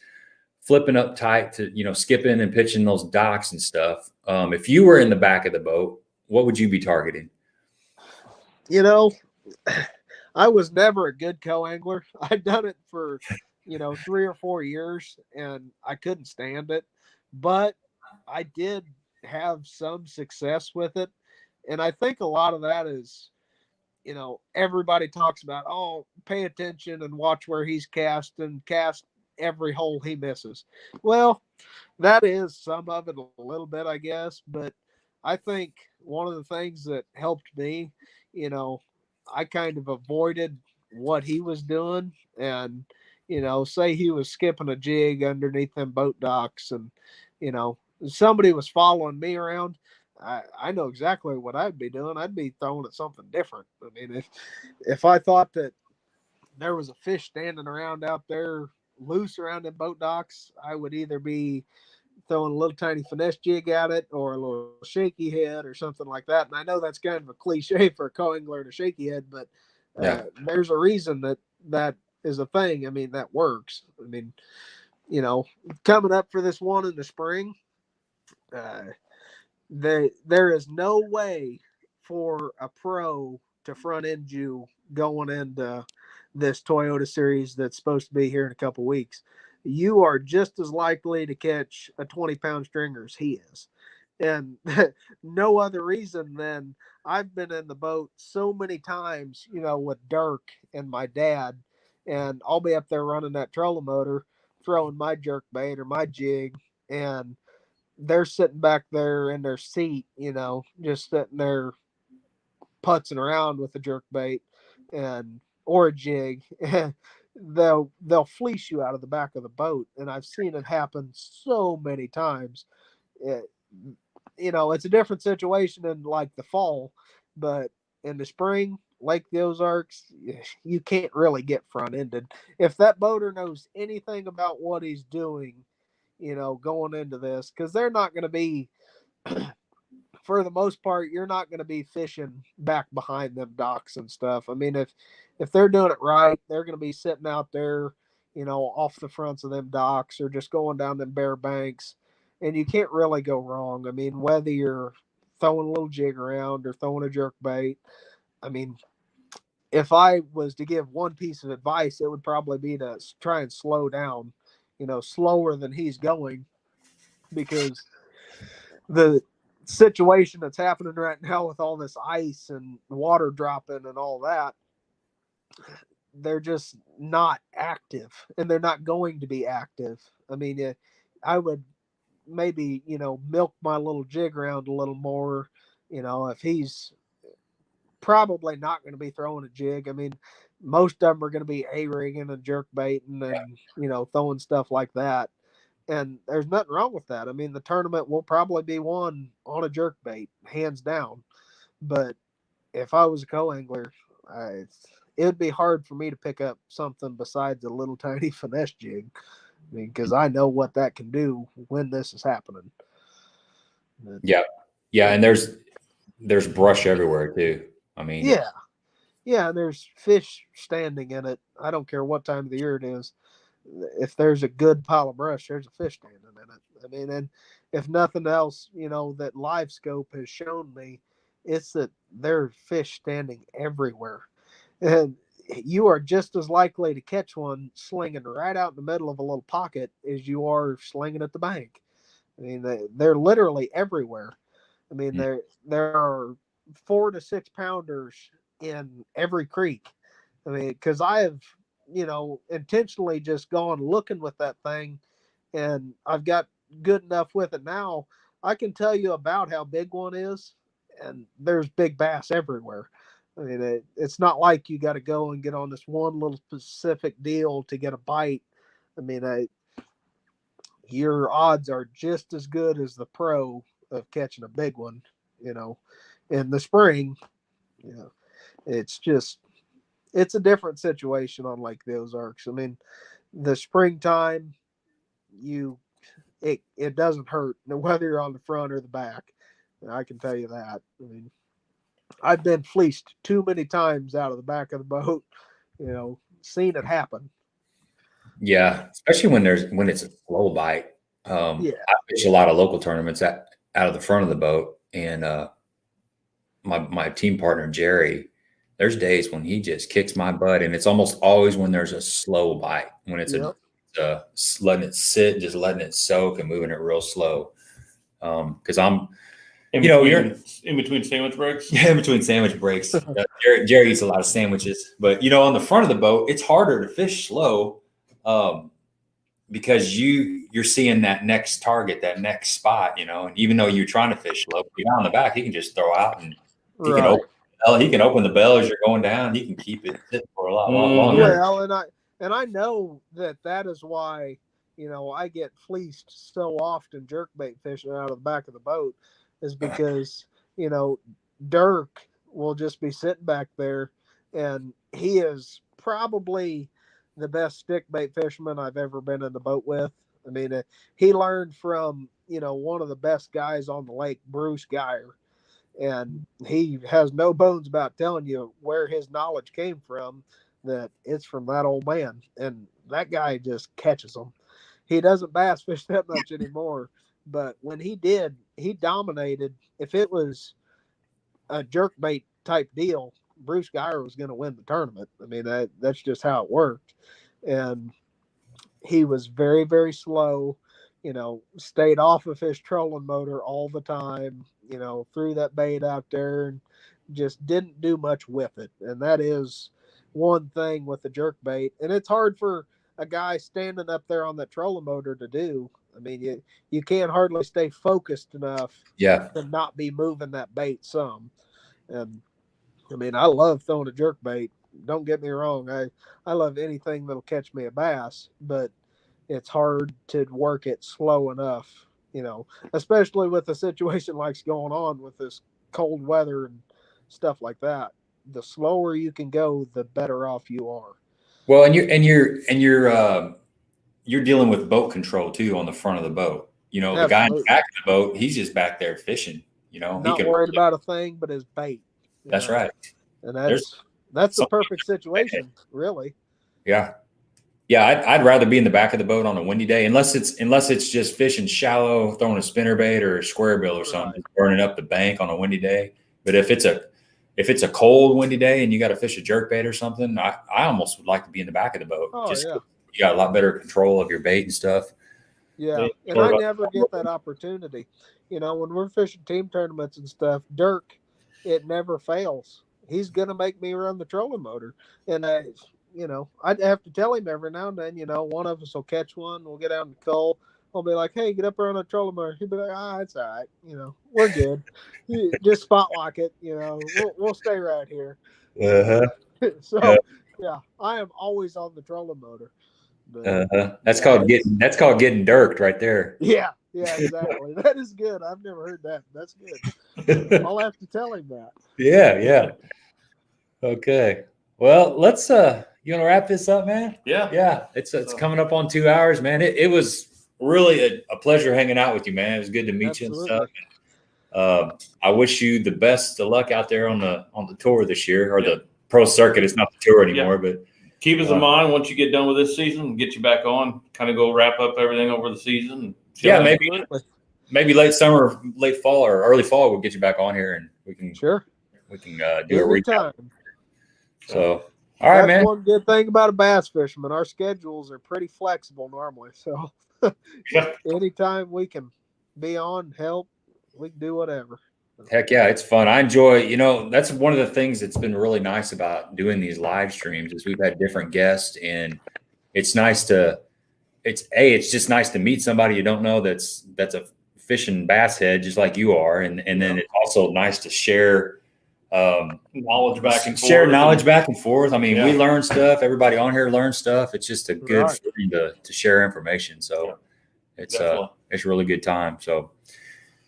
flipping up tight to skipping and pitching those docks and stuff? If you were in the back of the boat, what would you be targeting? I was never a good co-angler. I'd done it for, 3 or 4 years and I couldn't stand it, but I did have some success with it. And I think a lot of that is, everybody talks about, pay attention and watch where he's cast every hole he misses. Well, that is some of it a little bit, I guess. But I think one of the things that helped me, you know, I kind of avoided what he was doing. And, say he was skipping a jig underneath them boat docks and, somebody was following me around. I know exactly what I'd be doing. I'd be throwing at something different. I mean, if I thought that there was a fish standing around out there loose around them boat docks, I would either be throwing a little tiny finesse jig at it or a little shaky head or something like that. And I know that's kind of a cliche for a co-angler to shaky head, but there's a reason that is a thing. I mean, that works. I mean, coming up for this one in the spring, there is no way for a pro to front end you going into this Toyota series that's supposed to be here in a couple weeks. You are just as likely to catch a 20-pound stringer as he is. And no other reason than I've been in the boat so many times, with Dirk and my dad, and I'll be up there running that trolling motor, throwing my jerk bait or my jig, and they're sitting back there in their seat, just sitting there putzing around with a jerk bait and or a jig. They'll fleece you out of the back of the boat, and I've seen it happen so many times. It's a different situation in like the fall, but in the spring, like the Ozarks, you can't really get front ended. If that boater knows anything about what he's doing, going into this, because they're not going to be, for the most part, you're not going to be fishing back behind them docks and stuff. I mean, if they're doing it right, they're going to be sitting out there, off the fronts of them docks or just going down them bare banks, and you can't really go wrong. I mean, whether you're throwing a little jig around or throwing a jerk bait, I mean, if I was to give one piece of advice, it would probably be to try and slow down, slower than he's going, because the situation that's happening right now with all this ice and water dropping and all that, they're just not active, and they're not going to be active. I mean, I would maybe, milk my little jig around a little more, if he's probably not going to be throwing a jig. I mean, most of them are going to be A-rigging and jerk baiting and, throwing stuff like that. And there's nothing wrong with that. I mean, the tournament will probably be won on a jerk bait, hands down. But if I was a co-angler, it would be hard for me to pick up something besides a little tiny finesse jig. I mean, because I know what that can do when this is happening. Yeah. And there's brush everywhere too. I mean, yeah, and there's fish standing in it. I don't care what time of the year it is. If there's a good pile of brush, there's a fish standing in it. I mean, and if nothing else, that live scope has shown me, it's that there are fish standing everywhere. And you are just as likely to catch one slinging right out in the middle of a little pocket as you are slinging at the bank. I mean, they're literally everywhere. I mean, there are 4 to 6 pounders in every creek. I mean, because I have, intentionally just gone looking with that thing, and I've got good enough with it now. I can tell you about how big one is, and there's big bass everywhere. I mean, it's not like you got to go and get on this one little specific deal to get a bite. I mean, your odds are just as good as the pro of catching a big one, in the spring. It's a different situation on Lake the Ozarks. I mean, the springtime, it doesn't hurt whether you're on the front or the back. I can tell you that. I mean, I've been fleeced too many times out of the back of the boat, seen it happen. Yeah, especially when it's a slow bite. I fish a lot of local tournaments out of the front of the boat, and my team partner Jerry, there's days when he just kicks my butt, and it's almost always when there's a slow bite, when it's letting it sit, just letting it soak and moving it real slow. Because I'm, you're in between sandwich breaks. Yeah, in between sandwich breaks. Jerry eats a lot of sandwiches, but on the front of the boat, it's harder to fish slow. because you're seeing that next target, that next spot, you know, and even though you're trying to fish low, the guy on the back, he can just throw out and Right. he can open the bell as you're going down. He can keep it sitting for a lot longer. Well, and I know that is why, you know, I get fleeced so often jerkbait fishing out of the back of the boat, is because, you know, Dirk will just be sitting back there, and he is probably the best stick bait fisherman I've ever been in the boat with. I mean, he learned from, you know, one of the best guys on the lake, Bruce Geyer, and he has no bones about telling you where his knowledge came from, that it's from that old man. And that guy just catches them. He doesn't bass fish that much anymore, but when he did, he dominated. If it was a jerkbait type deal, Bruce Geyer was going to win the tournament. I mean, that's just how it worked. And he was very, very slow, you know, stayed off of his trolling motor all the time, you know, threw that bait out there and just didn't do much with it. And that is one thing with the jerk bait. And it's hard for a guy standing up there on that trolling motor to do. I mean, you can't hardly stay focused enough to not be moving that bait some. And I mean, I love throwing a jerk bait. Don't get me wrong. I love anything that'll catch me a bass, but it's hard to work it slow enough, you know, especially with a situation like's going on with this cold weather and stuff like that. The slower you can go, the better off you are. Well, and you're dealing with boat control too on the front of the boat. You know, the guy in the back of the boat, he's just back there fishing. You know, not worried about a thing but his bait. That's right. And that's the perfect situation, really. Yeah. Yeah, I'd rather be in the back of the boat on a windy day, unless it's just fishing shallow, throwing a spinner bait or a square bill or something, burning up the bank on a windy day. But if it's a cold, windy day and you got to fish a jerk bait or something, I almost would like to be in the back of the boat. You got a lot better control of your bait and stuff. Yeah, and I never get that opportunity. You know, when we're fishing team tournaments and stuff, Dirk, it never fails. He's gonna make me run the trolling motor, and you know, I'd have to tell him every now and then, you know, one of us will catch one. We'll get out in the cold. I'll be like, hey, get up there on the trolling motor. He'll be like, it's all right. You know, we're good. Just spot lock it. You know, we'll stay right here. So, yeah, I am always on the trolling motor. But, that's called getting dirked right there. Yeah, exactly. That is good. I've never heard that. That's good. I'll have to tell him that. Yeah. Okay. Well, let's you want to wrap this up, man? Yeah. It's coming up on 2 hours, man. It was really a pleasure hanging out with you, man. It was good to meet you and stuff. I wish you the best of luck out there on the tour this year, or the pro circuit. It's not the tour anymore, but keep us in mind once you get done with this season, get you back on, kind of go wrap up everything over the season. Maybe late summer, late fall, or early fall, we'll get you back on here and we can do a recap. So, all right, man. That's one good thing about a bass fisherman. Our schedules are pretty flexible normally. So anytime we can be on, help, we can do whatever. Heck yeah, it's fun. I enjoy, you know, that's one of the things that's been really nice about doing these live streams is we've had different guests, and it's nice to, it's just nice to meet somebody you don't know that's a fishing bass head just like you are. And then it's also nice to share knowledge back and forth. Share knowledge back and forth. I mean, we learn stuff. Everybody on here learns stuff. It's just a good thing to share information. So it's a really good time. So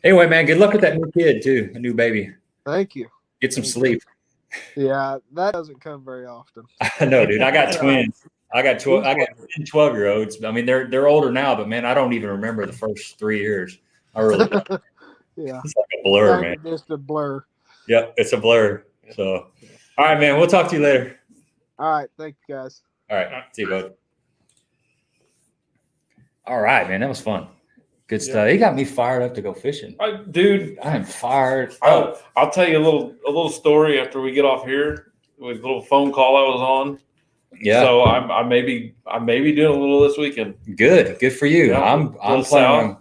anyway, man, good luck with that new kid too, a new baby. Thank you. Get some sleep. Yeah, that doesn't come very often. I know, dude. I got twins. I got 12-year-olds. I mean, they're older now, but man, I don't even remember the first 3 years. I really don't. It's like a blur, man. Just a blur. Yep, it's a blur. So, all right, man. We'll talk to you later. All right. Thank you, guys. All right. See you, bud. All right, man. That was fun. Good stuff. He got me fired up to go fishing. Dude, I am fired. I'll tell you a little story after we get off here with a little phone call I was on. Yeah. So I may be doing a little this weekend. Good for you. Yeah, I'm planning.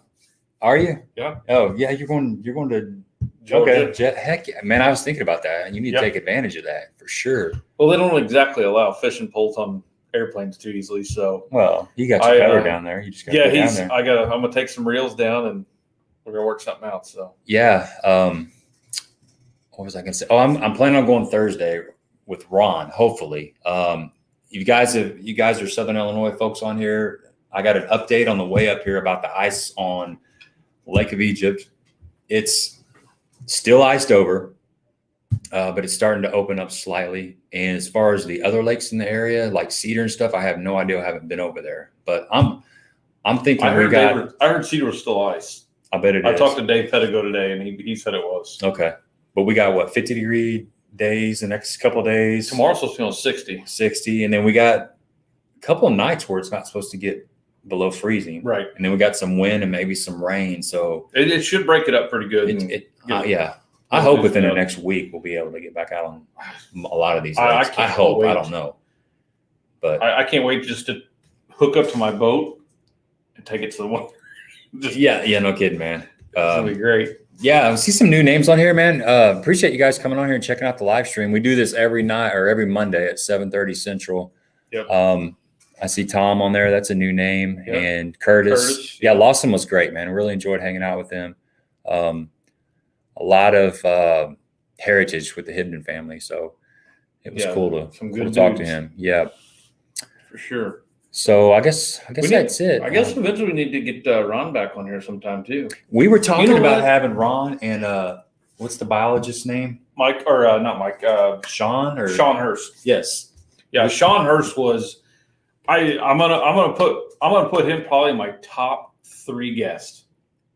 Are you? Yeah. Oh yeah. You're going to Georgia. Okay. Heck yeah, man. I was thinking about that, and you need to take advantage of that for sure. Well, they don't exactly allow fishing poles on airplanes too easily. So Well, you got your cover down there. You just got to go down there. I'm gonna take some reels down and we're gonna work something out. So yeah. What was I gonna say? Oh, I'm planning on going Thursday with Ron. Hopefully, you guys are Southern Illinois folks on here. I got an update on the way up here about the ice on Lake of Egypt. It's still iced over, but it's starting to open up slightly. And as far as the other lakes in the area, like Cedar and stuff, I have no idea. I haven't been over there, but I'm thinking I heard Cedar was still ice. I bet it is. I talked to Dave Pedigo today, and he said it was. Okay, but we got what 50-degree days the next couple of days. Tomorrow's supposed to be on 60, and then we got a couple of nights where it's not supposed to get below freezing, right? And then we got some wind and maybe some rain, so it should break it up pretty good. Yeah, I hope within the next week we'll be able to get back out on a lot of these lakes. I hope. I don't know, but I can't wait just to hook up to my boat and take it to the water. Yeah, no kidding, man. It's gonna be great. Yeah, I see some new names on here, man. Appreciate you guys coming on here and checking out the live stream. We do this every night or every Monday at 7:30 Central. Yep. I see Tom on there. That's a new name. Yep. And Curtis. Yeah, Lawson was great, man. I really enjoyed hanging out with him. A lot of heritage with the Hibdon family. So it was cool to talk to him. Yeah. For sure. So I guess that's it. I guess eventually we need to get Ron back on here sometime too. We were talking about having Ron and what's the biologist's name? Mike or not Mike? Sean Hurst. Yes. Yeah, Sean Hurst was. I'm gonna put him probably in my top 3 guests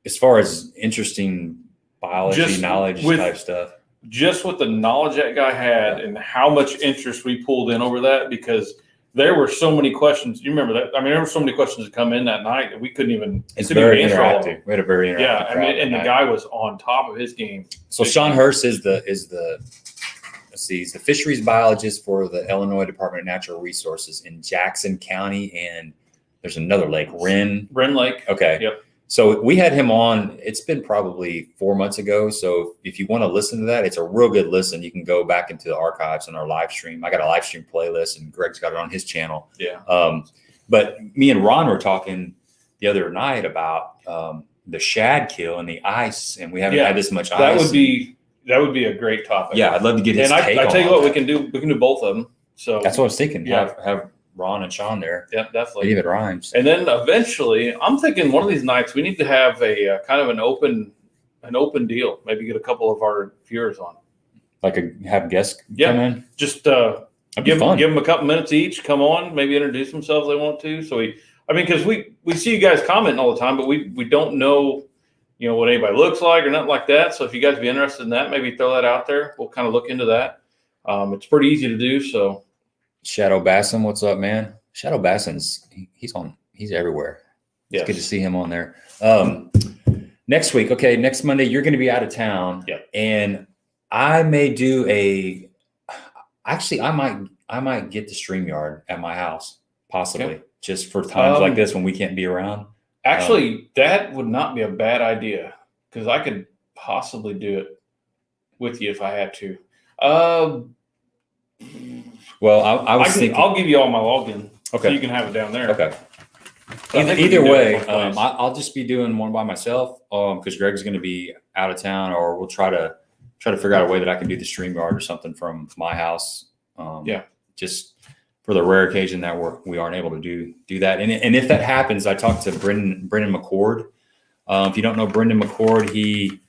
as far as interesting biology knowledge type stuff. Just with the knowledge that guy had and how much interest we pulled in over that, because there were so many questions. You remember that? I mean, there were so many questions that come in that night that we couldn't even. It's very interactive. We had a very interactive. Yeah, I mean, and the guy was on top of his game. So Sean Hurst is the he's the fisheries biologist for the Illinois Department of Natural Resources in Jackson County, and there's another lake, Wren Lake. Okay. Yep. So we had him on. It's been probably 4 months ago. So if you want to listen to that, it's a real good listen. You can go back into the archives and our live stream. I got a live stream playlist, and Greg's got it on his channel. Yeah. But me and Ron were talking the other night about the shad kill and the ice, and we haven't had this much ice. That would be a great topic. Yeah, I'd love to get his take on I tell you what, we can do both of them. So that's what I was thinking. Yeah. Have Ron and Sean there. Yep, definitely. Even rhymes. And then eventually, I'm thinking one of these nights we need to have a kind of an open deal. Maybe get a couple of our viewers on. Have guests come in. Just give them a couple minutes each. Come on, maybe introduce themselves. If they want to. So because we see you guys commenting all the time, but we don't know. What anybody looks like or nothing like that. So if you guys be interested in that, maybe throw that out there. We'll kind of look into that. It's pretty easy to do. So Shadow Basson, what's up, man? Shadow Basson's he's everywhere. It's good to see him on there. Next week, next Monday, you're going to be out of town. Yeah. And I may do I might get the StreamYard at my house, possibly, just for times like this when we can't be around. Actually, that would not be a bad idea, because I could possibly do it with you if I had to. Well, I was thinking, I'll give you all my login, so you can have it down there. Okay. Either way, I'll just be doing one by myself, because Greg's going to be out of town, or we'll try to figure out a way that I can do the StreamYard or something from my house. Just for the rare occasion that we aren't able to do that. And if that happens, I talked to Brendan McCord. If you don't know Brendan McCord, he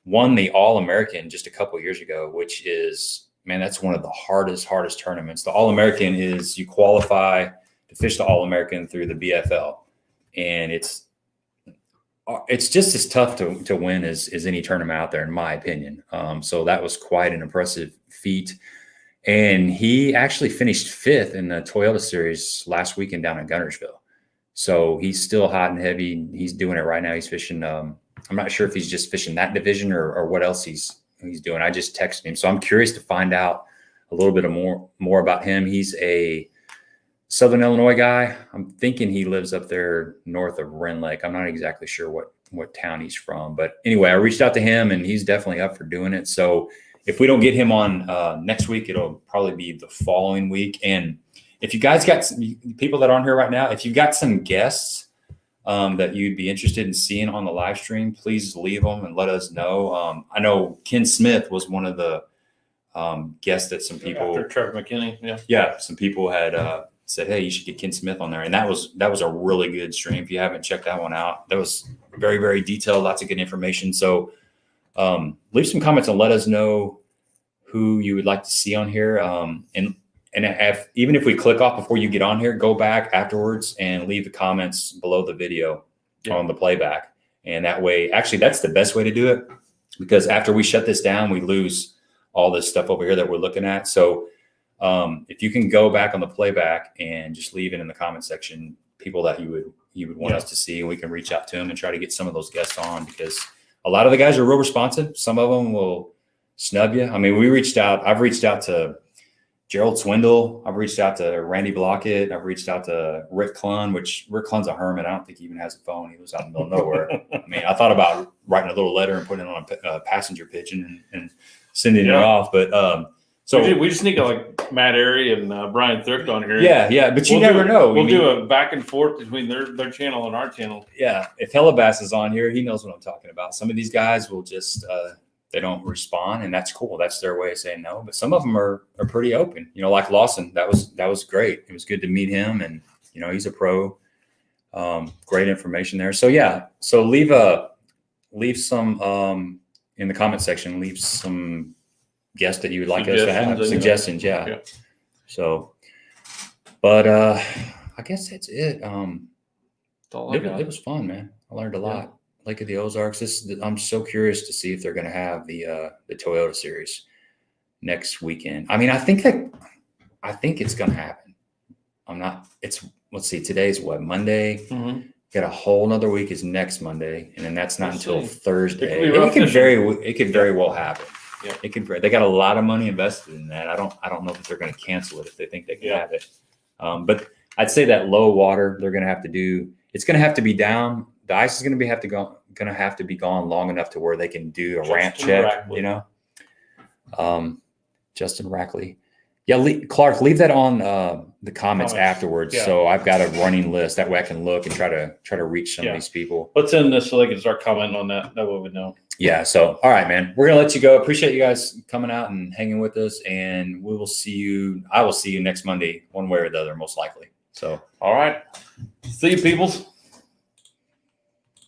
won the All-American just a couple of years ago, which is, man, that's one of the hardest tournaments. The All-American is you qualify to fish the All-American through the BFL. And it's just as tough to win as any tournament out there, in my opinion. So that was quite an impressive feat. And he actually finished 5th in the Toyota Series last weekend down in Guntersville. So he's still hot and heavy. He's doing it right now. He's fishing. I'm not sure if he's just fishing that division or what else he's doing. I just texted him. So I'm curious to find out a little bit more about him. He's a Southern Illinois guy. I'm thinking he lives up there north of Wren Lake. I'm not exactly sure what town he's from. But anyway, I reached out to him, and he's definitely up for doing it. So if we don't get him on next week, it'll probably be the following week. And if you guys got some people that aren't here right now, if you've got some guests that you'd be interested in seeing on the live stream, please leave them and let us know. I know Ken Smith was one of the guests that some people, After Trevor McKinney, some people had said, hey, you should get Ken Smith on there. And that was a really good stream. If you haven't checked that one out, that was very, very detailed, lots of good information. So leave some comments and let us know who you would like to see on here. And even if we click off before you get on here, go back afterwards and leave the comments below the video on the playback. And that way, actually, that's the best way to do it, because after we shut this down, we lose all this stuff over here that we're looking at. So if you can go back on the playback and just leave it in the comment section, people that you would want us to see, and we can reach out to them and try to get some of those guests on, because a lot of the guys are real responsive. Some of them will snub you. I mean, I've reached out to Gerald Swindle. I've reached out to Randy Blockett. I've reached out to Rick Clun, which Rick Clun's a hermit. I don't think he even has a phone. He lives out in the middle of nowhere. I mean, I thought about writing a little letter and putting it on a passenger pigeon and sending it off. But so we just need to like Matt Airy and Brian Thrift on here. Yeah. But you never know. We'll do a back and forth between their channel and our channel. Yeah. If Hellabass is on here, he knows what I'm talking about. Some of these guys will just they don't respond, and that's cool. That's their way of saying no. But some of them are pretty open. You know, like Lawson. That was great. It was good to meet him, and you know, he's a pro. Great information there. So yeah. So leave some in the comment section. Leave some guests that you would like us to have. Suggestions. Yeah. So, but I guess that's it. It was fun, man. I learned a lot. Lake of the Ozarks. I'm so curious to see if they're going to have the Toyota Series next weekend. I mean, I think it's going to happen. Let's see, today's what, Monday? Mm-hmm. Got a whole nother week is next Monday, and then that's not until Thursday. It could very well happen. Yeah. They got a lot of money invested in that. I don't know if they're going to cancel it if they think they can have it. But I'd say that low water they're going to have to do. It's going to have to be down. The ice is going to have to be gone long enough to where they can do a ramp check. You know, Justin Rackley. Yeah, Clark, leave that on the comments afterwards. Yeah. So I've got a running list. That way I can look and try to reach some of these people. What's in this so they can start commenting on that? That way we know. Yeah. So, all right, man, we're going to let you go. Appreciate you guys coming out and hanging with us. And I will see you next Monday, one way or the other, most likely. So, all right. See you, peoples.